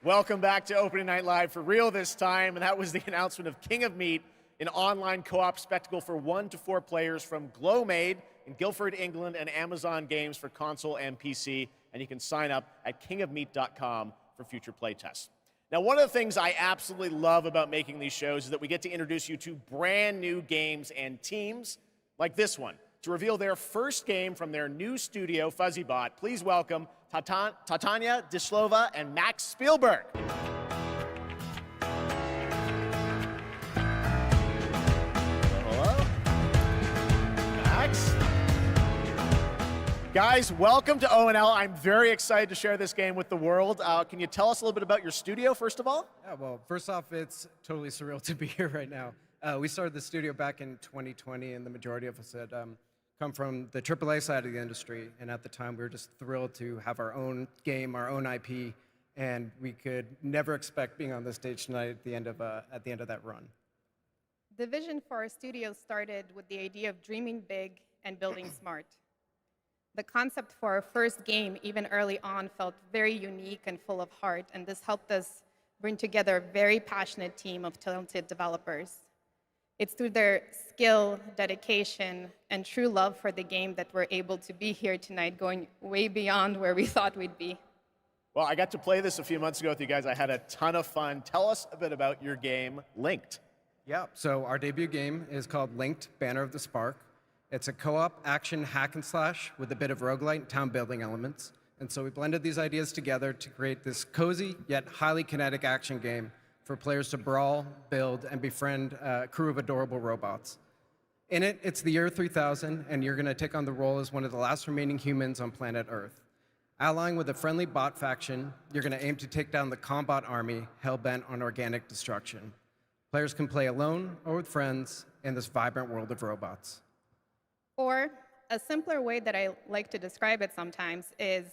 Welcome back to Opening Night Live for real this time, and that was the announcement of King of Meat, an online co-op spectacle for 1 to 4 players from Glowmade in Guildford, England, and Amazon Games for console and PC, and you can sign up at kingofmeat.com for future playtests. Now, one of the things I absolutely love about making these shows is that we get to introduce you to brand new games and teams like this one. To reveal their first game from their new studio, FuzzyBot, please welcome Tatania Dislova and Max Spielberg. Hello? Max? Guys, welcome to O&L. I'm very excited to share this game with the world. Can you tell us a little bit about your studio, first of all? Yeah, well, first off, it's totally surreal to be here right now. We started the studio back in 2020, and the majority of us had come from the AAA side of the industry, and at the time we were just thrilled to have our own game, our own IP, and we could never expect being on this stage tonight at the end of that run. The vision for our studio started with the idea of dreaming big and building smart. The concept for our first game, even early on, felt very unique and full of heart, and this helped us bring together a very passionate team of talented developers. It's through their skill, dedication, and true love for the game that we're able to be here tonight, going way beyond where we thought we'd be. Well, I got to play this a few months ago with you guys. I had a ton of fun. Tell us a bit about your game, Linked. Yeah, so our debut game is called Linked, Banner of the Spark. It's a co-op action hack and slash with a bit of roguelite and town building elements. And so we blended these ideas together to create this cozy yet highly kinetic action game for players to brawl, build, and befriend a crew of adorable robots. In it, it's the year 3000, and you're going to take on the role as one of the last remaining humans on planet Earth. Allying with a friendly bot faction, you're going to aim to take down the Combot army hell-bent on organic destruction. Players can play alone or with friends in this vibrant world of robots. Or a simpler way that I like to describe it sometimes is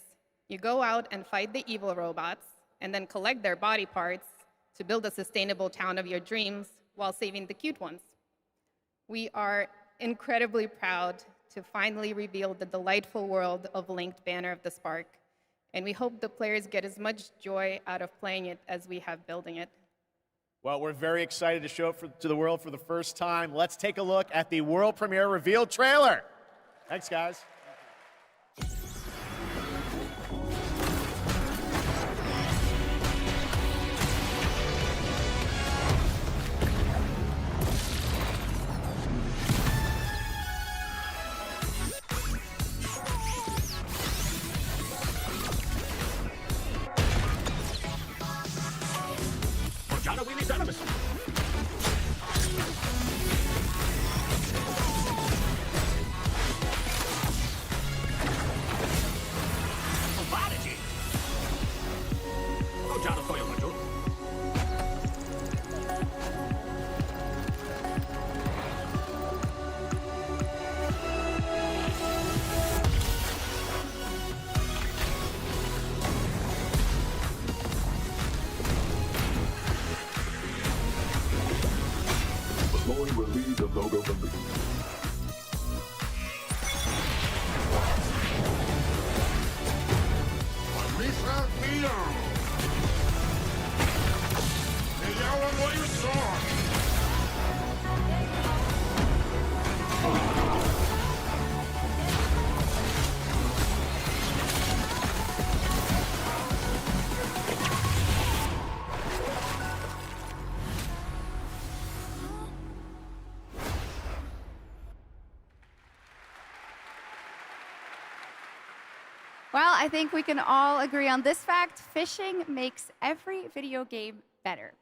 you go out and fight the evil robots and then collect their body parts to build a sustainable town of your dreams while saving the cute ones. We are incredibly proud to finally reveal the delightful world of Linked Banner of the Spark, and we hope the players get as much joy out of playing it as we have building it. Well, we're very excited to show it to the world for the first time. Let's take a look at the world premiere reveal trailer. Thanks, guys. Well, I think we can all agree on this fact. Fishing makes every video game better.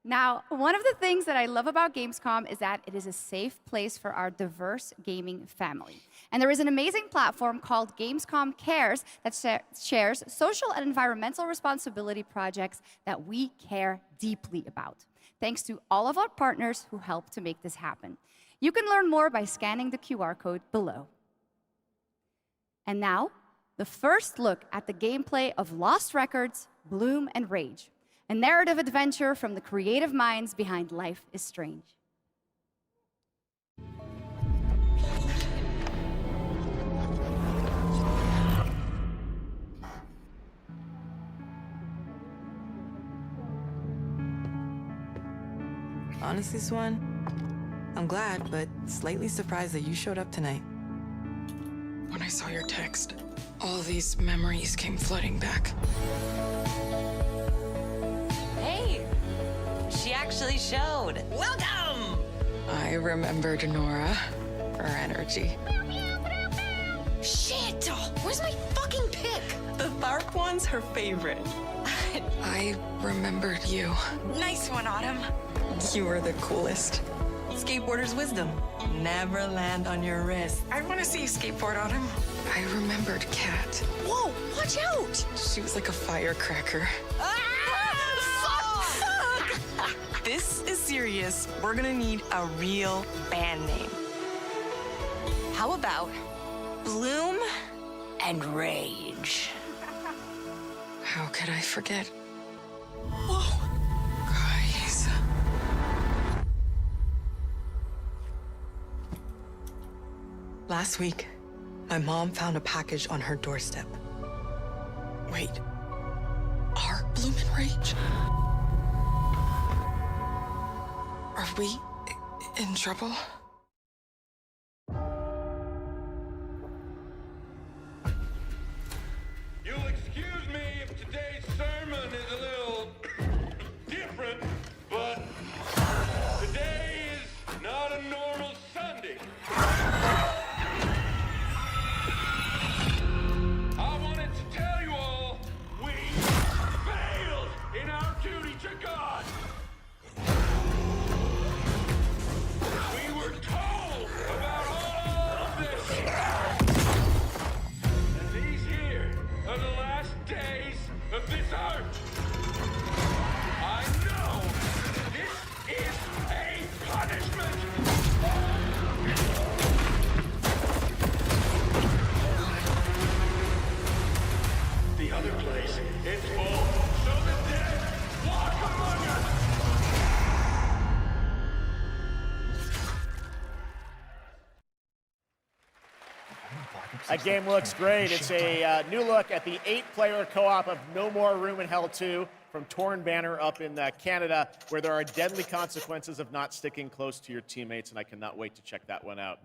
Now, one of the things that I love about Gamescom is that it is a safe place for our diverse gaming family. And there is an amazing platform called Gamescom Cares that shares social and environmental responsibility projects that we care deeply about. Thanks to all of our partners who help to make this happen. You can learn more by scanning the QR code below. And now, the first look at the gameplay of Lost Records, Bloom and Rage, a narrative adventure from the creative minds behind Life is Strange. Honestly, Swan, I'm glad, but slightly surprised that you showed up tonight. When I saw your text, all these memories came flooding back. Hey, she actually showed. Welcome! I remembered Nora, her energy. Shit! Where's my fucking pick? The dark one's her favorite. I remembered you. Nice one, Autumn. You were the coolest. Skateboarder's wisdom. Never land on your wrist. I want to see you skateboard, Autumn. I remembered Kat. Whoa, watch out! She was like a firecracker. Fuck! This is serious. We're gonna need a real band name. How about Bloom and Rage? How could I forget? Whoa! Guys. Last week, my mom found a package on her doorstep. Wait. Are Bloom and Rage? Are we in trouble? You'll excuse me if today's sermon is a little different, but today is not a normal Sunday. I wanted to tell you all, we failed in our duty to God. We were told about all of this. And these here are the last days of this earth. I know this is a punishment. The other place, it's full, so the dead walk among us. That game looks great. It's a new look at the 8-player co-op of No More Room in Hell 2 from Torn Banner up in Canada, where there are deadly consequences of not sticking close to your teammates, and I cannot wait to check that one out.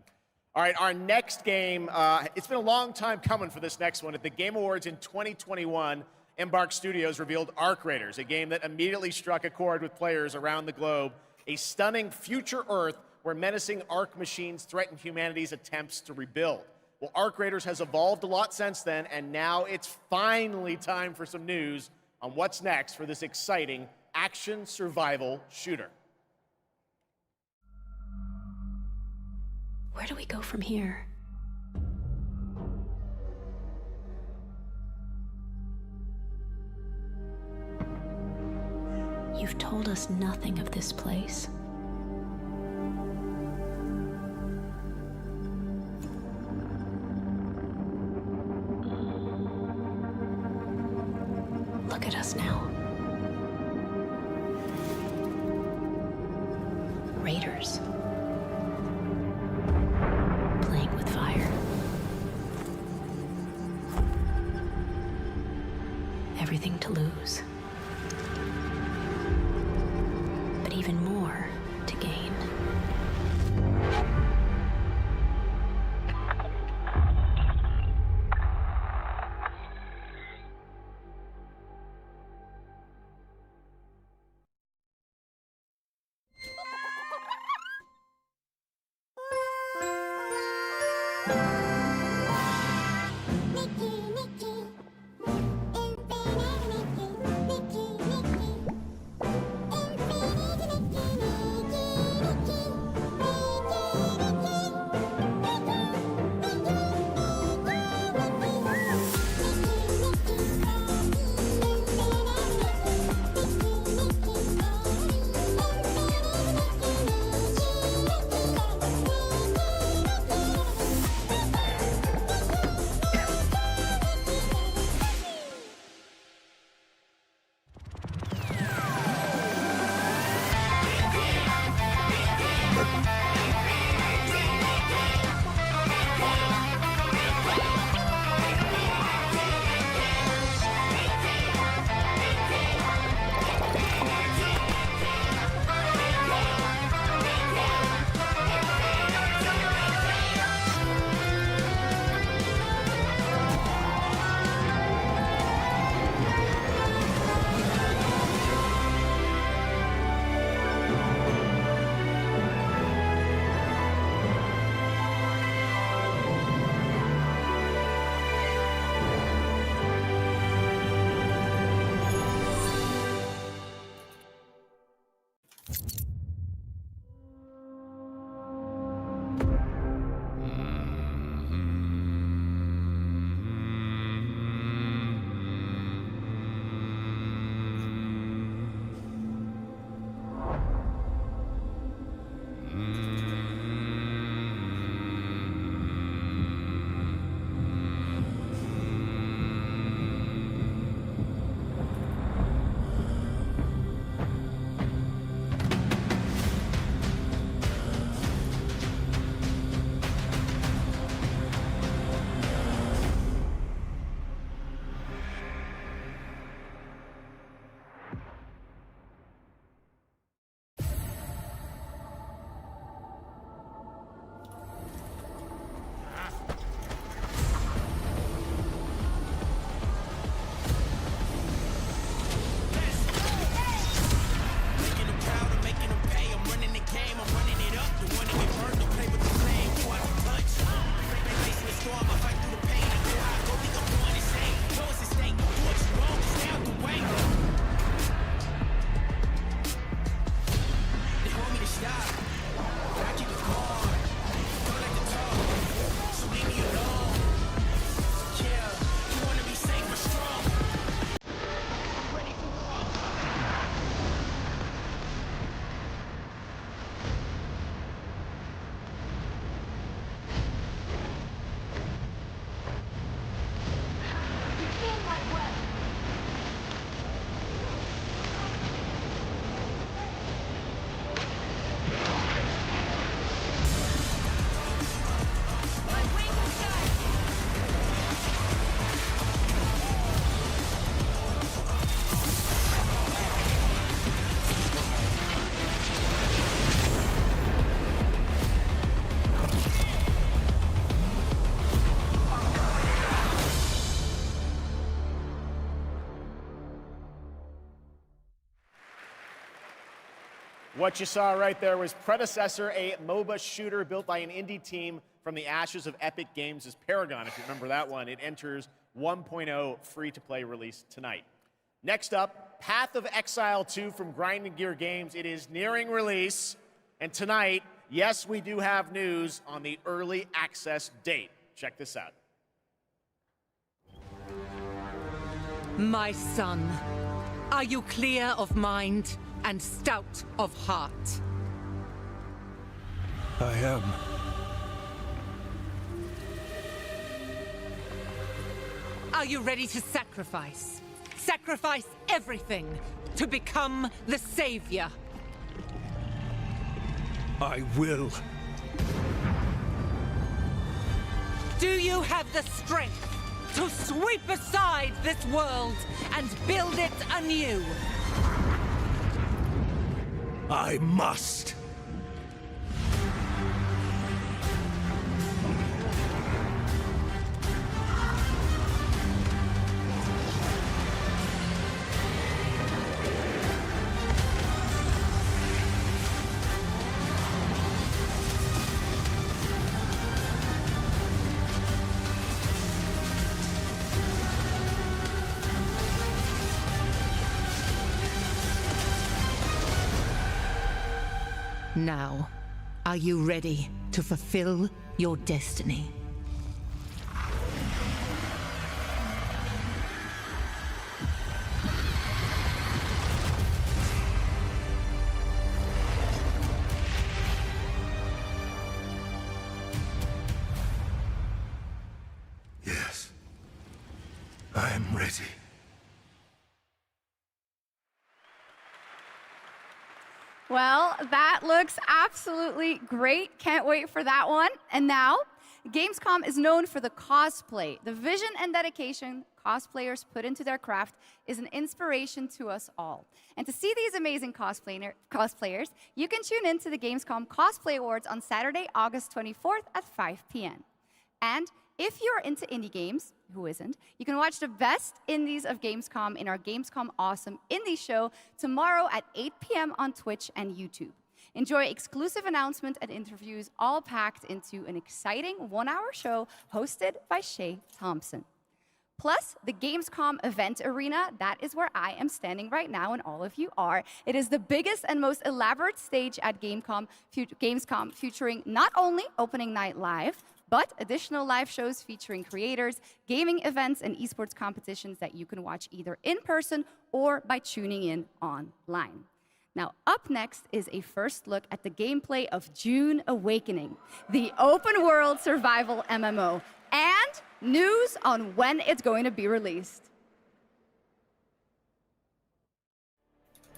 All right, our next game, it's been a long time coming for this next one. At the Game Awards in 2021, Embark Studios revealed Arc Raiders, a game that immediately struck a chord with players around the globe, a stunning future Earth where menacing Arc machines threaten humanity's attempts to rebuild. Well, Arc Raiders has evolved a lot since then, and now it's finally time for some news on what's next for this exciting action survival shooter. Where do we go from here? You've told us nothing of this place. Look at us now. Raiders. Playing with fire. Everything to lose. But even more to gain. What you saw right there was Predecessor, a MOBA shooter built by an indie team from the ashes of Epic Games' Paragon. If you remember that one, it enters 1.0 free-to-play release tonight. Next up, Path of Exile 2 from Grinding Gear Games. It is nearing release, and tonight, yes, we do have news on the early access date. Check this out. My son, are you clear of mind and stout of heart? I am. Are you ready to sacrifice? Sacrifice everything to become the savior? I will. Do you have the strength to sweep aside this world and build it anew? I must. Now, are you ready to fulfill your destiny? Yes. I am ready. Well, that looks absolutely great. Can't wait for that one. And now, Gamescom is known for the cosplay. The vision and dedication cosplayers put into their craft is an inspiration to us all. And to see these amazing cosplayers, you can tune in to the Gamescom Cosplay Awards on Saturday, August 24th at 5 p.m. And if you're into indie games, who isn't, you can watch the best indies of Gamescom in our Gamescom Awesome Indie Show tomorrow at 8 p.m. on Twitch and YouTube. Enjoy exclusive announcements and interviews all packed into an exciting one-hour show hosted by Shay Thompson. Plus, the Gamescom event arena, that is where I am standing right now and all of you are. It is the biggest and most elaborate stage at Gamescom featuring not only opening night live, but additional live shows featuring creators, gaming events, and esports competitions that you can watch either in person or by tuning in online. Now, up next is a first look at the gameplay of June Awakening, the open-world survival MMO, and news on when it's going to be released.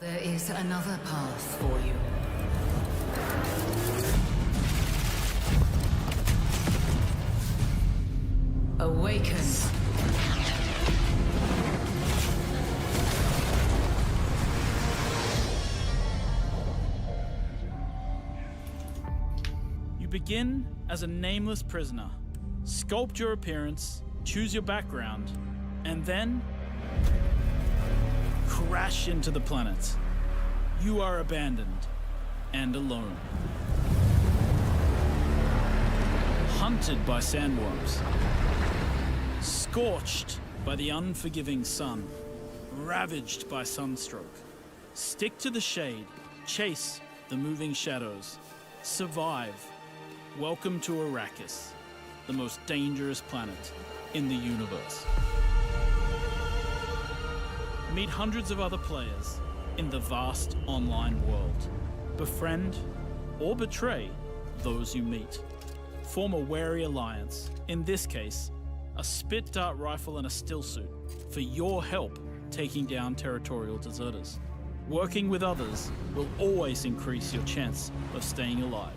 There is another path for you. Awaken. You begin as a nameless prisoner. Sculpt your appearance, choose your background, and then crash into the planet. You are abandoned and alone. Hunted by sandworms. Scorched by the unforgiving sun. Ravaged by sunstroke. Stick to the shade. Chase the moving shadows. Survive. Welcome to Arrakis, the most dangerous planet in the universe. Meet hundreds of other players in the vast online world. Befriend or betray those you meet. Form a wary alliance, in this case, a spit dart rifle and a still suit, for your help taking down territorial deserters. Working with others will always increase your chance of staying alive.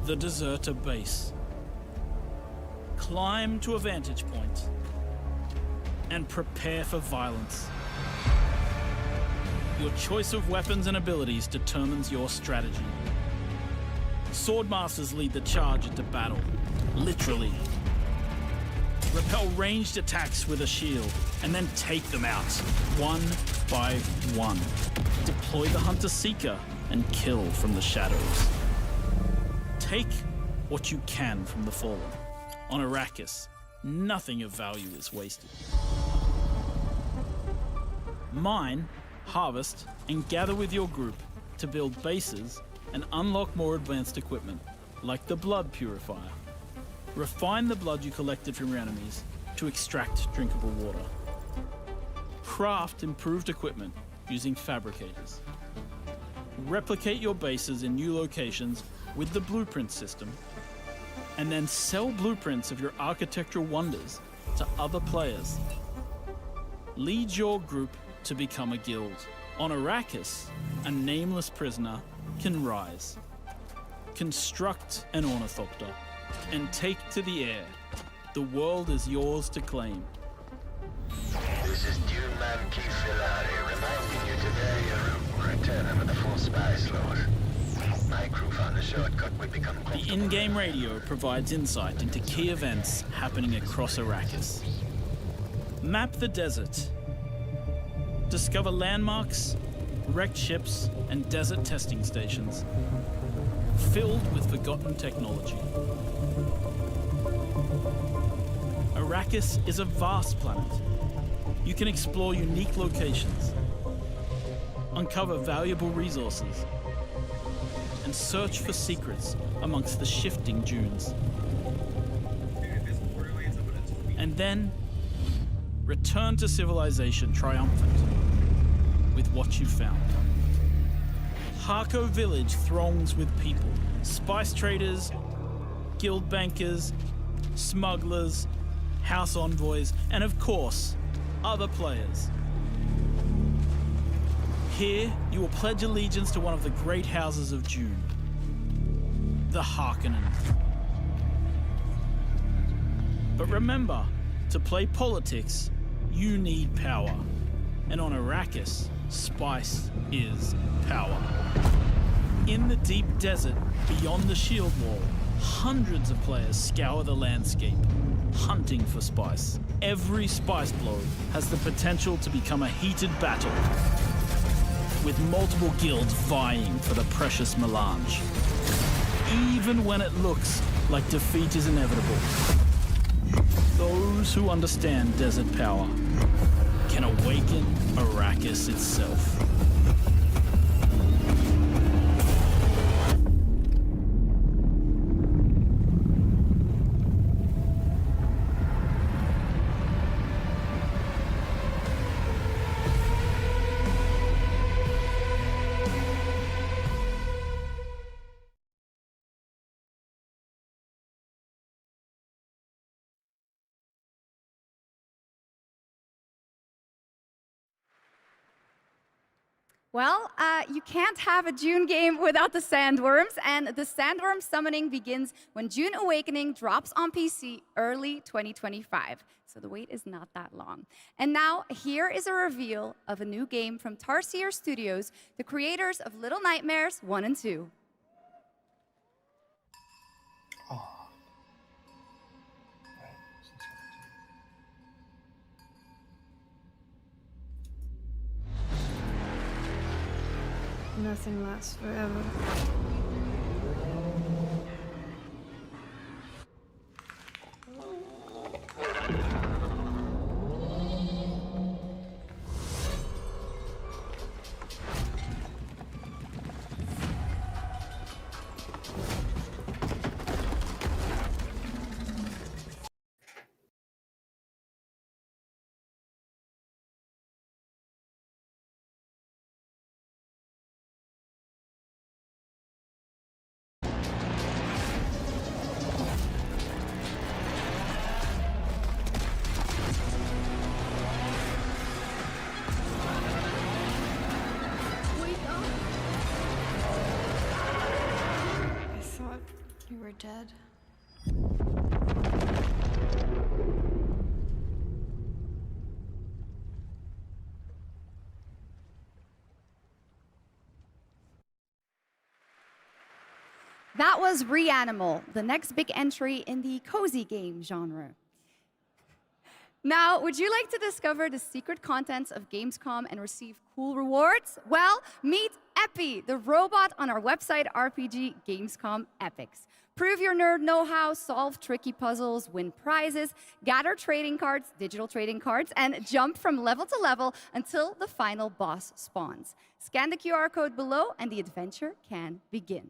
The Deserter Base. Climb to a vantage point and prepare for violence. Your choice of weapons and abilities determines your strategy. Swordmasters lead the charge into battle, literally. Repel ranged attacks with a shield, and then take them out, one by one. Deploy the Hunter-Seeker and kill from the shadows. Take what you can from the Fallen. On Arrakis, nothing of value is wasted. Mine, harvest, and gather with your group to build bases and unlock more advanced equipment, like the Blood Purifier. Refine the blood you collected from your enemies to extract drinkable water. Craft improved equipment using fabricators. Replicate your bases in new locations with the blueprint system, and then sell blueprints of your architectural wonders to other players. Lead your group to become a guild. On Arrakis, a nameless prisoner can rise. Construct an ornithopter and take to the air. The world is yours to claim. This is Dune Man Keith Filari reminding you to vary your route and return with a full spy slot. My crew found a shortcut we become The in-game radio provides insight into key events happening across Arrakis. Map the desert. Discover landmarks, wrecked ships, and desert testing stations filled with forgotten technology. Arrakis is a vast planet. You can explore unique locations, uncover valuable resources, and search for secrets amongst the shifting dunes. And then, return to civilization triumphant with what you found. Harko Village throngs with people, spice traders, guild bankers, smugglers, house envoys, and of course, other players. Here, you will pledge allegiance to one of the great houses of Dune, the Harkonnen. But remember, to play politics, you need power. And on Arrakis, spice is power. In the deep desert beyond the shield wall, hundreds of players scour the landscape, hunting for spice. Every spice blow has the potential to become a heated battle, with multiple guilds vying for the precious melange. Even when it looks like defeat is inevitable, those who understand desert power can awaken Arrakis itself. Well, you can't have a Dune game without the sandworms, and the sandworm summoning begins when Dune Awakening drops on PC early 2025. So the wait is not that long. And now, here is a reveal of a new game from Tarsier Studios, the creators of Little Nightmares 1 and 2. Nothing lasts forever. You were dead. That was Reanimal, the next big entry in the cozy game genre. Now, would you like to discover the secret contents of Gamescom and receive cool rewards? Well, meet Epi, the robot on our website RPG Gamescom Epics. Prove your nerd know-how, solve tricky puzzles, win prizes, gather trading cards, digital trading cards, and jump from level to level until the final boss spawns. Scan the QR code below and the adventure can begin.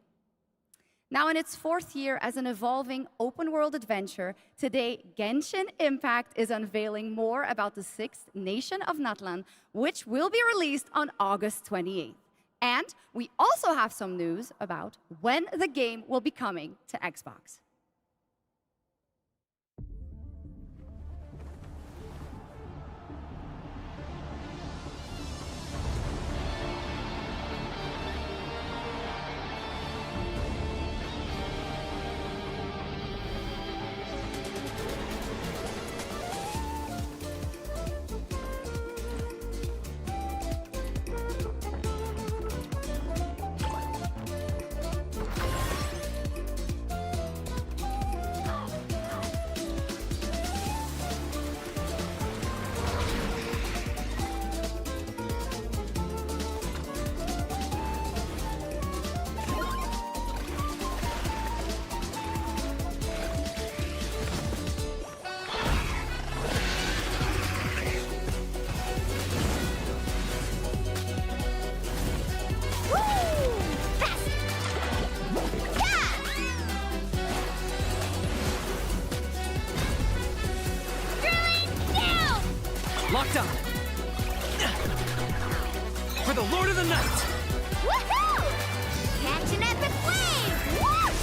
Now, in its 4th year as an evolving open-world adventure, today Genshin Impact is unveiling more about the 6th nation of Natlan, which will be released on August 28th. And we also have some news about when the game will be coming to Xbox. Locked on. For the Lord of the Night. Woohoo! Catch an epic flame! Whoosh!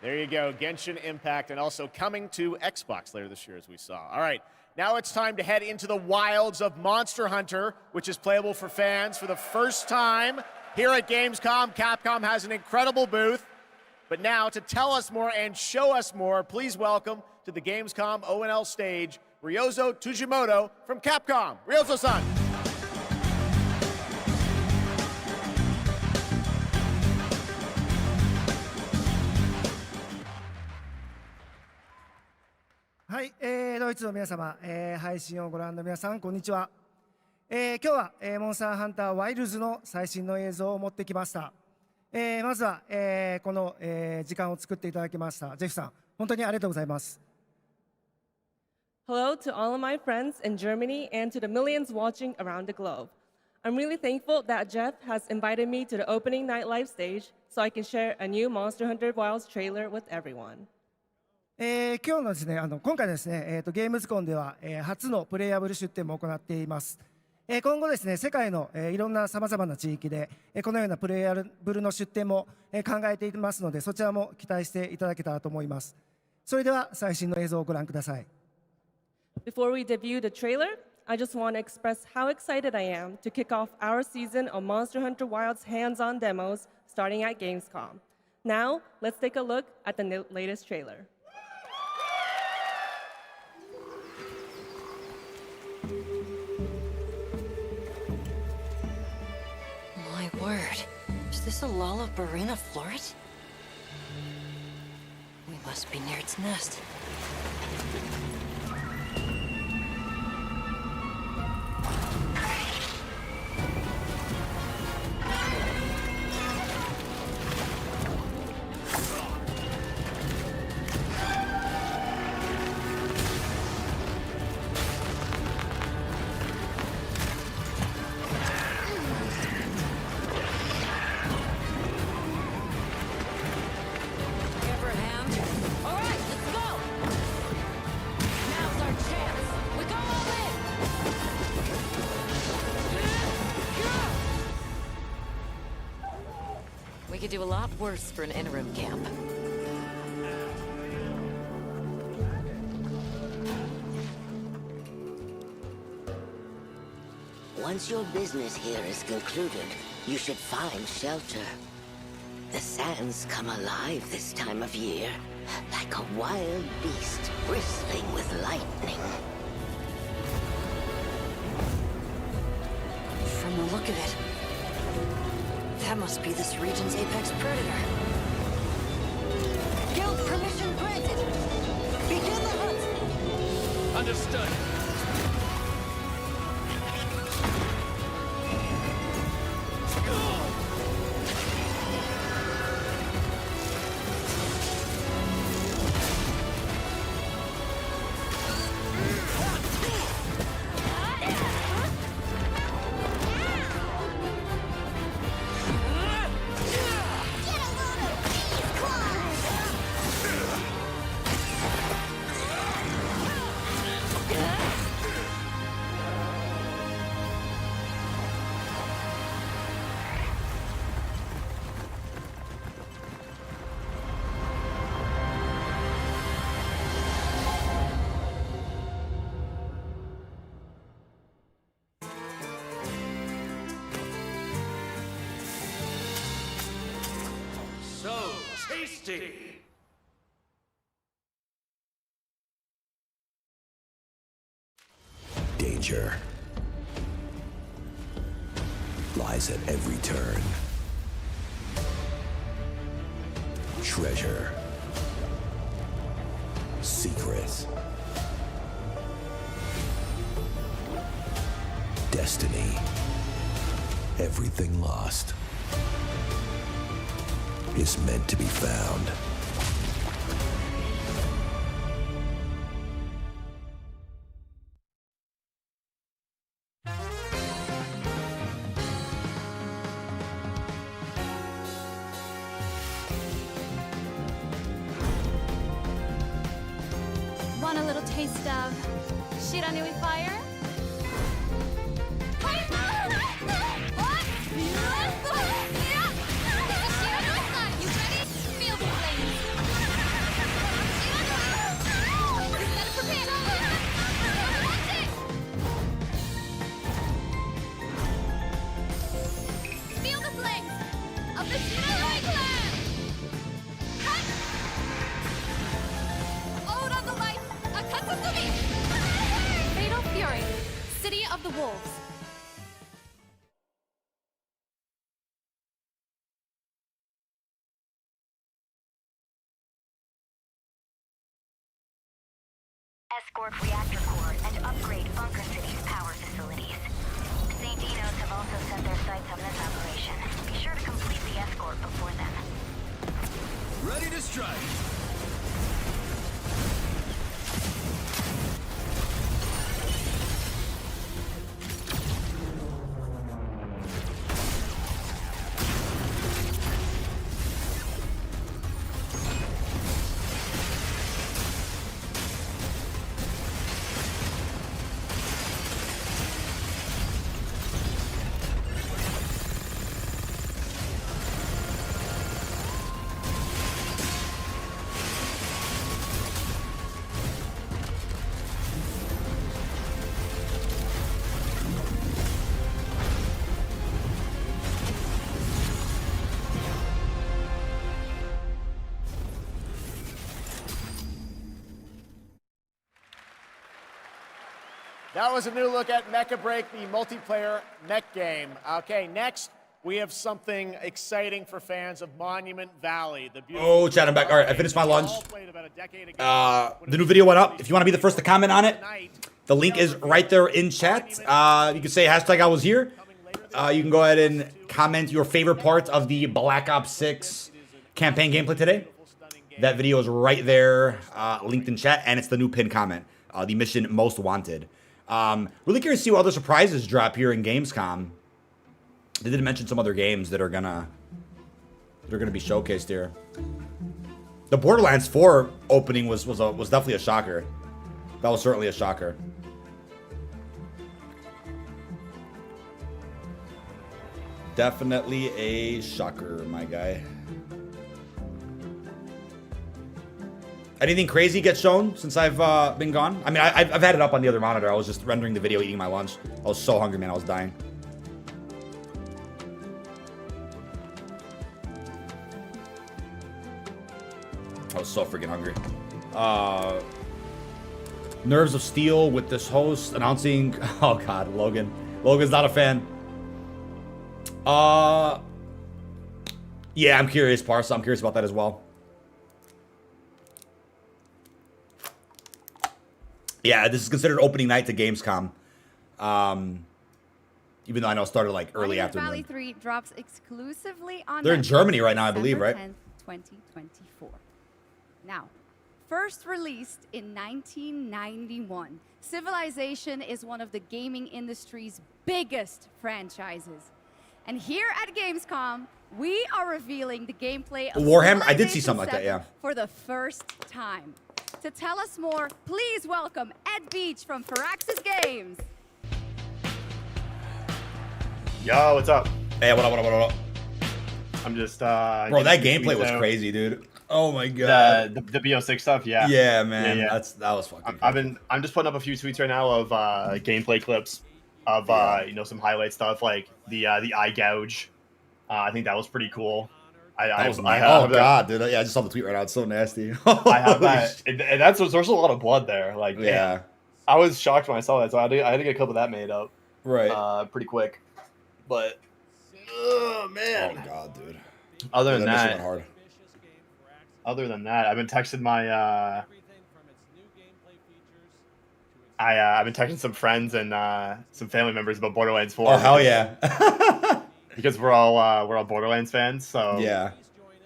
There you go, Genshin Impact, and also coming to Xbox later this year, as we saw. All right, now it's time to head into the wilds of Monster Hunter, which is playable for fans for the first time here at Gamescom. Capcom has an incredible booth. But now, to tell us more and show us more, please welcome to the Gamescom ONL stage, Ryozo Tujimoto from Capcom. Ryozo-san. はい、ドイツの皆様、配信をご覧の皆さん、こんにちは。今日は、モンスターハンターワイルズの最新の映像を持ってきました。まずは、この、時間を作っていただきましたジェフさん、本当にありがとうございます。Hello to all of my friends in Germany and to the millions watching around the globe. I'm really thankful that Jeff has invited me to the opening night live stage so I can share a new Monster Hunter Wilds trailer with everyone. 今日のですね、今回のですね、ゲームズコンでは、初のプレイヤブル出展も行っています。今後ですね、世界の、いろんなさまざまな地域で、このようなプレイヤブルの出展も、考えていますので、そちらも期待していただけたらと思います。それでは最新の映像をご覧ください。Before we debut the trailer, I just want to express how excited I am to kick off our season of Monster Hunter Wilds hands-on demos starting at Gamescom. Now, let's take a look at the latest trailer. My word, is this a Lollabarina floret? We must be near its nest. We could do a lot worse for an interim camp. Once your business here is concluded, you should find shelter. The sands come alive this time of year, like a wild beast bristling with lightning. From the look of it, that must be this region's apex predator. Guild permission granted. Begin the hunt. Understood. So tasty! Danger lies at every turn. Treasure. Secret. Destiny. Everything lost is meant to be found. Want a little taste of Shiranui fire? Feel the flames of the Shiranui clan! Ode on the light, Akatsumi! Fatal Fury, City of the Wolves. Escort reactor core and upgrade Bunker City's power facilities. St. Dino's have also set their sights on this operation. Be sure to complete the escort before then. Ready to strike! That was a new look at Mecha Break, the multiplayer mech game. Okay, next we have something exciting for fans of Monument Valley. The Oh, chat, I'm back. All right, I finished my lunch. The new video went up. If you want to be the first to comment on it, the link is right there in chat. You can say hashtag I was here. You can go ahead and comment your favorite part of the Black Ops 6 campaign gameplay today. That video is right there, linked in chat, and it's the new pinned comment, the mission most wanted. Really curious to see what other surprises drop here in Gamescom. They did mention some other games that are gonna be showcased here. The Borderlands 4 opening was definitely a shocker. That was certainly a shocker. Definitely a shocker, my guy. Anything crazy get shown since I've been gone? I mean, I've had it up on the other monitor. I was just rendering the video, eating my lunch. I was so hungry, man. I was dying. I was so freaking hungry. Nerves of Steel with this host announcing... Oh, God, Logan. Logan's not a fan. Yeah, I'm curious, Parsa. I'm curious about that as well. Yeah, this is considered opening night to Gamescom. Even though I know it started like early afternoon. Valley 3 drops exclusively on They're in Netflix Germany right now, I believe, December right? 10th, 2024. Now, first released in 1991, Civilization is one of the gaming industry's biggest franchises. And here at Gamescom, we are revealing the gameplay of Warhammer? I did see Civilization something like that, 7 yeah. for the first time. To tell us more, please welcome Ed Beach from Firaxis Games. Yo, what's up? Hey, what up? I'm just Bro, that gameplay was crazy, dude. Oh my god. The BO6 stuff, yeah. Yeah, man. Yeah. That was fucking I'm just putting up a few tweets right now of gameplay clips of you know, some highlight stuff like the eye gouge. I think that was pretty cool. Oh god, dude. Yeah, I just saw the tweet right now. It's so nasty. I have that, and there's a lot of blood there. Like, yeah, I was shocked when I saw that. So I had to get a couple of that made up, right? Pretty quick. But oh man, oh god, dude. Other than mission that, went hard. Other than that, I've been texting my I've been texting some friends and some family members about Borderlands 4. Oh hell yeah! Because we're all Borderlands fans, so yeah.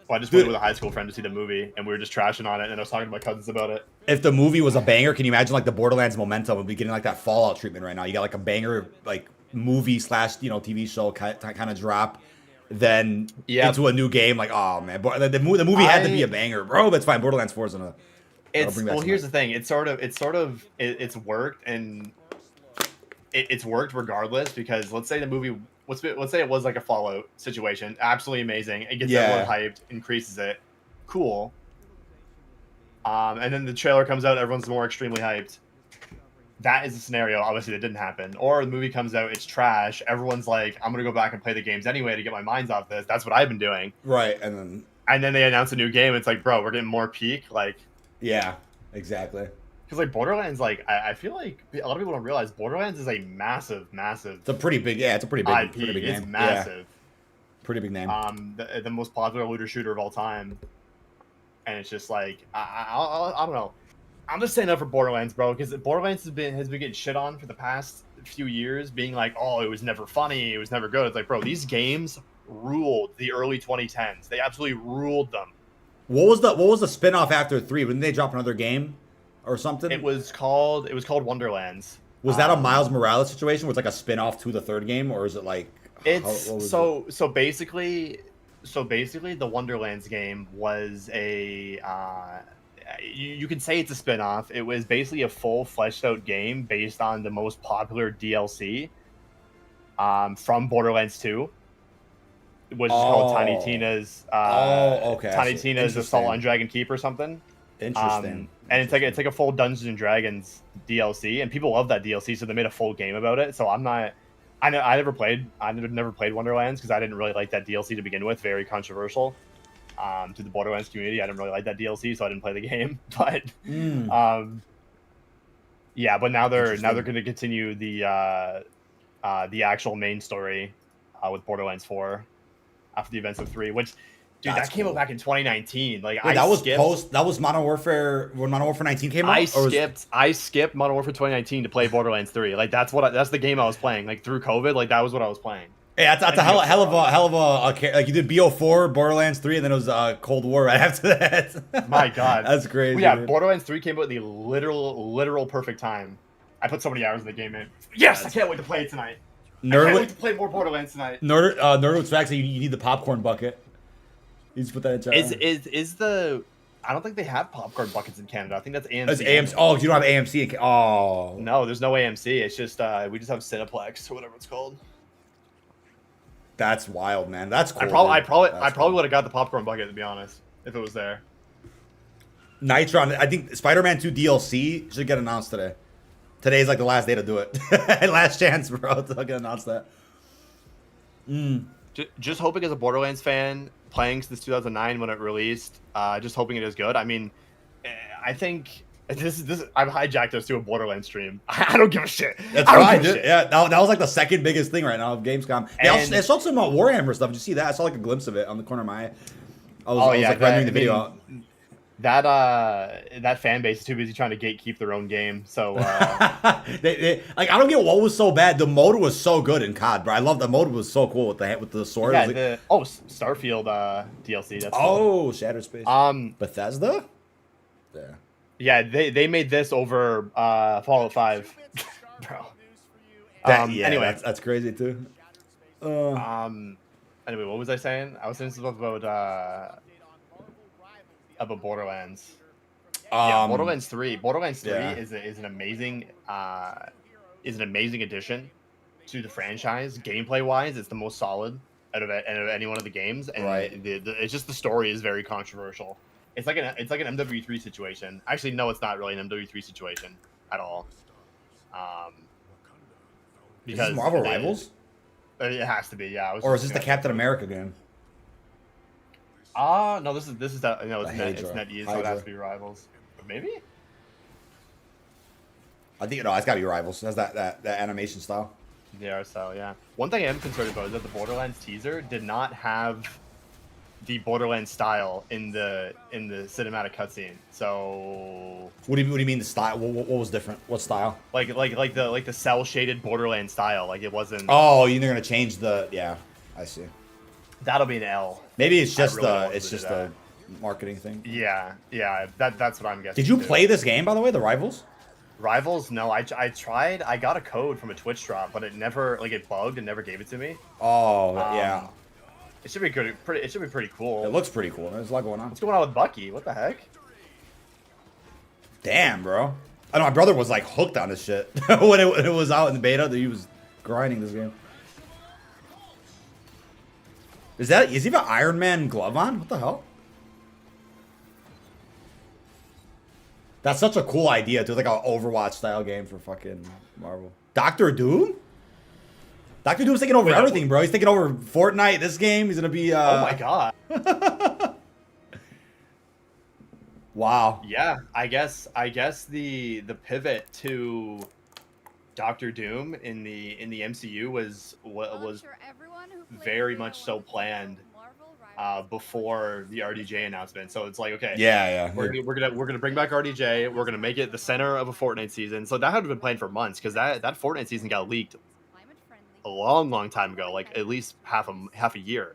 Well, I just went with a high school friend to see the movie, and we were just trashing on it, and I was talking to my cousins about it. If the movie was a banger, can you imagine like the Borderlands momentum would be getting like that Fallout treatment right now? You got like a banger like movie / TV show kind of drop, then into a new game. Like, oh man, the movie had to be a banger, bro. That's fine. Borderlands 4 is gonna. Here's the thing. It's worked, and it's worked regardless, because let's say the movie. Let's say it was like a Fallout situation. Absolutely amazing. It gets everyone hyped, increases it. Cool. And then the trailer comes out, everyone's more extremely hyped. That is a scenario, obviously, that didn't happen. Or the movie comes out, it's trash. Everyone's like, I'm going to go back and play the games anyway to get my minds off this. That's what I've been doing. Right. And then they announce a new game. It's like, bro, we're getting more peak. Like, yeah, exactly. Because like Borderlands, like I feel like a lot of people don't realize Borderlands is a massive. It's a pretty big, it's a pretty big, IP. pretty big It's name. massive. Yeah. Pretty big name. The most popular looter shooter of all time, and it's just like I don't know. I'm just saying up for Borderlands, bro, because Borderlands has been getting shit on for the past few years, being like, oh, it was never funny, it was never good. It's like, bro, these games ruled the early 2010s. They absolutely ruled them. What was the spin-off after 3? Didn't they drop another game or something? It was called Wonderlands. Was that a Miles Morales situation where it's like a spin-off to the third game, or is it like so basically the Wonderlands game was a you can say it's a spin-off. It was basically a full fleshed out game based on the most popular DLC from Borderlands 2, which is called Tiny Tina's Tiny Tina's Assault on Dragon Keep or something. Interesting. And it's like a full Dungeons and Dragons DLC, and people love that DLC, so they made a full game about it. So I never played Wonderlands because I didn't really like that DLC to begin with. Very controversial to the Borderlands community. I didn't really like that DLC, so I didn't play the game. But yeah, but now they're going to continue the actual main story with Borderlands 4 after the events of 3, which. Dude, that came out back in 2019. Like, wait, that was Modern Warfare when Modern Warfare 19 came out. I skipped Modern Warfare 2019 to play Borderlands 3. Like, that's the game I was playing. Like, through COVID, like that was what I was playing. Yeah, that's a hell of a like you did BO4, Borderlands 3, and then it was Cold War right after that. My God, that's crazy. Well, yeah, dude. Borderlands 3 came out at the literal perfect time. I put so many hours in the game, man. Yes, I can't wait to play it tonight. I can't wait to play more Borderlands tonight. Nerdwood's facts that you need the popcorn bucket. You just put that in chat. Is the I don't think they have popcorn buckets in Canada. I think that's AMC. It's AMC. Oh, you don't have AMC. Oh no, there's no AMC. It's just we just have Cineplex or whatever it's called. That's wild, man. That's cool. I probably would have got the popcorn bucket, to be honest, if it was there. Nitron. I think Spider-Man 2 DLC should get announced today. Today's like the last day to do it. Last chance, bro, to get announced that. Just hoping as a Borderlands fan, playing since 2009 when it released, just hoping it is good. I mean, I think this I've hijacked us to a Borderlands stream. I don't give a shit. That's right, dude. Yeah, that was like the second biggest thing right now of Gamescom. They showed some Warhammer stuff. Did you see that? I saw like a glimpse of it on the corner of my eye. I was like rendering the video out. That fan base is too busy trying to gatekeep their own game. So they like I don't get what was so bad. The mode was so good in COD, bro. I love the mode was so cool with the sword. Yeah, like, Starfield DLC. That's cool. Shattered Space. Bethesda. Yeah, they made this over Fallout 5, bro. Anyway, that's crazy too. Anyway, what was I saying? I was saying something about Borderlands. Yeah, Borderlands 3. Borderlands 3 is an amazing addition to the franchise. Gameplay wise, it's the most solid out of any one of the games, and it's just the story is very controversial. It's like an MW3 situation. Actually, no, it's not really an MW3 situation at all. Because is this Marvel Rivals? It has to be, yeah. Or is this the Captain America game? No, this is it's NetEase, so it has to be Rivals. But maybe? I think it's gotta be Rivals. It has that animation style. The art style, yeah. One thing I am concerned about is that the Borderlands teaser did not have the Borderlands style in the cinematic cutscene. So what do you mean the style? What was different? What style? Like the cell shaded Borderlands style. Like it wasn't. Oh, you're gonna change the I see. That'll be an L. Maybe it's just a marketing thing. Yeah, that's what I'm guessing. Did you play this game, by the way, the Rivals? Rivals? No, I tried. I got a code from a Twitch drop, but it never it bugged and never gave it to me. Oh yeah. It should be good. It should be pretty cool. It looks pretty cool. There's a lot going on. What's going on with Bucky? What the heck? Damn, bro. I know my brother was like hooked on this shit when it was out in the beta. That he was grinding this game. Is he have an Iron Man glove on? What the hell? That's such a cool idea, dude. Like an Overwatch style game for fucking Marvel. Doctor Doom? Dr. Doom's taking over everything, bro. He's taking over Fortnite. This game, he's gonna be. Oh my god. Wow. Yeah, I guess the pivot to Doctor Doom in the MCU was very much so planned before the RDJ announcement. So it's like, okay, we're gonna bring back RDJ. We're gonna make it the center of a Fortnite season. So that had been planned for months because that Fortnite season got leaked a long time ago, like at least half a year.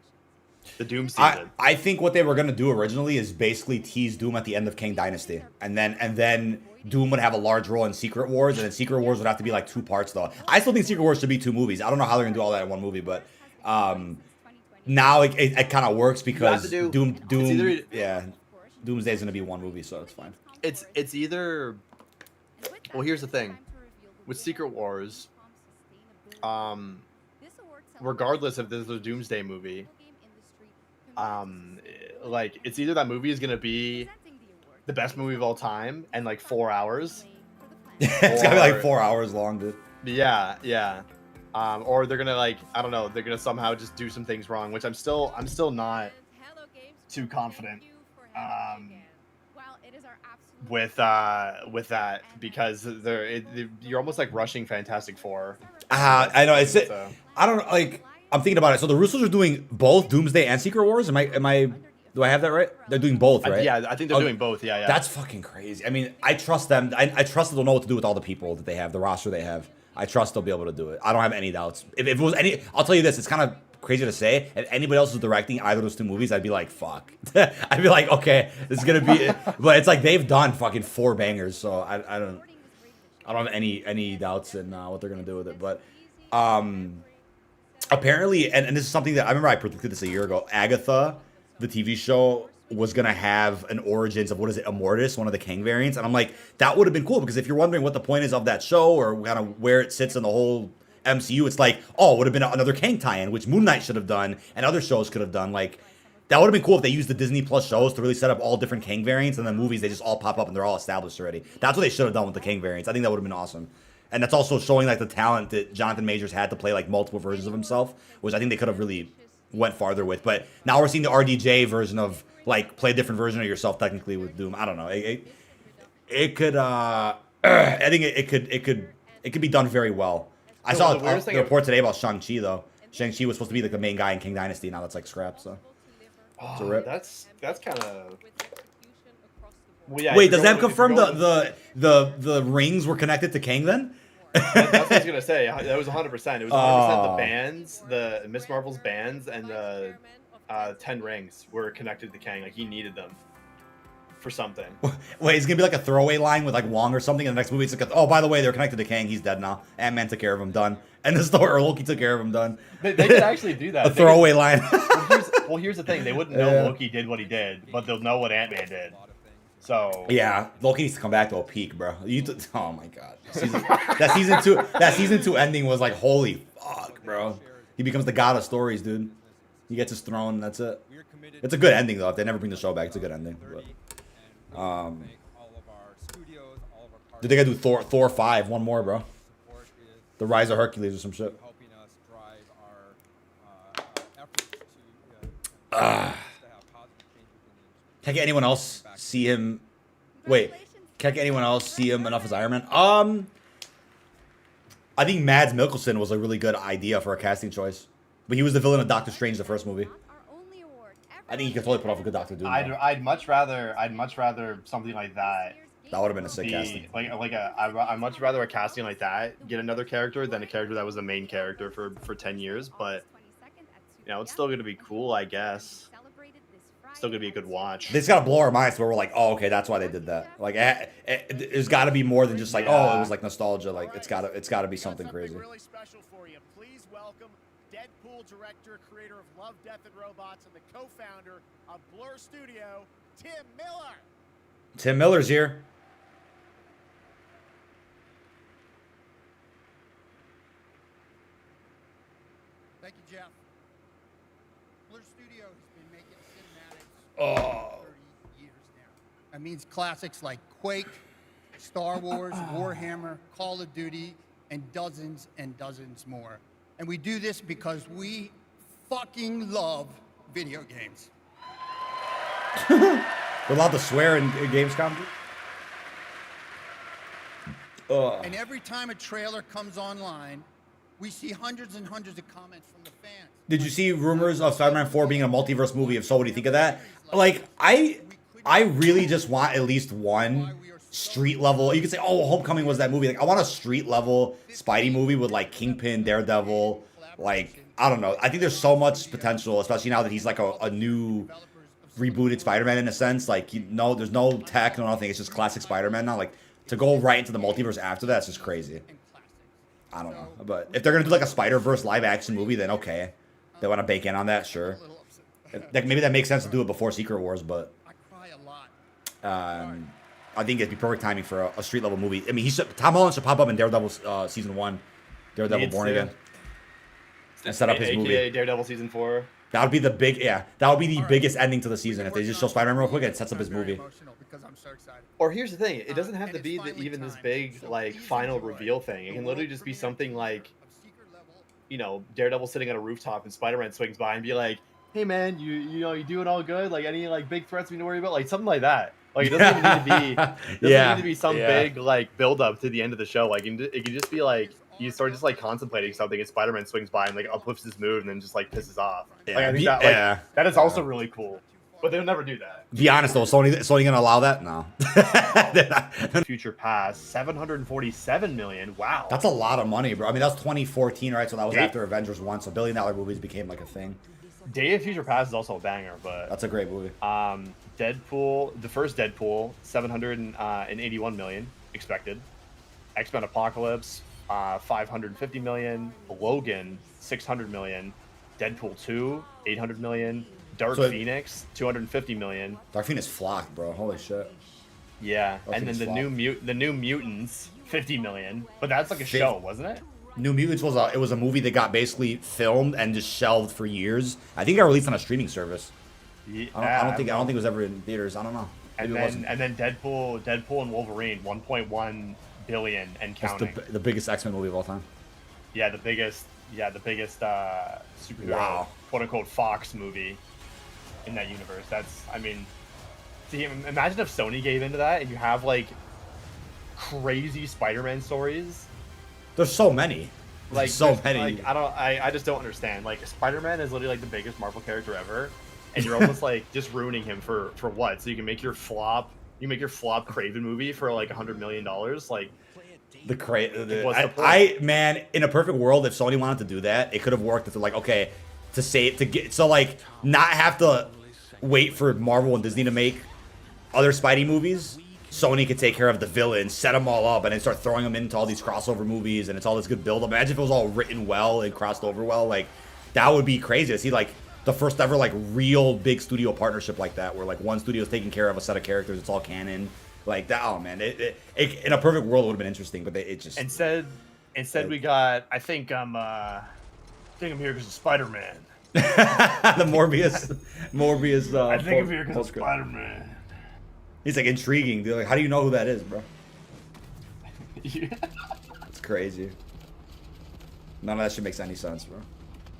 The Doom season. I think what they were gonna do originally is basically tease Doom at the end of King Dynasty, and then Doom would have a large role in Secret Wars, and then Secret Wars would have to be like 2 parts though. I still think Secret Wars should be 2 movies. I don't know how they're gonna do all that in one movie, but now it kind of works because Doomsday is gonna be 1 movie, so it's fine. It's either. Well, here's the thing, with Secret Wars. Regardless if this is a Doomsday movie, like it's either that movie is gonna be the best movie of all time and like 4 hours. It's gotta be like 4 hours long, dude. Yeah. Or they're gonna like, I don't know, they're gonna somehow just do some things wrong, which I'm still not too confident with that because you're almost like rushing Fantastic Four. I know I don't know, like I'm thinking about it. So the Russos are doing both Doomsday and Secret Wars. Do I have that right? They're doing both, right? Yeah, I think they're doing both. Yeah. That's fucking crazy. I mean, I trust them. I trust that they'll know what to do with all the people that they have, the roster they have. I trust they'll be able to do it. I don't have any doubts. If it was any, I'll tell you this. It's kind of crazy to say. If anybody else was directing either of those 2 movies, I'd be like, fuck. I'd be like, okay, this is gonna be. But it's like they've done fucking 4 bangers, so I don't have any doubts in what they're gonna do with it. But apparently, and this is something that I remember I predicted this a year ago. Agatha, the TV show, was gonna have an origins of Immortus, one of the Kang variants, and I'm like, that would have been cool because if you're wondering what the point is of that show or kind of where it sits in the whole MCU, it's like, oh, it would have been another Kang tie-in, which Moon Knight should have done and other shows could have done. Like, That would have been cool if they used the Disney Plus shows to really set up all different Kang variants, and then movies they just all pop up and they're all established already. That's what they should have done with the Kang variants. I think that would have been awesome. And that's also showing like the talent that Jonathan Majors had to play like multiple versions of himself, which I think they could have really went farther with. But now we're seeing the RDJ version of like play a different version of yourself technically with Doom. I don't know. It could I think it could be done very well. I saw the report today about Shang-Chi though. Shang-Chi was supposed to be like the main guy in King Dynasty. Now that's like scrapped. So that's kind of. Well, yeah, wait, does that confirm the rings were connected to Kang then? That's what I was gonna say. That was 100%. It was 100% the bands, the Miss Marvel's bands, and the 10 rings were connected to Kang. Like he needed them for something. Wait, it's gonna be like a throwaway line with like Wong or something in the next movie. It's like, oh, by the way, they're connected to Kang. He's dead now. Ant-Man took care of him. Done. And this or Loki took care of him. Done. They could actually do that. A throwaway line. Well, here's the thing. They wouldn't know Loki did what he did, but they'll know what Ant-Man did. So yeah, Loki needs to come back to a peak, bro. Oh my god, that season two ending was like holy fuck, bro. He becomes the god of stories, dude. He gets his throne, and that's it. It's a good ending though. If they never bring the show back, it's a good ending. But, dude, they gotta do Thor 5, one more, bro. The Rise of Hercules or some shit. Can't anyone else see him? Wait, can't anyone else see him enough as Iron Man? I think Mads Mikkelsen was a really good idea for a casting choice, but he was the villain of Doctor Strange, the first movie. I think he could totally put off a good Doctor Doom. I'd much rather something like that. That would have been a sick casting. I'd much rather a casting like that get another character than a character that was the main character for 10 years. But you know, it's still gonna be cool, I guess. Still gonna be a good watch. They just gotta blow our minds where we're like, oh, okay, that's why they did that. Like, there's got to be more than just like, oh, it was like nostalgia. Like, it's gotta be something crazy. Really special for you. Please welcome Deadpool director, creator of Love, Death, and Robots, and the co-founder of Blur Studio, Tim Miller. Tim Miller's here. Thank you, Jeff. Blur Studio has been making cinematics for 30 years now. That means classics like Quake, Star Wars, Warhammer, Call of Duty, and dozens more. And we do this because we fucking love video games. We're allowed to swear in Gamescom. And every time a trailer comes online, we see hundreds and hundreds of comments from the fans. Did you see rumors of Spider-Man 4 being a multiverse movie? If so, what do you think of that? Like, I really just want at least one street level. You could say, oh, Homecoming was that movie. Like, I want a street level Spidey movie with like Kingpin, Daredevil. Like, I don't know. I think there's so much potential, especially now that he's like a new rebooted Spider-Man in a sense. Like, there's no tech, no nothing. It's just classic Spider-Man now. Like, to go right into the multiverse after that's just crazy. I don't know. But if they're going to do like a Spider-Verse live action movie, then okay. They want to bake in on that, sure. Maybe that makes sense to do it before Secret Wars, but I think it'd be perfect timing for a street level movie. I mean, Tom Holland should pop up in Daredevil season 1, Daredevil Born Again, and set up his movie. Daredevil season 4. That would be the biggest ending to the season if they just show Spider-Man real quick and it sets up his movie. Or here's the thing, it doesn't have to be even this big like final reveal thing. It can literally just be something like, you know, Daredevil sitting on a rooftop and Spider-Man swings by and be like, "Hey man, you doing all good? Like any like big threats we need to worry about? Like something like that." Like it doesn't even need to be some big like build up to the end of the show. Like it can just be like you start just like contemplating something and Spider-Man swings by and like uplifts his mood and then just like pisses off. Like I think that is also really cool. But they'll never do that. Be honest though, Sony gonna allow that? No. Future Past, $747 million. Wow. That's a lot of money, bro. I mean, that was 2014, right? So that was after Avengers 1. So $1 billion movies became like a thing. Day of Future Past is also a banger, but that's a great movie. Deadpool, the first Deadpool, $781 million expected. X-Men Apocalypse, $550 million. Logan, $600 million. Deadpool 2, $800 million. Dark Phoenix, $250 million. Dark Phoenix flocked, bro. Holy shit. Yeah, and then the New Mutants, $50 million. But that's like a show, wasn't it? New Mutants was a movie that got basically filmed and just shelved for years. I think it got released on a streaming service. I don't think it was ever in theaters. I don't know. And then Deadpool and Wolverine, 1.1 billion and counting. It's the biggest X-Men movie of all time. Yeah, the biggest superhero quote unquote Fox movie in that universe. See, imagine if Sony gave into that and you have like crazy Spider-Man stories. There's so many. I just don't understand. Like Spider-Man is literally like the biggest Marvel character ever, and you're almost like just ruining him for what? So you can make your flop Craven movie for like $100 million, like. Man, in a perfect world, if Sony wanted to do that, it could have worked. If they're like, okay, not have to wait for Marvel and Disney to make other Spidey movies. Sony could take care of the villains, set them all up, and then start throwing them into all these crossover movies, and it's all this good build. Imagine if it was all written well and crossed over well. Like, that would be crazy to see, like, the first ever, like, real big studio partnership like that, where, like, one studio is taking care of a set of characters, it's all canon. Like that, oh man! In a perfect world, it would have been interesting, but it just instead we got. I think I'm here because of Spider-Man. The Morbius. I think I'm here because of Spider-Man. He's like intriguing, dude. Like, how do you know who that is, bro? Yeah. It's crazy. None of that shit makes any sense, bro.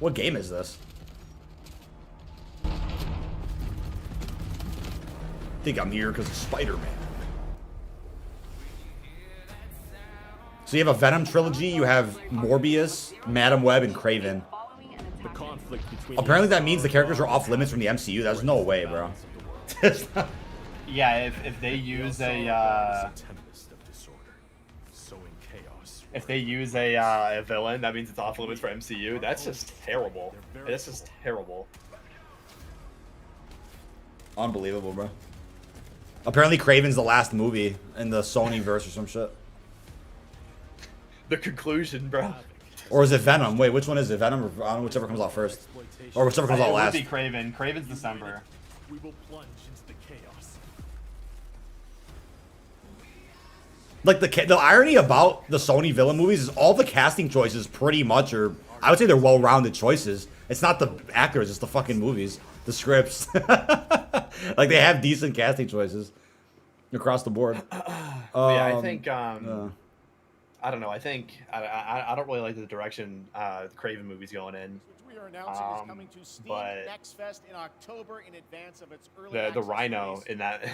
What game is this? I think I'm here because of Spider-Man. So you have a Venom trilogy, you have Morbius, Madam Web, and Craven. Apparently that means the characters are off limits from the MCU. There's no way, bro. Yeah, if they use a villain, that means it's off limits for MCU. That's just terrible. That's just terrible. Unbelievable, bro. Apparently Craven's the last movie in the Sony verse or some shit. The conclusion, bro. Or is it Venom? Wait, which one is it? Venom or I don't know, whichever comes out first. Or whichever comes out last. It would be Craven. Craven's December. We will plunge into the chaos. Like the irony about the Sony villain movies is all the casting choices pretty much are, I would say they're well-rounded choices. It's not the actors, it's the fucking movies, the scripts. Like they have decent casting choices across the board. Yeah, I think I don't know. I think I don't really like the direction the Craven movie's going in. We are announcing is coming to Steam Next Fest in October in advance of its early the Rhino in that.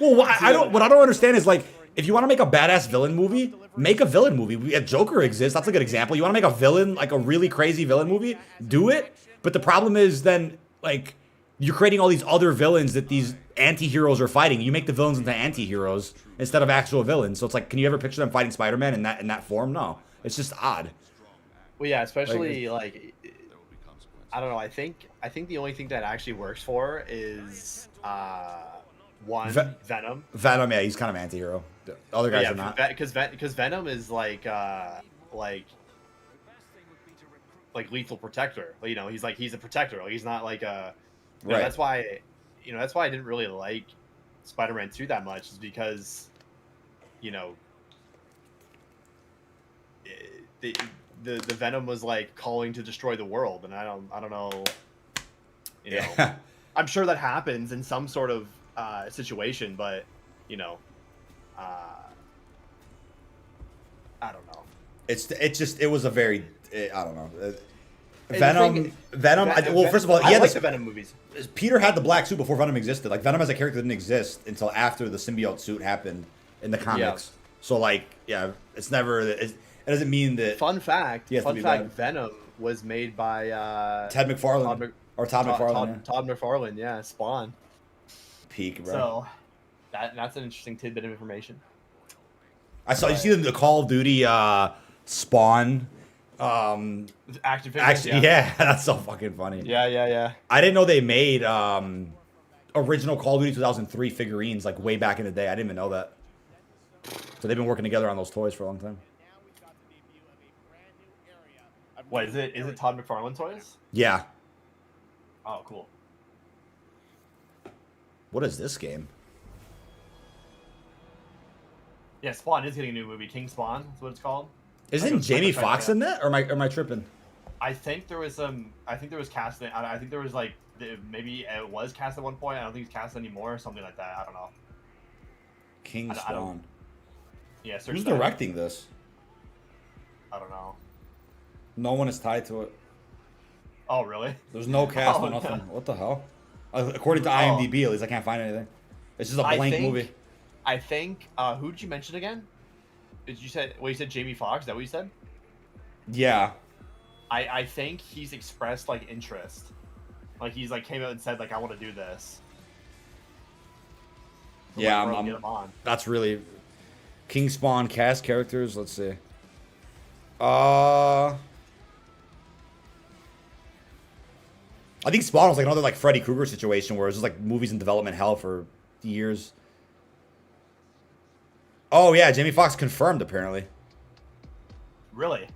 Well, what I don't understand is, like, if you want to make a badass villain movie, make a villain movie. Joker exists. That's a good example. You want to make a villain, like a really crazy villain movie, do it. But the problem is then, like, you're creating all these other villains that these anti-heroes are fighting. You make the villains into anti-heroes instead of actual villains. So it's like, can you ever picture them fighting Spider-Man in that form? No. It's just odd. Well, yeah, especially like I don't know. I think the only thing that actually works for is Venom. Venom, yeah, he's kind of anti-hero. The other guys are not. Because Venom is like lethal protector. You know, he's a protector. Like, he's not like a. You know, that's why I didn't really like Spider-Man 2 that much, is because, you know, the Venom was like calling to destroy the world, and I don't know. You know, I'm sure that happens in some sort of situation, but you know, I don't know. It was a very I don't know. Venom. Well, first of all, I like the Venom movies. Peter had the black suit before Venom existed. Like, Venom as a character didn't exist until after the symbiote suit happened in the comics. Yeah. So, like, yeah, it's never. It doesn't mean that. Fun fact. Venom was made by Todd McFarlane. Todd McFarlane. Yeah, Spawn. Peak, bro. So that's an interesting tidbit of information. You see the Call of Duty Spawn. Action figures, yeah, that's so fucking funny. Yeah. I didn't know they made original Call of Duty 2003 figurines like way back in the day. I didn't even know that. So they've been working together on those toys for a long time. What is it? Is it Todd McFarlane toys? Yeah. Oh, cool. What is this game? Yeah, Spawn is getting a new movie. King Spawn is what it's called. Isn't Jamie Foxx in that? Or am I tripping? I think there was some. I think there was casting. I think there was like maybe it was cast at one point. I don't think it's cast anymore or something like that. I don't know. King Spawn. Yeah. Who's directing this? I don't know. No one is tied to it. Oh really? There's no cast or nothing. What the hell? According to IMDb, at least I can't find anything. It's just a blank movie. I think. Who did you mention again? Did you said? Well, you said Jamie Foxx. Is that what you said? Yeah. I think he's expressed like interest. Like he's like came out and said like I want to do this. So, yeah, like, get him on. That's really King Spawn cast characters. Let's see. I think Spawn was like another like Freddy Krueger situation where it was just like movies in development hell for years. Oh yeah, Jamie Foxx confirmed apparently. Really?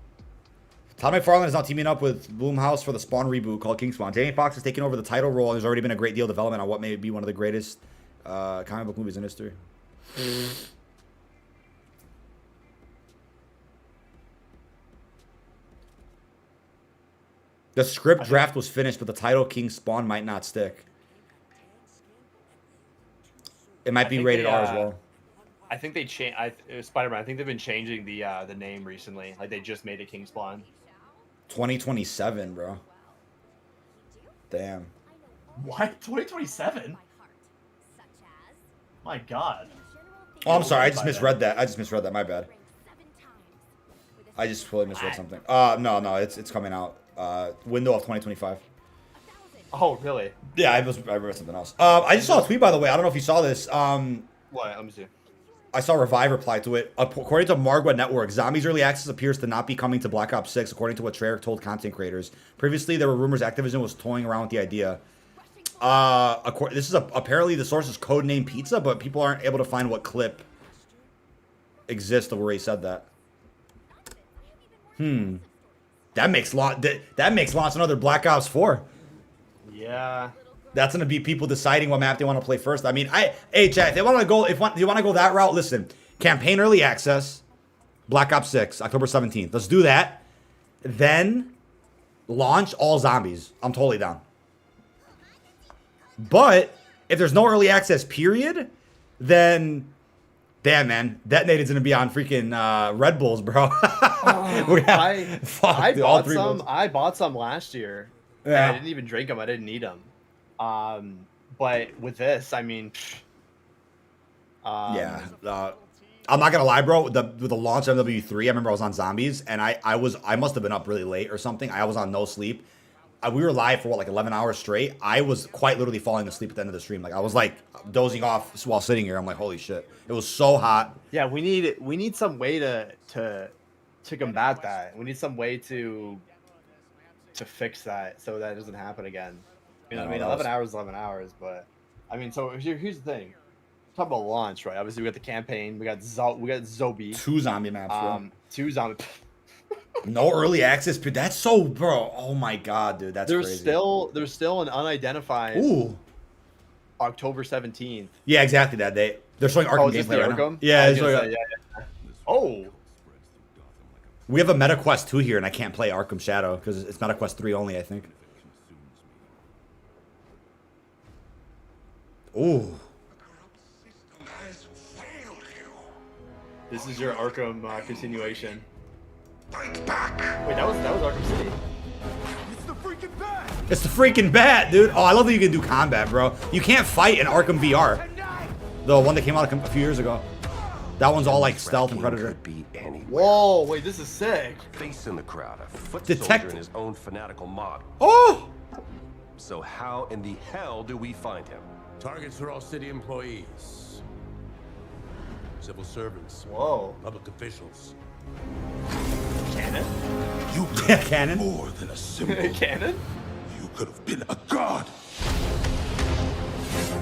Todd McFarlane is now teaming up with Blumhouse for the Spawn reboot called King Spawn. Jamie Foxx has taken over the title role, and there's already been a great deal of development on what may be one of the greatest comic book movies in history. The script draft was finished, but the title King Spawn might not stick. It might be rated R as well. I think they changed Spider-Man. I think they've been changing the name recently. Like they just made it King Spawn. 2027, bro. Damn. What? 2027? My God. Oh, I'm sorry. I just misread that. My bad. I just totally misread something. No. It's coming out. Window of 2025. Oh, really? Yeah, I read something else. I just saw a tweet, by the way. I don't know if you saw this. What? Let me see. I saw Revive reply to it. According to Margwa Network, Zombies Early Access appears to not be coming to Black Ops 6, according to what Treyarch told content creators. Previously, there were rumors Activision was toying around with the idea. This is apparently the source is Codename Pizza, but people aren't able to find what clip exists of where he said that. That makes launch another Black Ops 4. Yeah. That's gonna be people deciding what map they want to play first. I mean, hey chat, if you want to go that route, listen. Campaign early access, Black Ops 6, October 17th. Let's do that. Then launch all zombies. I'm totally down. But if there's no early access period, then damn man, Detonated's gonna be on freaking Red Bulls, bro. I bought some last year. Yeah. I didn't even drink them. I didn't need them. But with this, I mean, yeah. I'm not gonna lie, bro. With the launch of MW3, I remember I was on Zombies, and I must have been up really late or something. I was on no sleep. We were live for like 11 hours straight. I was quite literally falling asleep at the end of the stream. Like I was like dozing off while sitting here. I'm like, holy shit! It was so hot. Yeah, we need some way to combat that. We need some way to fix that so that doesn't happen again. You know what I mean? 11 hours, 11 hours, but I mean, so here's the thing. Talk about launch, right? Obviously, we got the campaign. We got Zombie. 2 zombie maps. Bro. 2 zombie. No early access, but that's so, bro. Oh my god, dude, that's crazy. There's still an unidentified. Ooh. October 17th. Yeah, exactly that day. They're showing Arkham gameplay right now. Yeah, yeah. Oh. We have a MetaQuest 2 here, and I can't play Arkham Shadow because it's MetaQuest 3 only, I think. Ooh. This is your Arkham continuation. Wait, that was Arkham City. It's the freaking bat, dude. Oh, I love that you can do combat, bro. You can't fight in Arkham VR. The one that came out a few years ago. That one's all like stealth and Predator. Whoa, wait, this is sick. Face in the crowd, a foot Detect- soldier in his own fanatical mob. Oh! So how in the hell do we find him? Targets are all city employees, civil servants, public officials. Cannon? You Yeah, Cannon. more than a symbol. Cannon? You could have been a god.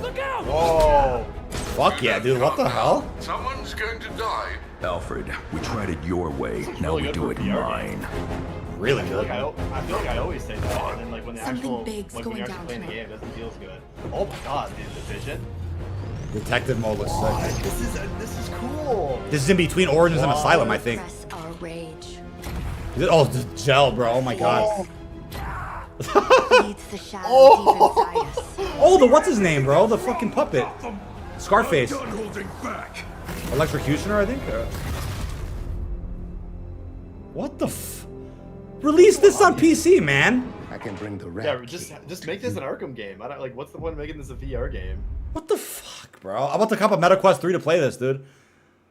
Look out! Whoa. Fuck yeah, dude. What the hell? Someone's going to die. Alfred, we tried it your way. Now we do it mine. Really I feel good. like I always say that, and then like when the Something actual big's when you're going actually down playing the game, it doesn't feel as good. Oh my god, dude, the vision. Detective mode looks sick. This is cool. This is in between Origins and Asylum, I think. Press our rage. Oh, the gel, bro. Oh my god. Oh, the what's his name, bro? The fucking puppet. Scarface. Electrocutioner, I think. What the f? Release this on PC, man. I can bring the rat. Yeah, just make this an Arkham game. I don't like. What's the point of making this a VR game? What the fuck, bro? I'm about to cop a MetaQuest 3 to play this, dude.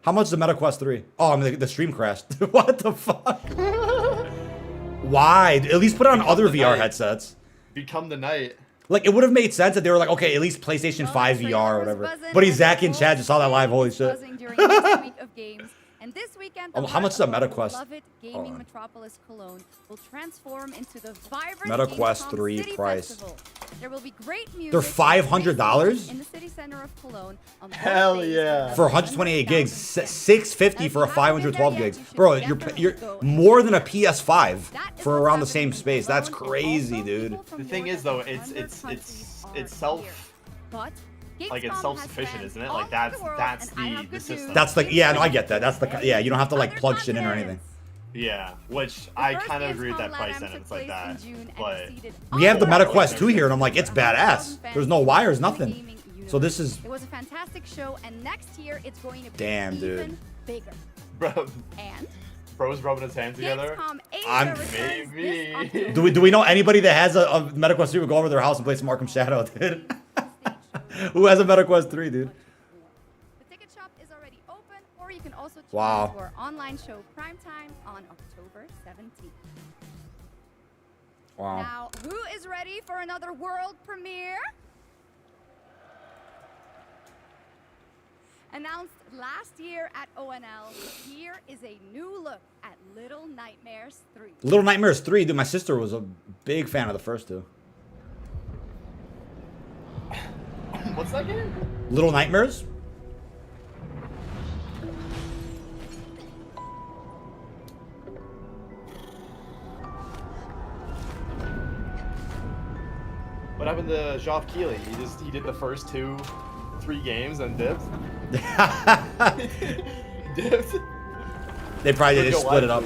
How much is the MetaQuest 3? Oh, I mean, the stream crashed. What the fuck? Why? At least put it on other VR headsets. Become the Knight. Like, it would have made sense if they were like, okay, at least PlayStation 5 VR or whatever. But he's Zach and Chad just saw that live. Holy shit. And this weekend, Oh, how much is a MetaQuest? beloved gaming metropolis Cologne will transform into the vibrant MetaQuest Gamescom 3 City price. Festival. There will be great music. They're $500 in the city center of Cologne. On Hell yeah! For 128 gigs, $650 for a 512 gigs, bro. You're more than a PS5 for around the same space. That's crazy, dude. The thing is, though, it's self. But like it's self-sufficient, isn't it? Like that's the system. That's like, yeah, no, I get that. That's the, yeah, you don't have to like plug shit in or anything. Yeah, which I kind of agree with that price sentence like that. But we have the MetaQuest 2 here, and I'm like, it's badass. There's no wires, nothing. So this is. It was a fantastic show, and next year it's going to be damn, even dude. bigger. Bro, and bro's rubbing his hands together. Do we know anybody that has a MetaQuest 3? We'll go over to their house and play some Arkham Shadow, dude. Who has a MetaQuest 3, dude? The ticket shop is already open, or you can also tune Wow. into our online show Primetime on October 17th. Wow. Now, who is ready for another world premiere? Announced last year at ONL, here is a new look at Little Nightmares 3. Little Nightmares 3, dude. My sister was a big fan of the first two. What's that game? Little Nightmares? What happened to Geoff Keighley? He did the first 3 games and dipped. Dipped. They probably just split it up.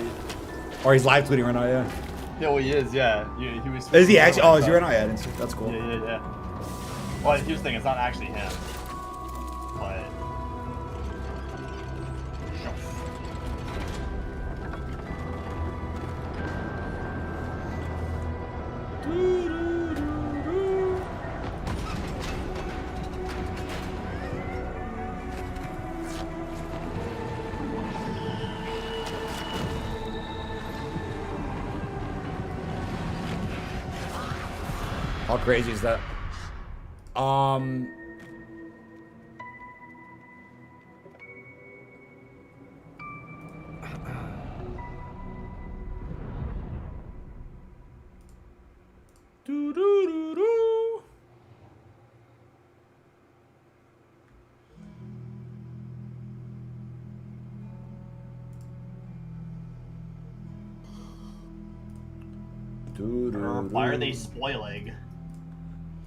Or he's live tweeting right now, yeah. Yeah, well, he is, yeah. He was. Is he actually? Oh, is he right now? Yeah, I didn't see. That's cool. Yeah. Well, here's the thing, it's not actually him. But... How crazy is that? Why are they spoiling?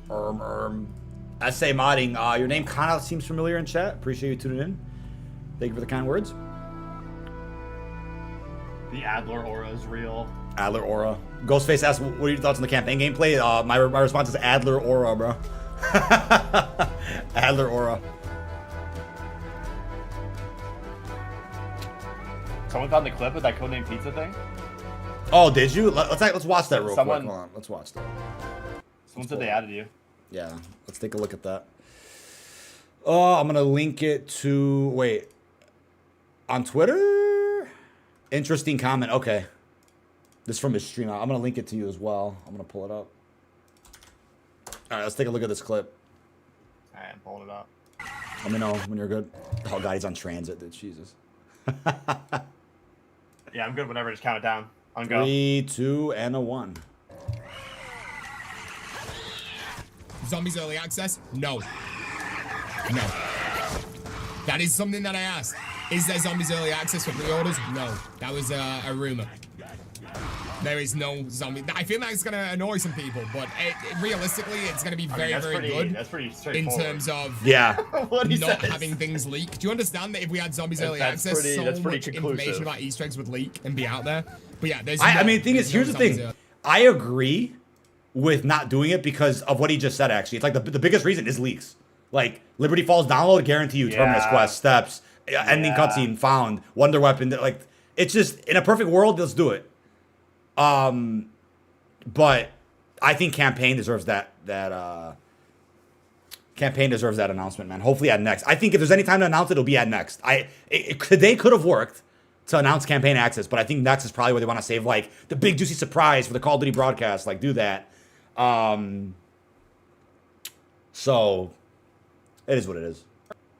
SA Modding, your name kind of seems familiar in chat. Appreciate you tuning in. Thank you for the kind words. The Adler aura is real. Adler aura. Ghostface asks, what are your thoughts on the campaign gameplay? My response is Adler aura, bro. Adler aura. Someone found the clip of that Codename Pizza thing? Oh, did you? Let's watch that real quick. Hold on. Let's watch that. Someone said they added you. Yeah, let's take a look at that. Oh, I'm gonna link it to on Twitter. Interesting comment. Okay, this is from his stream. I'm gonna link it to you as well. I'm gonna pull it up. All right, let's take a look at this clip. All right, I'm pulling it up. Let me know when you're good. Oh god, he's on transit, dude. Jesus. Yeah, I'm good whenever. Just count it down. On go. 3, 2, and a 1. Zombies early access? No. No. That is something that I asked. Is there zombies early access for pre-orders? No. That was a rumor. There is no zombie. I feel like it's gonna annoy some people, but realistically, it's gonna be very, very good. That's pretty in straightforward. terms of What he not says. having things leak. Do you understand that if we had zombies early access, so much information about Easter eggs would leak and be out there? But yeah, there's. I mean, the thing is, here's the thing. I agree with not doing it because of what he just said. Actually, it's like the biggest reason is leaks. Like Liberty Falls download, guarantee you Terminus quest steps, ending cutscene found, wonder weapon. Like it's just in a perfect world, let's do it. But I think campaign deserves that campaign deserves that announcement, man. Hopefully at next. I think if there's any time to announce it, it'll be at next. They could have worked to announce campaign access, but I think next is probably where they want to save like the big juicy surprise for the Call of Duty broadcast. Like do that. So it is what it is.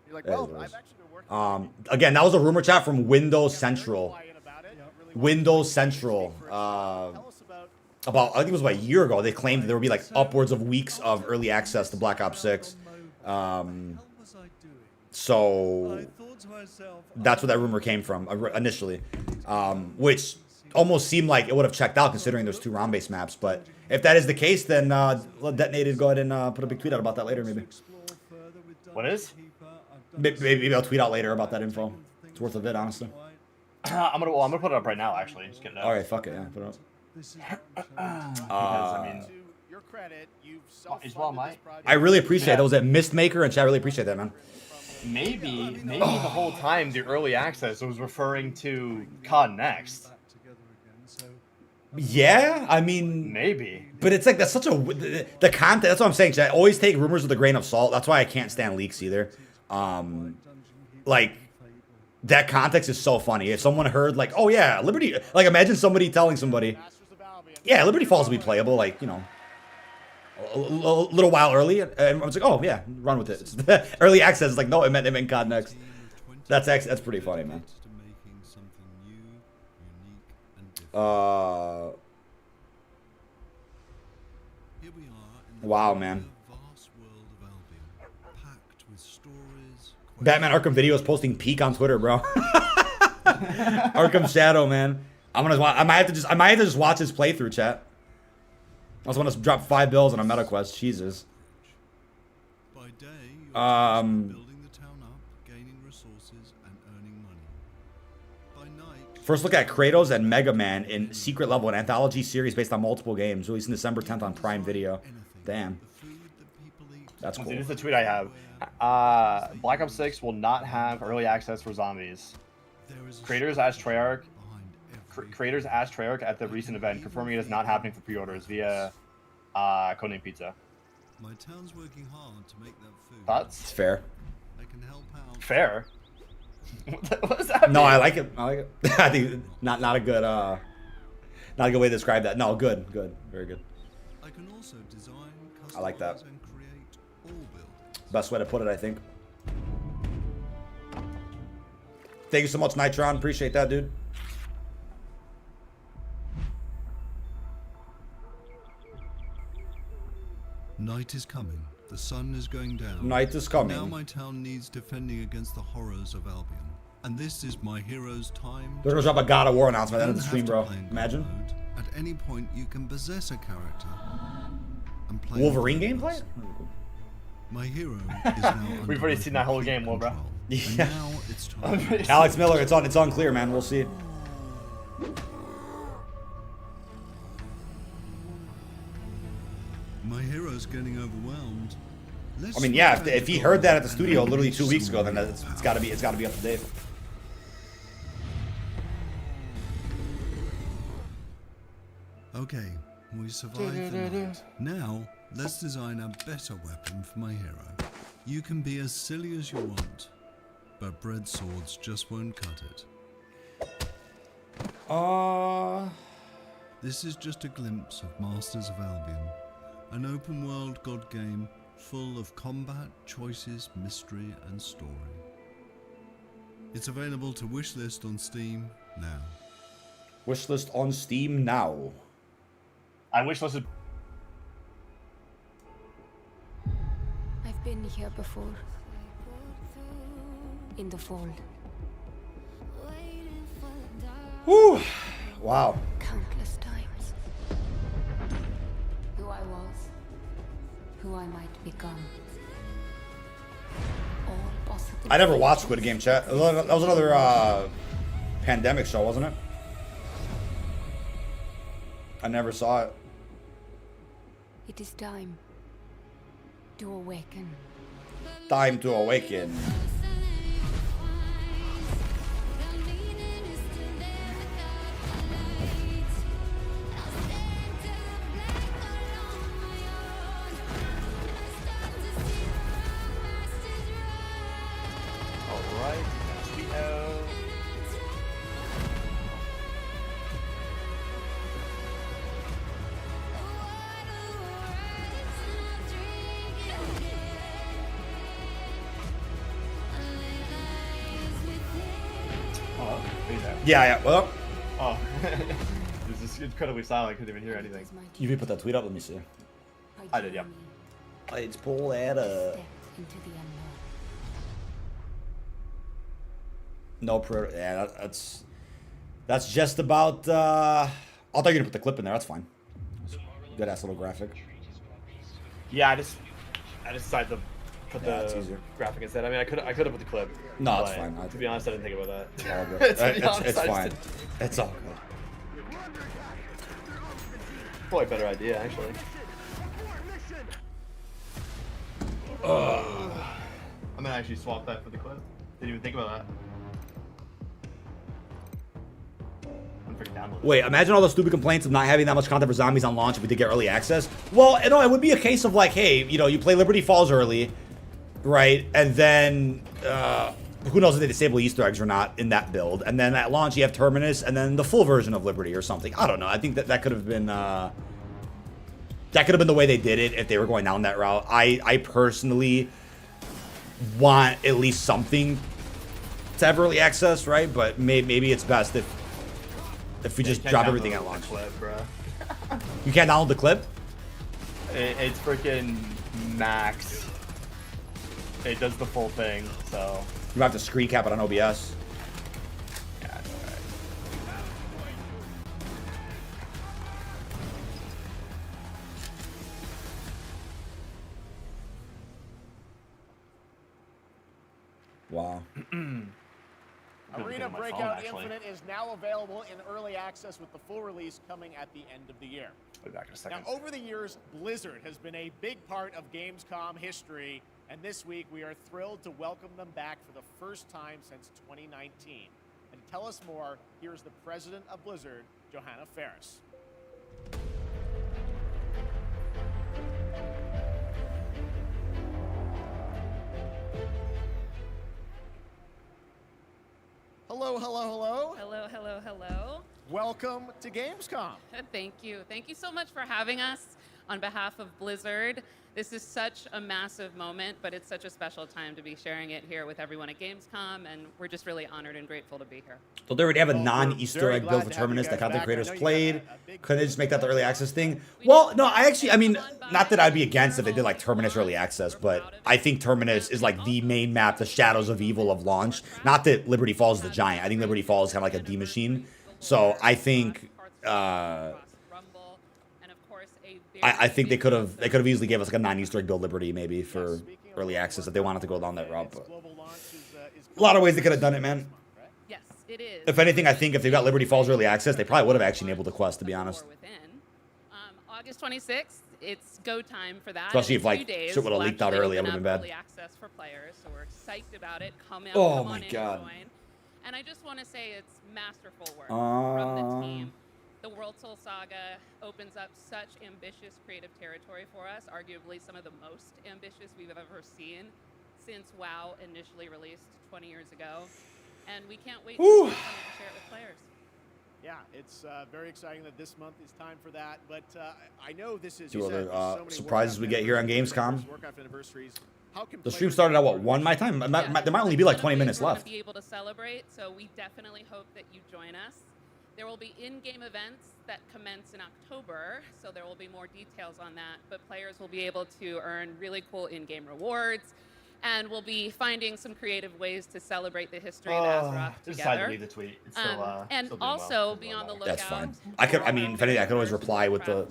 You're like, well, I've actually been working. Again, that was a rumor chat from Windows Central. Windows Central. About I think it was about a year ago. They claimed that there would be like upwards of weeks of early access to Black Ops 6. So that's where that rumor came from initially, which almost seemed like it would have checked out considering there's 2 ROM-based maps. But if that is the case, then let Detonated go ahead and put a big tweet out about that later, maybe. What is? Maybe I'll tweet out later about that info. It's worth a bit, honestly. I'm gonna put it up right now. Actually, just kidding. All right, fuck it, yeah, put it up. Because I mean, your credit, you've I really appreciate those at Mistmaker and chat. I really appreciate that, man. Maybe the whole time the early access was referring to COD Next. Yeah, I mean, maybe. But it's like that's such a the content. That's what I'm saying. Chat. Always take rumors with a grain of salt. That's why I can't stand leaks either. Like that context is so funny. If someone heard like, oh yeah, Liberty, like imagine somebody telling somebody, yeah, Liberty Falls will be playable, like, you know, a little while early, and I was like, oh yeah, run with it. Early access is like, no, it meant COD Next. That's pretty funny, man. Wow, man. Batman Arkham Video is posting peak on Twitter, bro. Arkham Shadow, man. I might have to just watch his playthrough, chat. I also want to drop 5 bills on a meta quest. Jesus. First look at Kratos and Mega Man in Secret Level, an anthology series based on multiple games, released in December 10th on Prime Video. Damn. That's cool. This is the tweet I have. Black Ops 6 will not have early access for zombies. Creators asked Treyarch at the recent event, confirming it is not happening for pre-orders via Codename Pizza. My town's working hard to make that food. Thoughts? It's fair. I can help out. Fair? What does that mean? No, I like it. I like it. I think not a good way to describe that. No, good, very good. I can also design, I like that. and create all buildings. Best way to put it, I think. Thank you so much, Nitron. Appreciate that, dude. Night is coming. The sun is going down. Night is coming. Now my town needs defending against the horrors of Albion. And this is my hero's time. They're gonna drop a God of War announcement at the end of the stream, bro. Imagine. At any point, you can possess a character. And play Wolverine gameplay? My hero is now We've already seen that whole game, bro. Yeah. Now it's time. Alex Miller, it's unclear, man. We'll see. My hero's getting overwhelmed. I mean, yeah. If he heard that at the studio literally 2 weeks ago, then it's gotta be up to date. Okay, we survived the night. Now, let's design a better weapon for my hero. You can be as silly as you want, but bread swords just won't cut it. This is just a glimpse of Masters of Albion, an open-world god game full of combat, choices, mystery, and story. It's available to wishlist on Steam now. Wishlist on Steam now. I wishlisted. I've been here before. In the fold. Whew. Wow. Countless times. who I might become. All possible. I never watched Squid Game, chat. That was another pandemic show, wasn't it? I never saw it. It is time to awaken. Time to awaken. Alright, Sweeto. Oh, who's that? Yeah. Well, Oh. It was just incredibly silent, couldn't even hear anything. you put that tweet up. Let me see. I did, yeah. Let's pull that up. Into the unknown. No pro. Yeah, that's just about. I thought you were gonna put the clip in there. That's fine. Good ass little graphic. Yeah, I just decided to put Yeah, that's the easier. graphic instead. I mean, I could have put the clip. No, it's but fine. To be honest, I didn't think about that. All good. To be honest, It's I just fine. didn't- It's all good. Probably a better idea, actually. I'm gonna actually swap that for the clip. Didn't even think about that. I'm freaking downloading. Wait, imagine all the stupid complaints of not having that much content for zombies on launch if we did get early access. Well, no, it would be a case of like, hey, you know, you play Liberty Falls early, right? And then who knows if they disable Easter eggs or not in that build. And then at launch you have Terminus and then the full version of Liberty or something. I don't know. I think that could have been the way they did it if they were going down that route. I personally want at least something to have early access, right? But maybe it's best if we just drop everything at launch. Clip, bro. You can't download the clip? It's freaking max. It does the full thing, so. You have to screen cap it on OBS. Yeah, it's alright. Wow. Arena my phone, Breakout actually. Infinite is now available in early access with the full release coming at the end of the year. I'll be back in a second. Now, over the years, Blizzard has been a big part of Gamescom history, and this week we are thrilled to welcome them back for the first time since 2019. And to tell us more, here's the president of Blizzard, Johanna Ferris. Hello, hello, hello. Hello, hello, hello. Welcome to Gamescom. Thank you. Thank you so much for having us on behalf of Blizzard. This is such a massive moment, but it's such a special time to be sharing it here with everyone at Gamescom, and we're just really honored and grateful to be here. So they already have a non-Easter egg build for Terminus that content creators played. Couldn't they just make that the early access thing? Well, no, I mean, not that I'd be against if they did like Terminus early access, but I think Terminus is like the main map, the Shadows of Evil of launch. Not that Liberty Falls is the giant. I think Liberty Falls is kind of like a D machine. So I think I think they could have easily gave us like a non-Easter egg build Liberty maybe for early access if they wanted to go down that route. But a lot of ways they could have done it, man. Yes, it is. If anything, I think if they got Liberty Falls early access, they probably would have actually enabled the quest, to be honest. August 26th, it's go time for that. Especially In if, like, a few days, shit would've we'll leaked out actually early, that open would've been up bad. early access for players, so we're psyched about it. Come Oh on my in and God. join. And I just want to say it's masterful work from the team. The World Soul Saga opens up such ambitious creative territory for us, arguably some of the most ambitious we've ever seen since WoW initially released 20 years ago. And we can't wait to Whew. share it with players. Yeah, it's very exciting that this month is time for that. But I know this is Two other so many surprises we get here on Gamescom. workout anniversaries. How can The stream started at what, 1 my time? There might only be like 20 minutes We're left. going to be able to celebrate, so we definitely hope that you join us. There will be in-game events that commence in October, so there will be more details on that, but players will be able to earn really cool in-game rewards, and we'll be finding some creative ways to celebrate the history of Azeroth Just decided to together. leave the tweet. It's still, And still doing also, well. be on the lookout. That's fine. I mean, if anything, I could always reply with the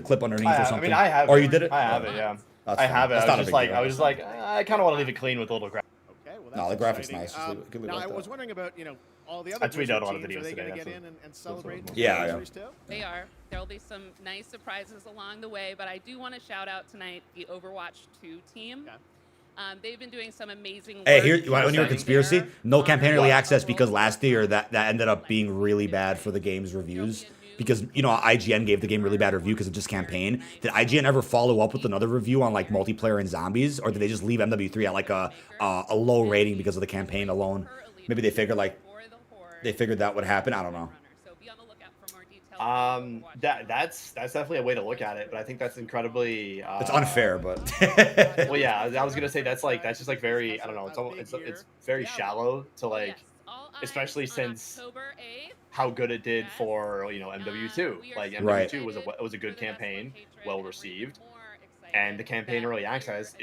clip underneath or something. I mean, I have Or it. you did it? I have it, yeah. That's I fine. have it. That's I not a was just big like, deal. I was just like, I kind of want to leave it clean with a little graphic. Okay, well, No, that's the graphics exciting. nice. Just leave it- leave it Now, like I that. was wondering about, all the other I tweeted Blizzard out a lot of teams. Are videos they going to today, get in that's and celebrate? Yeah, yeah. anniversaries too? They are. There will be some nice surprises along the way, but I do want to shout out tonight the Overwatch 2 team. They've been doing some amazing work. Hey, here, you want to hear a conspiracy? No campaign early What? access because last year that ended up being really bad for the game's reviews. Because, IGN gave the game really bad review because of just campaign. Did IGN ever follow up with another review on, like, multiplayer and zombies? Or did they just leave MW3 at, like, a low rating because of the campaign alone? Maybe they figured, that would happen. I don't know. That's definitely a way to look at it, but I think that's incredibly. It's unfair, but. Well, yeah, I was gonna say that's just like very. I don't know. It's very shallow to like, especially since how good it did for MW2. Like MW2 was a good campaign, well received, and the campaign early access,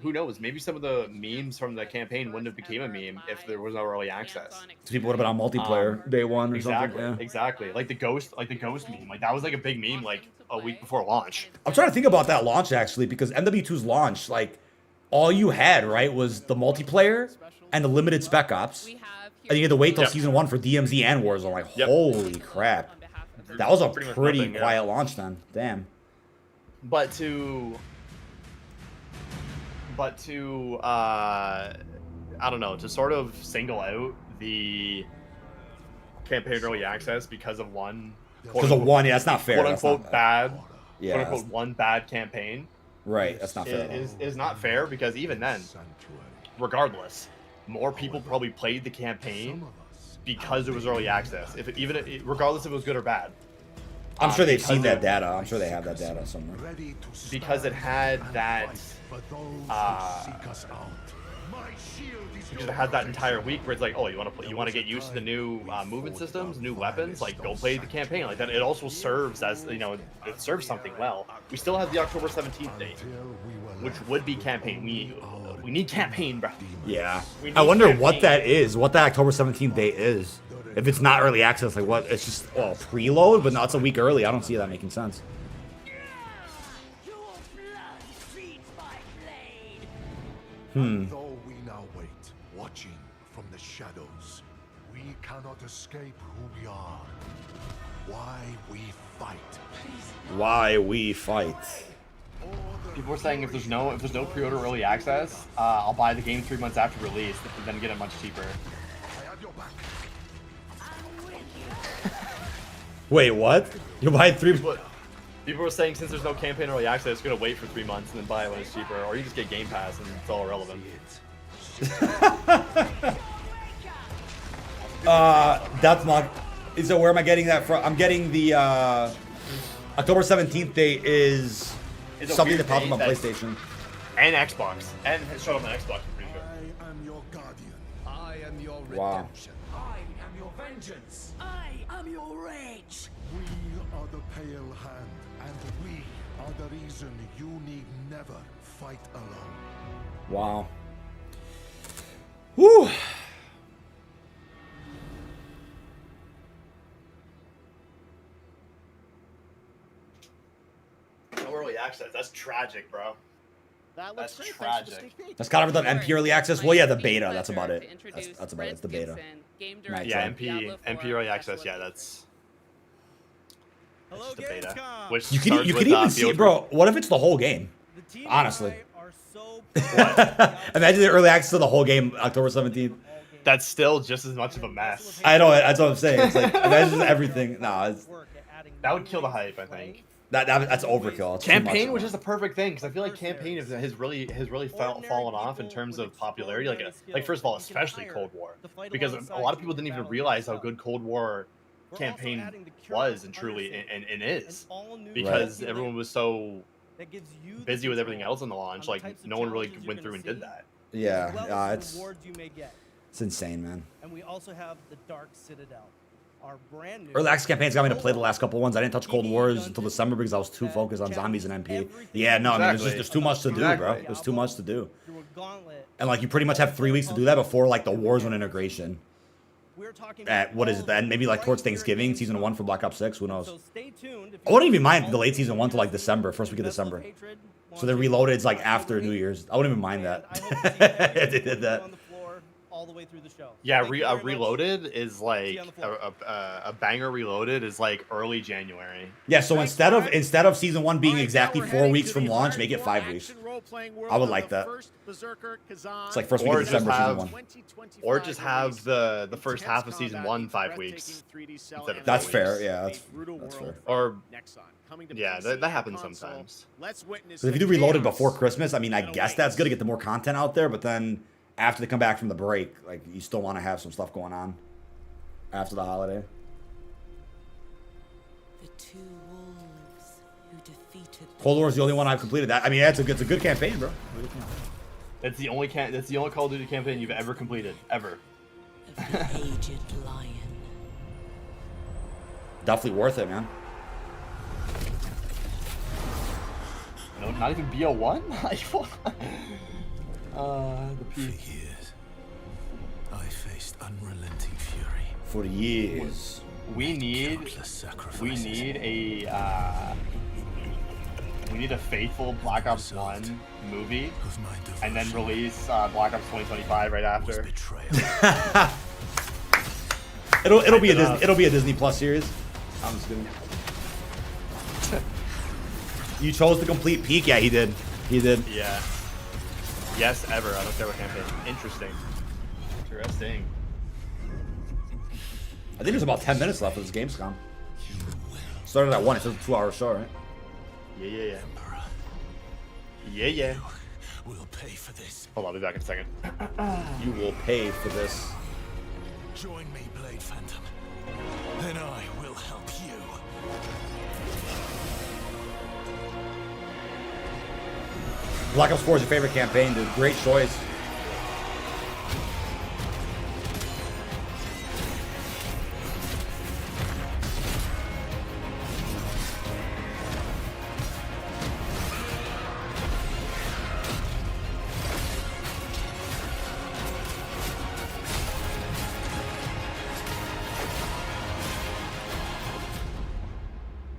who knows? Maybe some of the memes from the campaign wouldn't have became a meme if there was no early access. People would have been on multiplayer day one or something. Yeah. Exactly. Like the ghost meme. Like that was like a big meme like a week before launch. I'm trying to think about that launch actually because MW2's launch, like, all you had, right, was the multiplayer and the limited Spec Ops. And you had to wait till Season 1 for DMZ and Warzone. Like, holy crap. That was a pretty quiet launch then. Damn. But to I don't know, to sort of single out the campaign early access because of one yeah, that's not fair. Quote unquote bad. Yeah. Quote unquote one bad campaign. Right, that's not fair. Is not fair because even then, regardless, more people probably played the campaign because it was early access. Regardless if it was good or bad. I'm sure they've seen that data. I'm sure they have that data somewhere. Because it had that because it had that entire week where it's like, oh, you want to get used to the new movement systems, new weapons, like go play the campaign like that. It also serves as it serves something well. We still have the October 17th date, which would be campaign. We need campaign, bro. Yeah. I wonder what that is, what that October 17th date is. If it's not early access, like what? It's just preload, but no, it's a week early. I don't see that making sense. Though we now wait, watching from the shadows, we cannot escape who we are. Why we fight. Why we fight. People are saying if there's no pre-order early access, I'll buy the game 3 months after release and then get it much cheaper. Wait, what? You buy 3? People were saying since there's no campaign early access, gonna wait for 3 months and then buy it when it's cheaper, or you just get Game Pass and it's all irrelevant. That's not. So where am I getting that from? I'm getting the October 17th date is something that popped up on PlayStation and Xbox, and it showed up on Xbox. I'm pretty sure. I am your guardian. I am your Wow. redemption. I am your vengeance. I am your rage. We are the pale hand, and we are the reason you need never fight alone. Wow. Whew. No early access. That's tragic, bro. That's tragic. That's kind of done MP early access. Well, yeah, the beta. That's about it. That's about it. It's the beta. Nice, Yeah, right? MP early access. Yeah, that's just the beta. Which You starts could with, even see it, bro. What if it's the whole game? Honestly. Imagine the early access to the whole game, October 17th. That's still just as much of a mess. I know. That's what I'm saying. It's like imagine everything. No, that would kill the hype. I think. That's overkill. It's Campaign too was much. just the perfect thing because I feel like campaign has really fallen off in terms of popularity. Like first of all, especially Cold War, because a lot of people didn't even realize how good Cold War campaign was and truly and is, because everyone was so busy with everything else on the launch. Like no one really went through and did that. Yeah, it's insane, man. And we also have the Dark Citadel. Our brand new Early access campaigns got me to play the last couple ones. I didn't touch Cold Wars until December because I was too focused on zombies and MP. Yeah, no, I mean, there's too much to do, bro. There's too much to do. And like, you pretty much have 3 weeks to do that before like the Warzone integration. At what is it then? Maybe like towards Thanksgiving, season 1 for Black Ops 6. Who knows? I wouldn't even mind the late season 1 to like December, first week of December. So the Reloaded's like after New Year's. I wouldn't even mind that. If they did that. All the way through the show. Yeah, Reloaded is like a banger. Reloaded is like early January. Yeah, so instead of season 1 being exactly 4 weeks from launch, make it 5 weeks. I would like that. It's like first week of December, season 1. Or just have the first half of season 1 5 weeks. Instead of That's 4 fair. weeks. Yeah, that's fair. Or yeah, that happens sometimes. Because if you do Reloaded before Christmas, I mean, I guess that's good to get the more content out there. But then after they come back from the break, like you still want to have some stuff going on after the holiday. The two wolves who defeated Cold War is the only one I've completed. That I mean, it's a good campaign, bro. That's the only Call of Duty campaign you've ever completed, ever. the aged lion. Definitely worth it, man. No, not even BO1. The For years, I faced unrelenting fury. For years. We need a faithful Black Ops 1 movie, and then release Black Ops 2025 right after. It'll be a Disney Plus series. I'm just kidding. You chose the complete peak. Yeah, he did. He did. Yeah. Yes, ever. I don't care what campaign. Interesting. I think there's about 10 minutes left of this Gamescom. Started at 1. It's a 2-hour show, right? Yeah. Yeah. We'll pay for this. Hold on, I'll be back in a second. You will pay for this. Join me, Blade Phantom. Then I will help you. Black Ops 4 is your favorite campaign, dude. Great choice.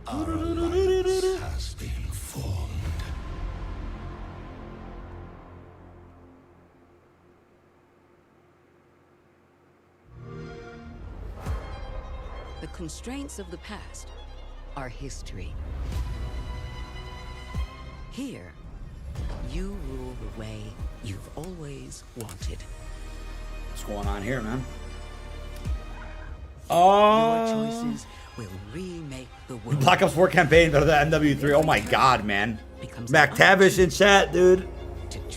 Our alliance has been formed. The constraints of the past are history. Here, you rule the way you've always wanted. What's going on here, man? Your choices will remake the world. Black Ops 4 campaign better than MW3. Oh my god, man. MacTavish in chat, dude.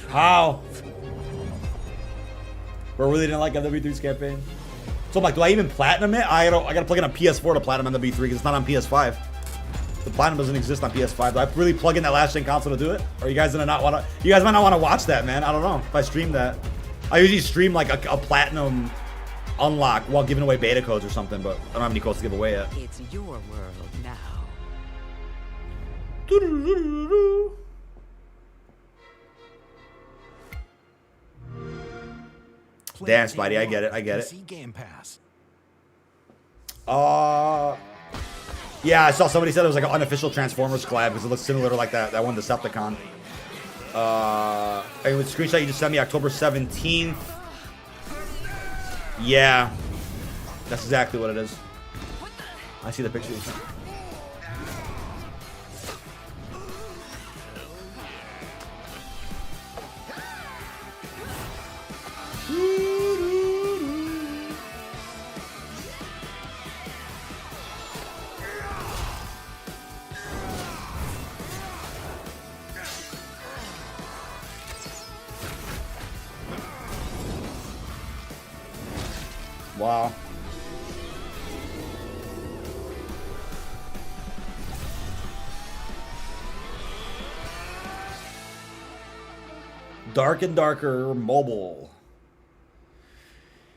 How? Bro, really didn't like MW3's campaign. So I'm like, do I even platinum it? I gotta plug in a PS4 to platinum MW3 because it's not on PS5. The platinum doesn't exist on PS5. Do I really plug in that last gen console to do it? Or you guys gonna not want to? You guys might not want to watch that, man. I don't know if I stream that. I usually stream like a platinum unlock while giving away beta codes or something, but I don't have any codes to give away yet. It's your world now. Damn, Spidey, I get it. I get it. Game Pass. Yeah, I saw somebody said it was like an unofficial Transformers collab because it looks similar to like that one Decepticon. Anyway, the screenshot you just sent me, October 17th. Yeah, that's exactly what it is. I see the picture you sent. Wow. Dark and Darker Mobile.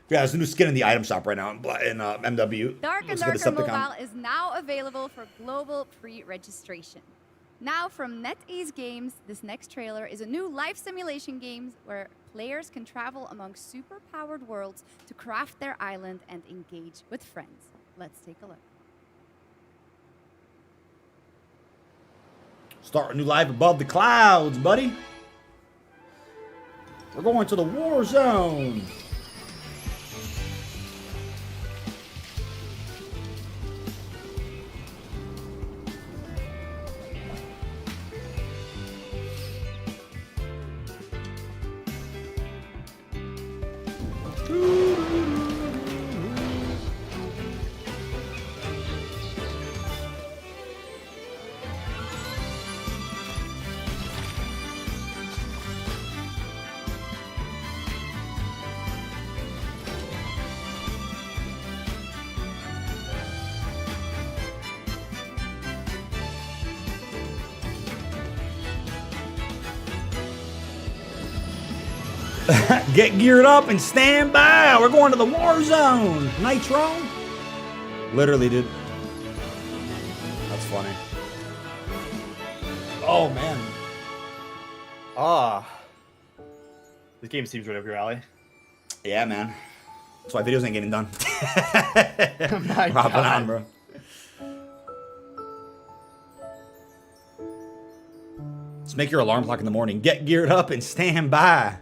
Yeah, there's a new skin in the item shop right now in MW. Dark and Darker Mobile is now available for global pre-registration. Now from NetEase Games, this next trailer is a new life simulation game where players can travel among super-powered worlds to craft their island and engage with friends. Let's take a look. Start a new life above the clouds, buddy. We're going to the war zone. Get geared up and stand by. We're going to the war zone. Nitro. Literally, dude. That's funny. Oh, man. This game seems right up your alley. Yeah, man. That's why videos ain't getting done. My Hopping God. on, bro. Just make your alarm clock in the morning. Get geared up and stand by.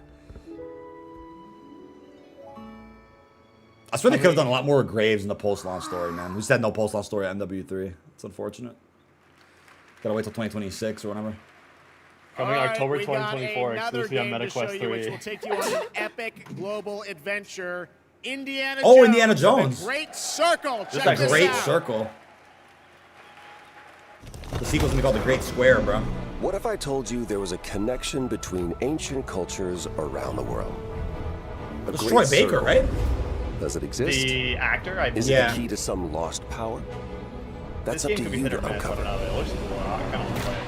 I swear they could have done a lot more with Graves in the post-launch story, man. We just had no post-launch story at MW3. It's unfortunate. Gotta wait till 2026 or whatever. Coming All right, October we got 2024, another exclusively on game to MetaQuest show you, 3. which will take you on an epic global adventure. Indiana Oh, Jones. Indiana Jones. The Great Circle. Just Check a this great out. circle. The sequel's gonna be called The Great Square, bro. What if I told you there was a connection between ancient cultures around the world? A That's great Troy Baker, circle. right? Does it exist? The actor, I Is it the key to some lost power? That's up this game to could be you hit to or miss. I uncover. don't know. It looks cool. I kind of want to play it,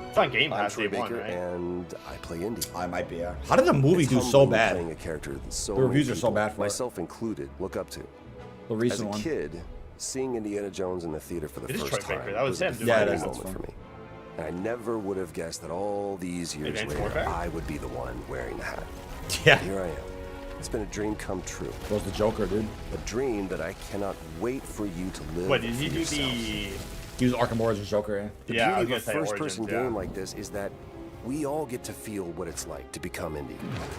but it's on Game I'm Pass Troy day one, Baker, right? and I play indie. I might be, yeah. How did the movie It's do so humbling bad? Playing a character that so The reviews many are so people, bad for it. myself included, look up to. The recent As a one. kid, seeing Indiana Jones in the theater for the It is first Troy time Baker. That was a him doing Yeah, it defining is. That's moment fun. for me. And I never would have guessed that all these years Advanced later, Warfare? I would be the one wearing the hat. Yeah. Here I am. It's been a dream come true. Was the Joker, dude? A dream that I cannot wait for you to live. What did he for do? yourself. He was Arkham Origins Joker, yeah. The Yeah, I was beauty of a gonna say first-person Origins, yeah. game like this is that we all get to feel what it's like to become indie.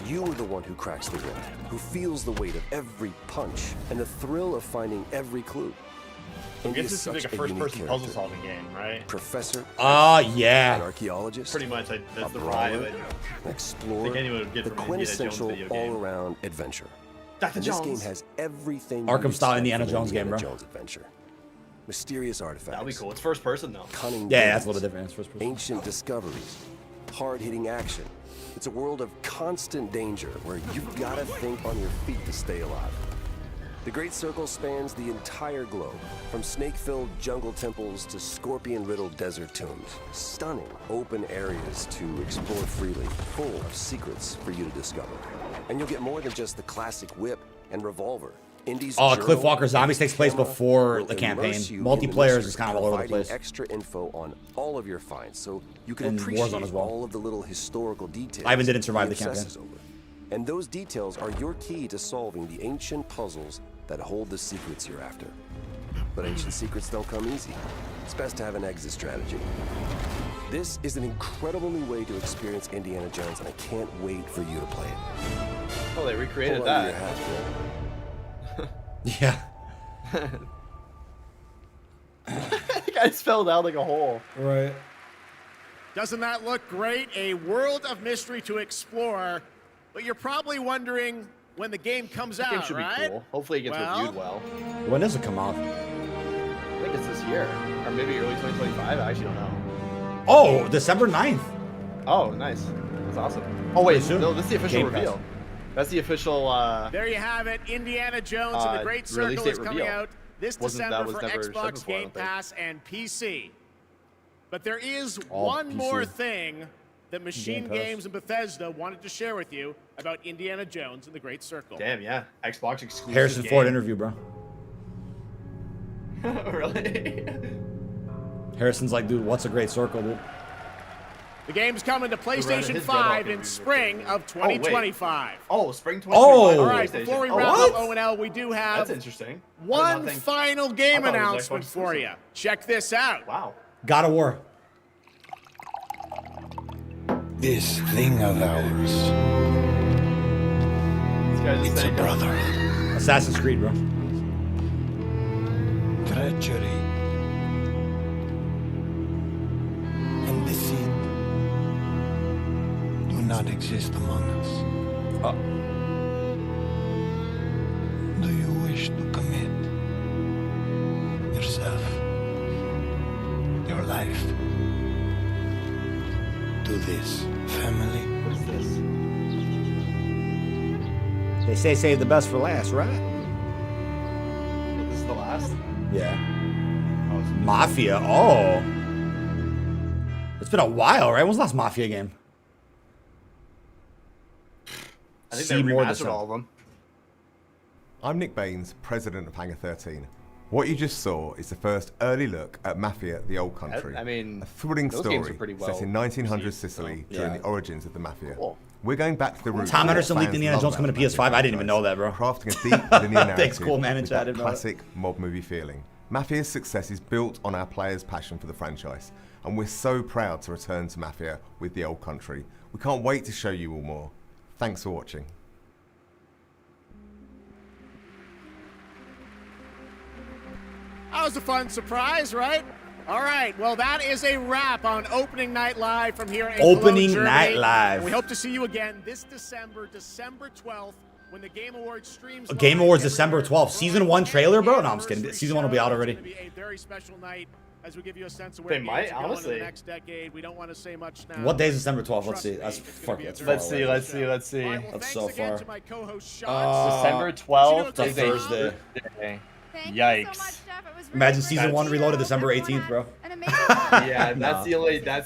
You are the one who cracks the whip, who feels the weight of every punch and the thrill of finding every clue. I Indie guess is this is like a such unique first-person character. puzzle-solving game, right? Professor, Yeah. an archaeologist, Pretty much, that's a the brawler, vibe. an explorer, Like anyone would get the from an Indiana Jones quintessential video game. all-around adventure. Dr. And this Jones. game has everything. Arkham you'd style expect Indiana from an Jones game, Indiana bro. Jones adventure. Mysterious artifacts. That'll be cool. It's first person though. Cunning Yeah, that's a villains, little different. It's first person. ancient discoveries, hard-hitting action. It's a world of constant danger where you've got to think on your feet to stay alive. The Great Circle spans the entire globe, from snake-filled jungle temples to scorpion-riddled desert tombs. Stunning open areas to explore freely, full of secrets for you to discover. And you'll get more than just the classic whip and revolver. Indy's Oh, journal Cliff Walker Zombies takes place camera before will the campaign. immerse you in Multiplayer is mystery, just kind of all over the providing place. extra info on all of your finds, so you can And appreciate Warzone as well. all of the little historical details. I even didn't survive he the campaign. obsesses over. And those details are your key to solving the ancient puzzles that hold the secrets you're after. But ancient secrets don't come easy. It's best to have an exit strategy. This is an incredible new way to experience Indiana Jones, and I can't wait for you to play it. Oh, they recreated Hold on to that. your hat, Yeah. That guy spelled out like a hole. Right. Doesn't that look great? A world of mystery to explore. But you're probably wondering when the game comes This out, game should right? be cool. Hopefully it gets reviewed well. When does it come out? I think it's this year. Or maybe early 2025. I actually don't know. Oh, December 9th. Oh, nice. That's awesome. Oh, wait. soon. No, this is the official Game Pass. reveal. That's the official, There you have it. Indiana Jones and the Great release Circle date is coming reveal. out this That December was for never said Xbox before, I Game don't think. Pass and PC. But there is All one PC. more thing that Machine Game Pass. Games and Bethesda wanted to share with you about Indiana Jones and the Great Circle. Damn, yeah. Xbox exclusive Harrison game. Ford interview, bro. Really? Harrison's like, dude, what's a great circle, dude? The game's coming to PlayStation his 5 Red in Hawk spring of 2025. Oh, spring 2025. Oh! All right, PlayStation. before we Oh, wrap what? up O&L, we do have That's interesting. I did one not think- final I game thought it was announcement Xbox for you. exclusive. Check this out. Wow. God of War. This thing of ours. It's a brotherhood. Assassin's Creed, bro. Treachery. And deceit do not exist among us. Do you wish to commit yourself, your life, to this family? What is this? They say save the best for last, right? This is the last? Yeah. Mafia. Oh. It's been a while, right? When was the last Mafia game? I think they remastered all of them. I'm Nick Baines, president of Hangar 13. What you just saw is the first early look at Mafia: The Old Country. I mean, a thrilling those story games are pretty well set in 1900s received, Sicily so- during Yeah. the origins of the Mafia. Cool. We're going back to the roots. Tom of what Henderson leaked fans Indiana love Jones coming about to PS5. I didn't even know that, bro. Crafting a deep linear narrative Thanks, cool man in with chat. that I didn't know that. classic mob movie feeling. Mafia's success is built on our players' passion for the franchise, and we're so proud to return to Mafia with The Old Country. We can't wait to show you all more. Thanks for watching. That was a fun surprise, right? All right, well, that is a wrap on Opening Night Live from here in Opening Cologne, Night Germany. Live. And we hope to see you again this December, December 12th, when the Game Awards streams Game live Awards everywhere. December 12th. Season 1 trailer, bro? No, I'm just kidding. Season 1 will be out already. It's going to be a very special night as we give you a sense of where They games might, are going in honestly. the next decade. We don't want to say much now. What day is December 12th? Let's Trust see. me, That's it's gonna fuck. be a That's very far Let's away. see, let's see, let's see. All right, well, That's thanks so again far. to my co-host Sean. December 12th It's a is a Thursday. Thursday. Thank Yikes. you so much, Jeff. It was really Imagine great season to 1 see you. reloaded I hope December everyone 18th, had bro. an amazing time. Yeah, No. that's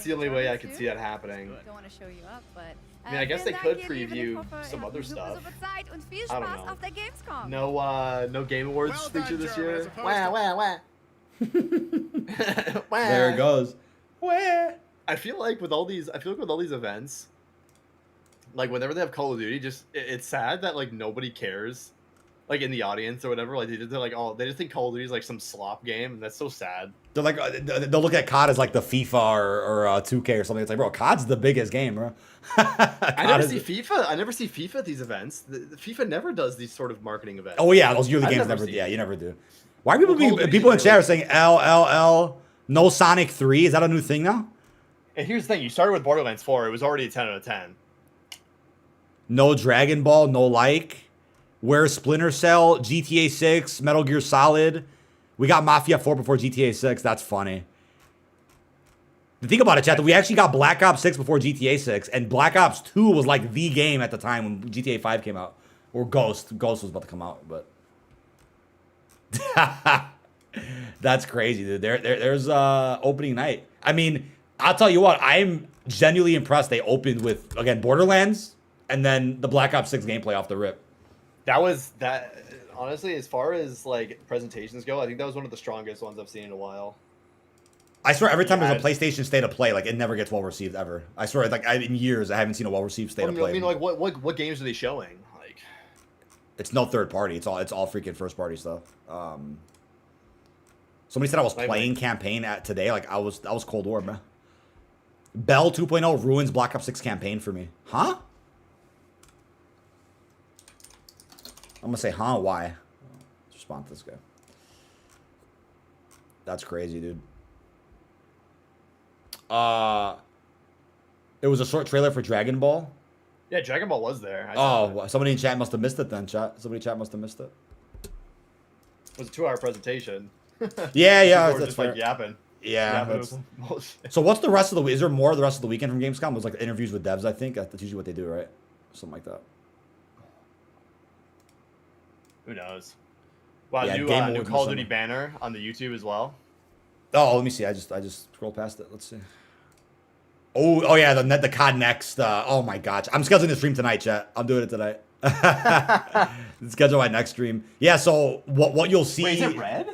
the only way I could see that happening. Don't want to show you up, but I mean, I guess they vielen could Dank, ihr Lieben. Ich preview hoffe, some ihr other habt eine stuff. super Zeit und viel I don't Spaß know. auf der Gamescom. No Game Awards Well feature done, this German, year. as opposed Wah, to- wah, wah. There it goes. Where? I feel like with all these events, like whenever they have Call of Duty, it's sad that like nobody cares, like in the audience or whatever. Like they're like, oh, they just think Call of Duty is like some slop game, and that's so sad. They're like, they'll look at COD as like the FIFA or 2K or something. It's like, bro, COD's the biggest game, bro. I never see FIFA at these events. The FIFA never does these sort of marketing events. Oh yeah, those yearly I've games never never. seen Yeah, it. you never do. Why are people Well, Call of Duty's people in chat really- are saying LLL? No Sonic 3? Is that a new thing now? And here's the thing: you started with Borderlands 4. It was already a 10 out of 10. No Dragon Ball, no like. Where's Splinter Cell? GTA 6, Metal Gear Solid. We got Mafia 4 before GTA 6. That's funny. Think about it, chat. We actually got Black Ops 6 before GTA 6, and Black Ops 2 was like the game at the time when GTA 5 came out. Or Ghost. Ghost was about to come out, but that's crazy, dude. There's opening night. I mean, I'll tell you what, I'm genuinely impressed they opened with, again, Borderlands and then the Black Ops 6 gameplay off the rip. That honestly, as far as like presentations go, I think that was one of the strongest ones I've seen in a while. I swear, every time Yeah, there's a PlayStation State of Play, like, it never gets well received ever. I swear, like, in years, I haven't seen a well received State of Play. I mean, like, what games are they showing? Like, It's no third party. It's all freaking first party stuff. Somebody said I was playing campaign today. Like, I was Cold War, man. Bell 2.0 ruins Black Ops 6 campaign for me. Huh? I'm gonna say, huh? Why? Let's respond to this guy. That's crazy, dude. It was a short trailer for Dragon Ball. yeah, Dragon Ball was there. I saw it. Oh, somebody in chat must have missed it then, chat. Somebody in chat must have missed it. It was a 2-hour presentation. Yeah, People were that's just fair. like yapping. Yeah. Yapping That's... was bullshit. So what's the rest of the? Is there more the rest of the weekend from Gamescom? It was like interviews with devs. I think that's usually what they do, right? Something like that. Who knows? Wow, Yeah, new Game new Awards Call of in Duty summer. banner on the YouTube as well. Oh, let me see. I just scrolled past it. Let's see. Oh yeah, the COD Next. Oh my gosh, I'm scheduling the stream tonight, chat. I'm doing it tonight. Schedule my next stream. Yeah. So what you'll see? Wait, is it red?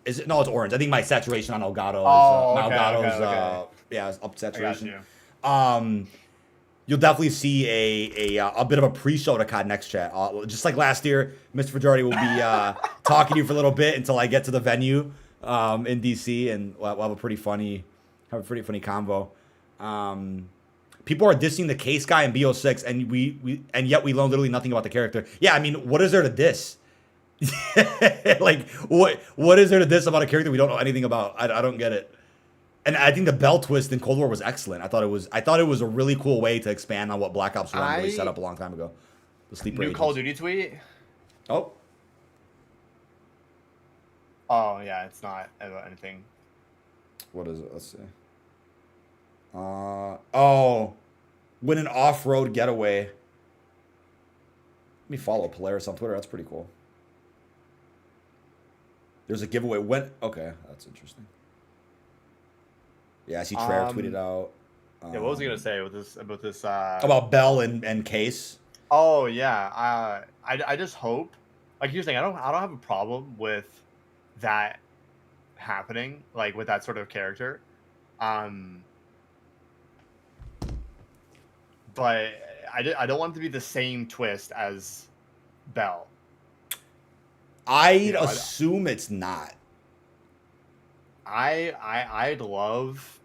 Is it? No, it's orange. I think my saturation on Elgato is Oh, okay, Elgato's okay. yeah, it's up saturation. you. You'll definitely see a bit of a pre-show to COD Next, chat. Just like last year, Mr. Fajordi will be talking to you for a little bit until I get to the venue in DC, and we'll have a pretty funny convo. People are dissing the case guy in BO6, and yet we learn literally nothing about the character. Yeah, I mean, what is there to diss? Like, what is there to diss about a character we don't know anything about? I don't get it. And I think the bell twist in Cold War was excellent. I thought it was a really cool way to expand on what Black Ops 1 really set up a long time ago. The sleeper new Call of Duty tweet. Oh. Oh yeah, it's not about anything. What is it? Let's see. Oh, win an off-road getaway. Let me follow Polaris on Twitter. That's pretty cool. There's a giveaway. Okay, that's interesting. Yeah, I see Treyarch tweeted out. Yeah, what was he gonna say with this about this? About Bell and Case. Oh yeah, I just hope, like you're saying, I don't have a problem with that happening, like with that sort of character, but I don't want it to be the same twist as Bell. I'd assume it's not. I'd love.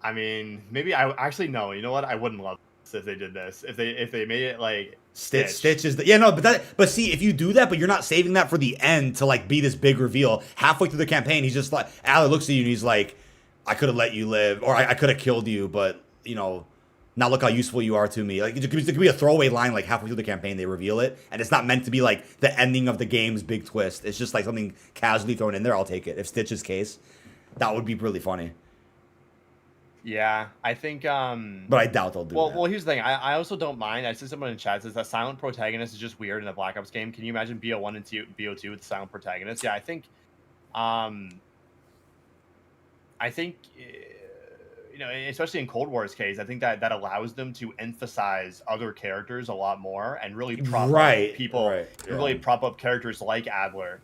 I mean, maybe I actually no. You know what? I wouldn't love this if they did this. If they made it like Stitch is but see, if you do that, but you're not saving that for the end to like be this big reveal. Halfway through the campaign, he's just like, Allie looks at you and he's like, I could have let you live, or I could have killed you, but you know, now look how useful you are to me. Like it could be a throwaway line like halfway through the campaign they reveal it, and it's not meant to be like the ending of the game's big twist. It's just like something casually thrown in there. I'll take it. If Stitch's case, that would be really funny. Yeah, I think. But I doubt they'll do that. Well, here's the thing. I also don't mind. I see someone in chat says that silent protagonist is just weird in a Black Ops game. Can you imagine BO1 and BO2 with silent protagonist? Yeah, I think. You know, especially in Cold War's case, I think that allows them to emphasize other characters a lot more and really prop up people, really prop up characters like Adler,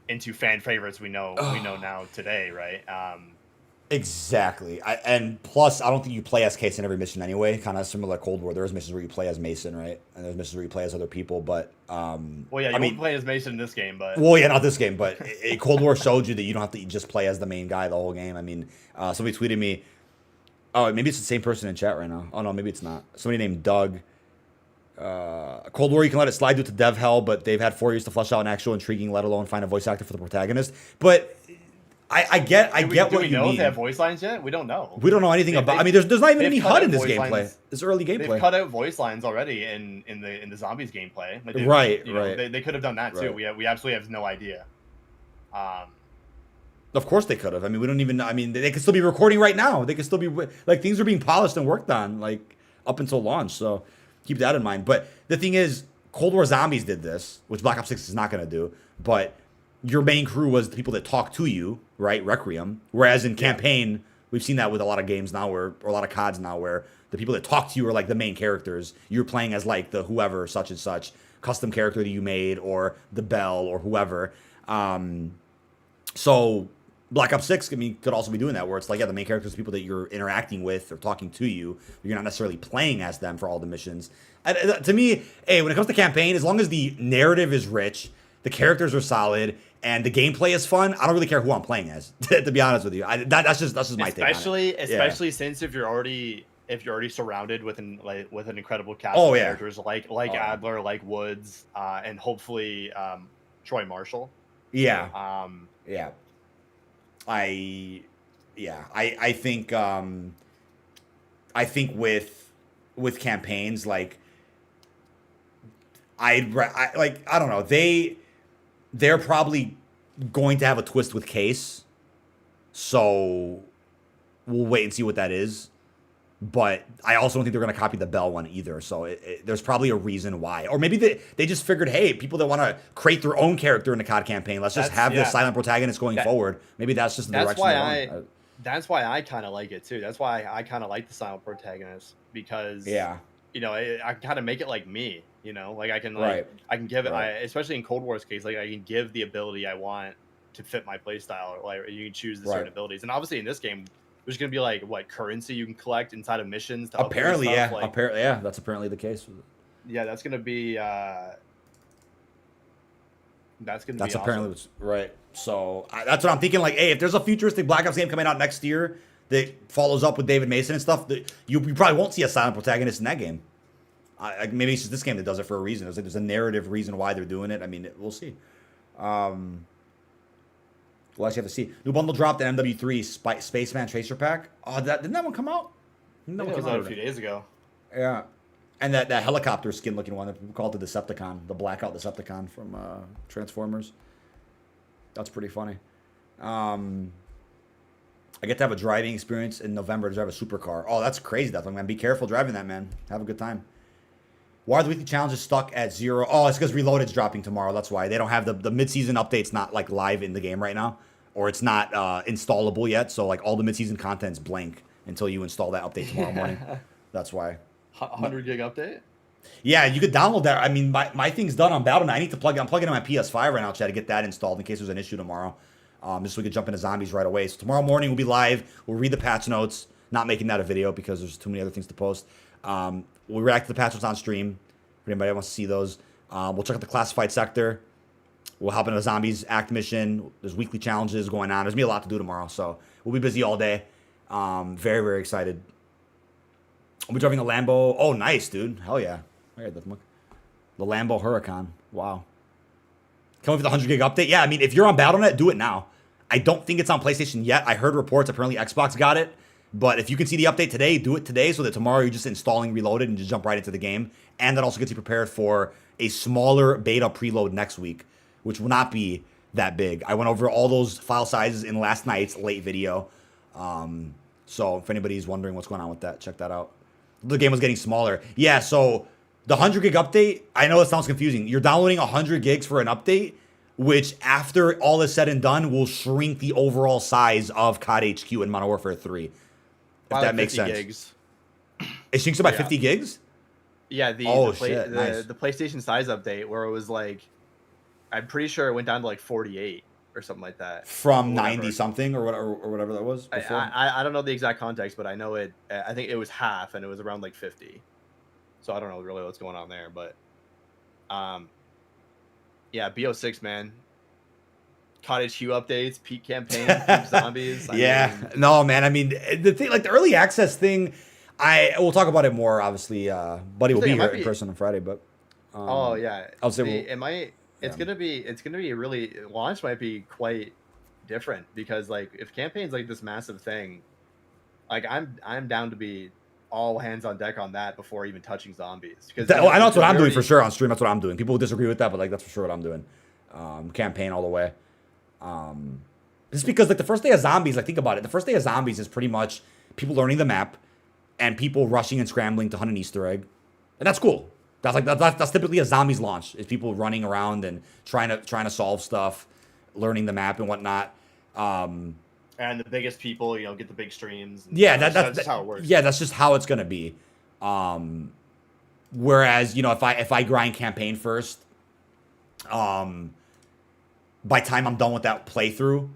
into fan favorites we know now today, right? Exactly. And plus, I don't think you play as Case in every mission anyway. Kind of similar to Cold War. There's missions where you play as Mason, right? And there's missions where you play as other people. But well, yeah, you won't play as Mason in this game, but well, yeah, not this game. But Cold War showed you that you don't have to just play as the main guy the whole game. I mean, somebody tweeted me. Oh, maybe it's the same person in chat right now. Oh no, maybe it's not. Somebody named Doug. Cold War, you can let it slide due to dev hell, but they've had 4 years to flesh out an actual intriguing, let alone find a voice actor for the protagonist. But I get what you mean. Do we know if they have voice lines yet? We don't know. We don't know anything about. I mean, there's not even any HUD in this gameplay. It's early gameplay. They've cut out voice lines already in the zombies gameplay. Like right. They could have done that too. We absolutely have no idea. Of course they could have. I mean, we don't even. I mean, they could still be recording right now. They could still be like things are being polished and worked on like up until launch. So keep that in mind. But the thing is, Cold War Zombies did this, which Black Ops 6 is not going to do. But your main crew was the people that talk to you, right? Requiem. Whereas in campaign, we've seen that with a lot of games now, or a lot of CODs now, where the people that talk to you are like the main characters. You're playing as like the whoever, such and such, custom character that you made, or the Bell, or whoever. So Black Ops 6, I mean, could also be doing that, where it's like, yeah, the main characters are people that you're interacting with or talking to you. You're not necessarily playing as them for all the missions. To me, hey, when it comes to campaign, as long as the narrative is rich, the characters are solid, and the gameplay is fun, I don't really care who I'm playing as. To be honest with you, that's just my take. Especially since if you're already surrounded with an incredible cast of characters like Adler, like Woods, and hopefully Troy Marshall. Yeah. I think with campaigns like I don't know, they're probably going to have a twist with Case, so we'll wait and see what that is. But I also don't think they're going to copy the Bell one either. So there's probably a reason why. Or maybe they just figured, hey, people that want to create their own character in the COD campaign, let's just have this silent protagonist going forward. Maybe that's just the direction they're going. That's why I kind of like it too. That's why I kind of like the silent protagonist, because I kind of make it like me. Like I can I can give it, especially in Cold War's case, like I can give the ability I want to fit my playstyle. Like you can choose the certain abilities, and obviously in this game, there's gonna be like currency you can collect inside of missions. To apparently, that's apparently the case. Yeah, that's gonna be. That's apparently awesome. Right. So that's what I'm thinking. Like, hey, if there's a futuristic Black Ops game coming out next year, that follows up with David Mason and stuff. You probably won't see a silent protagonist in that game. Maybe it's just this game that does it for a reason. There's a narrative reason why they're doing it. I mean, we'll see. We'll actually have to see. New bundle dropped in MW3 Spaceman Tracer Pack. Oh, didn't that one come out? That was out a few days ago. Yeah. And that helicopter skin looking one that we call it the Decepticon, the blackout Decepticon from Transformers. That's pretty funny. I get to have a driving experience in November to drive a supercar. Oh, that's crazy. That's man. Be careful driving that, man. Have a good time. Why are the weekly challenges stuck at 0? Oh, it's because Reloaded's dropping tomorrow. That's why. They don't have the mid-season update's not like live in the game right now. Or it's not installable yet. So like all the mid-season content's blank until you install that update tomorrow morning. That's why. 100 gig update? Yeah, you could download that. I mean, my thing's done on Battle.net. I need to I'm plugging in my PS5 right now, Chad, to get that installed in case there's an issue tomorrow. Just so we could jump into zombies right away. So tomorrow morning we'll be live. We'll read the patch notes. Not making that a video because there's too many other things to post. We'll react to the patch notes on stream. If anybody wants to see those. We'll check out the classified sector. We'll hop into a zombies act mission. There's weekly challenges going on. There's gonna be a lot to do tomorrow. So we'll be busy all day. Very, very excited. We'll be driving a Lambo. Oh, nice, dude. Hell yeah. The Lambo Huracan. Wow. Coming with the 100 gig update. Yeah, I mean, if you're on Battle.net, do it now. I don't think it's on PlayStation yet. I heard reports. Apparently, Xbox got it. But if you can see the update today, do it today so that tomorrow you're just installing Reloaded and just jump right into the game. And that also gets you prepared for a smaller beta preload next week, which will not be that big. I went over all those file sizes in last night's late video. So if anybody's wondering what's going on with that, check that out. The game was getting smaller. Yeah, so the 100 gig update, I know it sounds confusing. You're downloading 100 gigs for an update, which after all is said and done will shrink the overall size of COD HQ in Modern Warfare 3. If that makes sense. Gigs. It shrinks it by 50 gigs? Yeah, the PlayStation size update where it was like, I'm pretty sure it went down to like 48 or something like that. From 90 something or whatever that was before? I don't know the exact context, but I know it. I think it was half, and it was around like 50. So I don't know really what's going on there, but yeah, BO6, man. Cottage Hue updates, peak campaign, peak zombies. No, man. I mean, the thing, like the early access thing, we'll talk about it more. Obviously, Buddy will be here in person on Friday, but oh yeah, I'll say it's gonna be really launch might be quite different because like if campaign's like this massive thing, like I'm down to be all hands on deck on that before even touching zombies. Because I know that's what I'm doing for sure on stream. That's what I'm doing. People will disagree with that, but like that's for sure what I'm doing. Campaign all the way. Just because like the first day of zombies, like think about it. The first day of zombies is pretty much people learning the map and people rushing and scrambling to hunt an Easter egg, and that's cool. That's typically a zombies launch. Is people running around and trying to solve stuff, learning the map and whatnot. And the biggest people, get the big streams. Yeah, that's how it works. Yeah, that's just how it's gonna be. Whereas if I grind campaign first, by time I'm done with that playthrough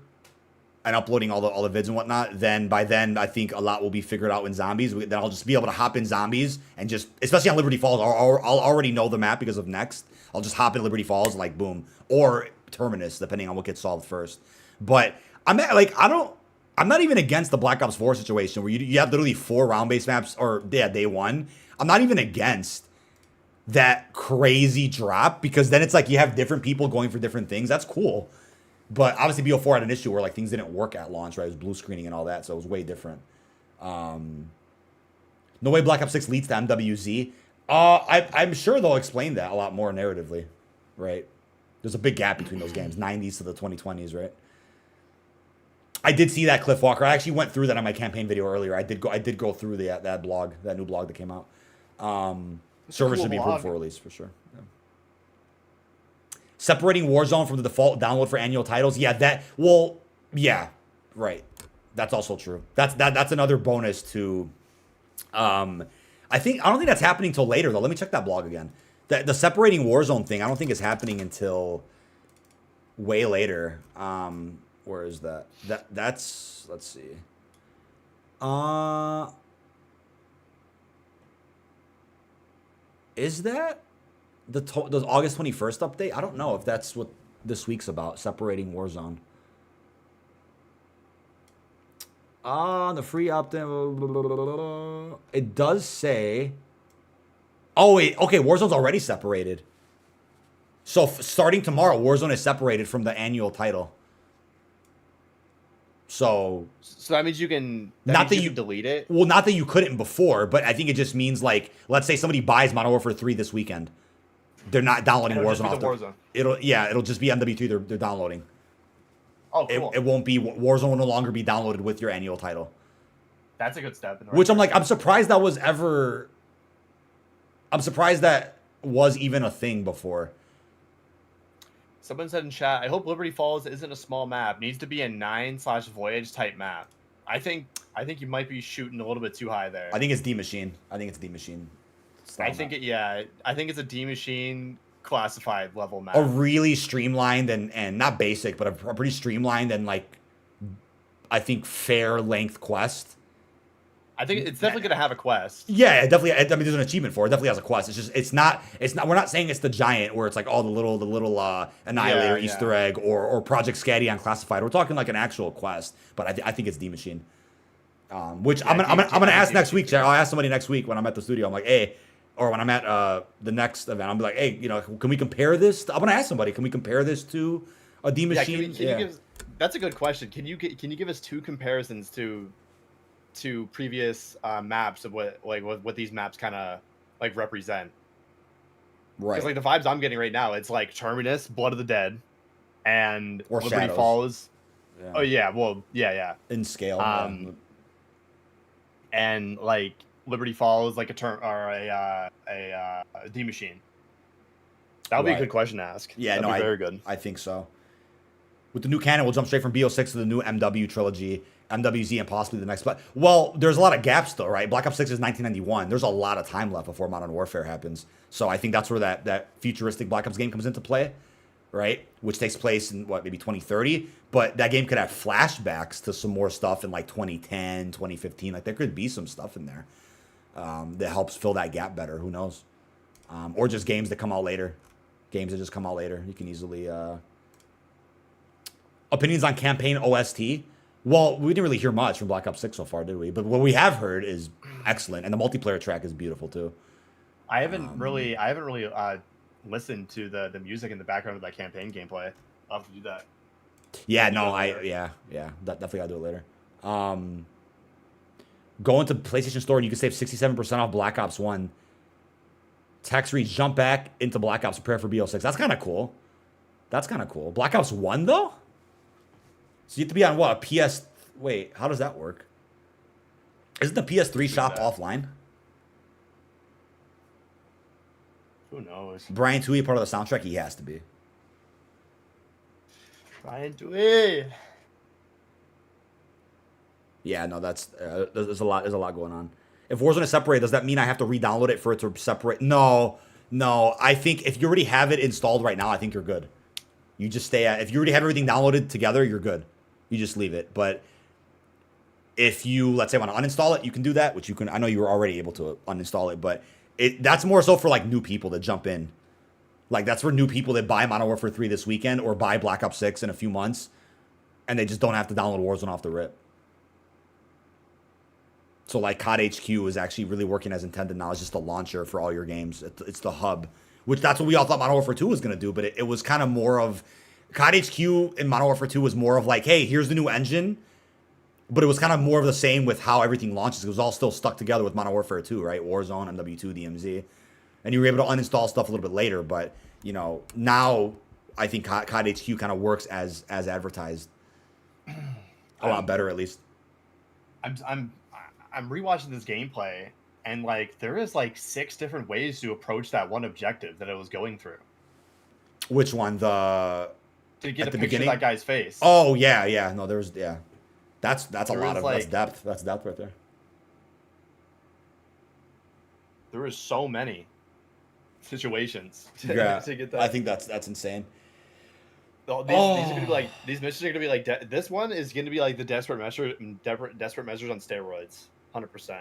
and uploading all the vids and whatnot, then by then I think a lot will be figured out in zombies. Then I'll just be able to hop in zombies and just, especially on Liberty Falls, I'll already know the map because of Next. I'll just hop in Liberty Falls, like boom, or Terminus, depending on what gets solved first. But I'm not even against the Black Ops 4 situation where you have literally 4 round-based maps, or day one. I'm not even against that crazy drop because then it's like you have different people going for different things. That's cool. But obviously BO4 had an issue where like things didn't work at launch, right? It was blue screening and all that, so it was way different. No way Black Ops 6 leads to MWZ. I'm sure they'll explain that a lot more narratively, right? There's a big gap between those games, 90s to the 2020s, right? I did see that Cliff Walker. I actually went through that on my campaign video earlier. I did go through that blog, that new blog that came out. Server should be approved for release for sure. Yeah. Separating Warzone from the default download for annual titles. Yeah, right. That's also true. That's another bonus to. I don't think that's happening till later though. Let me check that blog again. The separating Warzone thing, I don't think is happening until way later. Where is that? That's let's see. Is that the August 21st update? I don't know if that's what this week's about, separating Warzone. The free opt-in. It does say. Oh wait, okay. Warzone's already separated. So starting tomorrow, Warzone is separated from the annual title. So that means you can. Not that you can delete it. Well, not that you couldn't before, but I think it just means like, let's say somebody buys Modern Warfare 3 this weekend, they're not downloading It'll just Warzone be off the their- Warzone. It'll just be MW3 they're downloading. Oh, cool. It won't be Warzone will no longer be downloaded with your annual title. That's a good step. In the Which right I'm like, I'm surprised that was ever. I'm surprised that was even a thing before. Someone said in chat, I hope Liberty Falls isn't a small map. Needs to be a 9/voyage type map. I think you might be shooting a little bit too high there. I think it's D Machine. I think it's D Machine. I think it's a D Machine classified level map. A really streamlined and not basic, but a pretty streamlined and like, I think fair length quest. I think it's definitely gonna have a quest. Yeah, it definitely. I mean, there's an achievement for it. It definitely has a quest. It's just, it's not. We're not saying it's the giant where it's like all the little Annihilator Easter egg or Project Scatty on Classified. We're talking like an actual quest. But I think it's D Machine. Which I'm gonna ask next week. I'll ask somebody next week when I'm at the studio. I'm like, hey, or when I'm at the next event, I'll be like, hey, can we compare this? I'm gonna ask somebody. Can we compare this to a D Machine? Can you give? That's a good question. Can you give us two comparisons to previous maps of what these maps kind of like represent? Right. Because like the vibes I'm getting right now, it's like Terminus, Blood of the Dead, and Or Liberty Shadows. Falls. Yeah. Oh yeah, well yeah. In scale. And like Liberty Falls, like a D Machine. That would be a Right. good question to ask. Yeah, That'd no, be very good. I think so. With the new canon, we'll jump straight from BO6 to the new MW trilogy, MWZ, and possibly the next. Well, there's a lot of gaps though, right? Black Ops 6 is 1991. There's a lot of time left before Modern Warfare happens. So I think that's where that futuristic Black Ops game comes into play, right? Which takes place in maybe 2030. But that game could have flashbacks to some more stuff in like 2010, 2015. Like there could be some stuff in there that helps fill that gap better. Who knows? Or just games that come out later. Games that just come out later. You can easily. Opinions on campaign OST. Well, we didn't really hear much from Black Ops 6 so far, did we? But what we have heard is excellent, and the multiplayer track is beautiful too. I haven't really listened to the music in the background of that campaign gameplay. I'll have to do that. Yeah, no, definitely gotta do it later. Go into PlayStation Store and you can save 67% off Black Ops 1. Text reads, jump back into Black Ops, prepare for BO6. That's kind of cool. Black Ops 1 though? So you have to be on what? A PS... Wait, how does that work? Isn't the PS3 shop offline? Who knows? Brian Tui part of the soundtrack? He has to be. Brian Tui. Yeah, no, that's there's a lot going on. If Warzone is separated, does that mean I have to re-download it for it to separate? No. I think if you already have it installed right now, I think you're good. You just stay at, if you already have everything downloaded together, you're good. You just leave it. But if you, let's say, want to uninstall it, you can do that, which you can. I know you were already able to uninstall it, but that's more so for like new people that jump in. Like that's for new people that buy Modern Warfare 3 this weekend or buy Black Ops 6 in a few months, and they just don't have to download Warzone off the rip. So like COD HQ is actually really working as intended now. It's just a launcher for all your games. It's the hub, which that's what we all thought Modern Warfare 2 was going to do, but it was kind of more of... COD HQ in Modern Warfare 2 was more of like, hey, here's the new engine, but it was kind of more of the same with how everything launches. It was all still stuck together with Modern Warfare 2, right? Warzone, MW2, DMZ. And you were able to uninstall stuff a little bit later, but, now I think COD HQ kind of works as advertised. A lot better, at least. I'm rewatching this gameplay, and like there is like 6 different ways to approach that one objective that it was going through. Which one? To get a picture of that guy's face. Oh yeah. No, there was That's a lot of like, that's depth. That's depth right there. There is so many situations to get that. I think that's insane. These are gonna be like, these missions are gonna be like this one is gonna be like the desperate measures on steroids, 100%.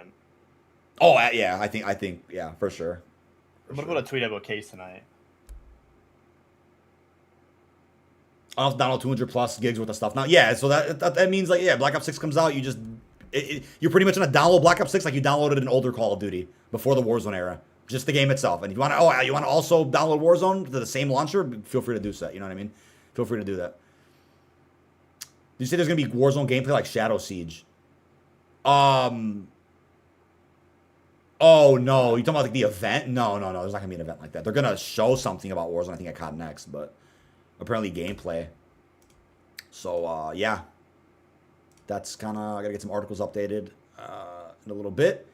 Oh yeah, I think yeah, for sure. I'm gonna put a tweet about Case tonight. I'll download 200 plus gigs worth of stuff now. Yeah, so that means like Black Ops 6 comes out, you just You're pretty much gonna download Black Ops 6 like you downloaded an older Call of Duty before the Warzone era. Just the game itself. And if you want to, you want to also download Warzone to the same launcher, feel free to do so. You know what I mean? Feel free to do that. Did you say there's gonna be Warzone gameplay like Shadow Siege? Oh no, you talking about like the event? No, there's not gonna be an event like that. They're gonna show something about Warzone, I think, at COD Next, but apparently gameplay. So yeah, that's kind of, I gotta get some articles updated in a little bit.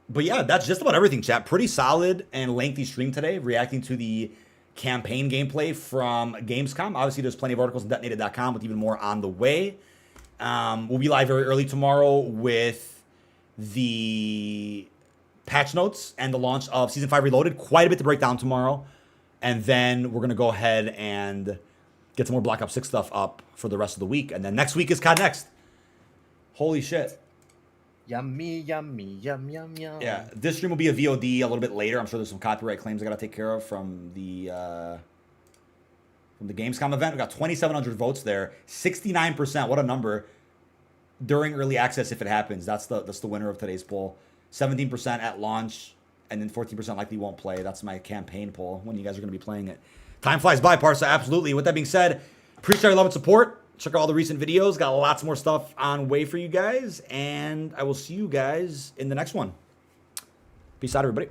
But yeah, that's just about everything, chat. Pretty solid and lengthy stream today, reacting to the campaign gameplay from Gamescom. Obviously, there's plenty of articles on detonated.com with even more on the way. We'll be live very early tomorrow with the patch notes and the launch of Season 5 Reloaded. Quite a bit to break down tomorrow. And then we're going to go ahead and get some more Black Ops 6 stuff up for the rest of the week. And then next week is COD Next. Holy shit. Yummy, yummy, yum, yum, yum. Yeah, this stream will be a VOD a little bit later. I'm sure there's some copyright claims I got to take care of from the Gamescom event. We got 2,700 votes there, 69%. What a number! During early access, if it happens, that's the winner of today's poll. 17% at launch, and then 14% likely won't play. That's my campaign poll when you guys are going to be playing it. Time flies by, Parsa. Absolutely. With that being said, appreciate your love and support. Check out all the recent videos. Got lots more stuff on way for you guys. And I will see you guys in the next one. Peace out, everybody.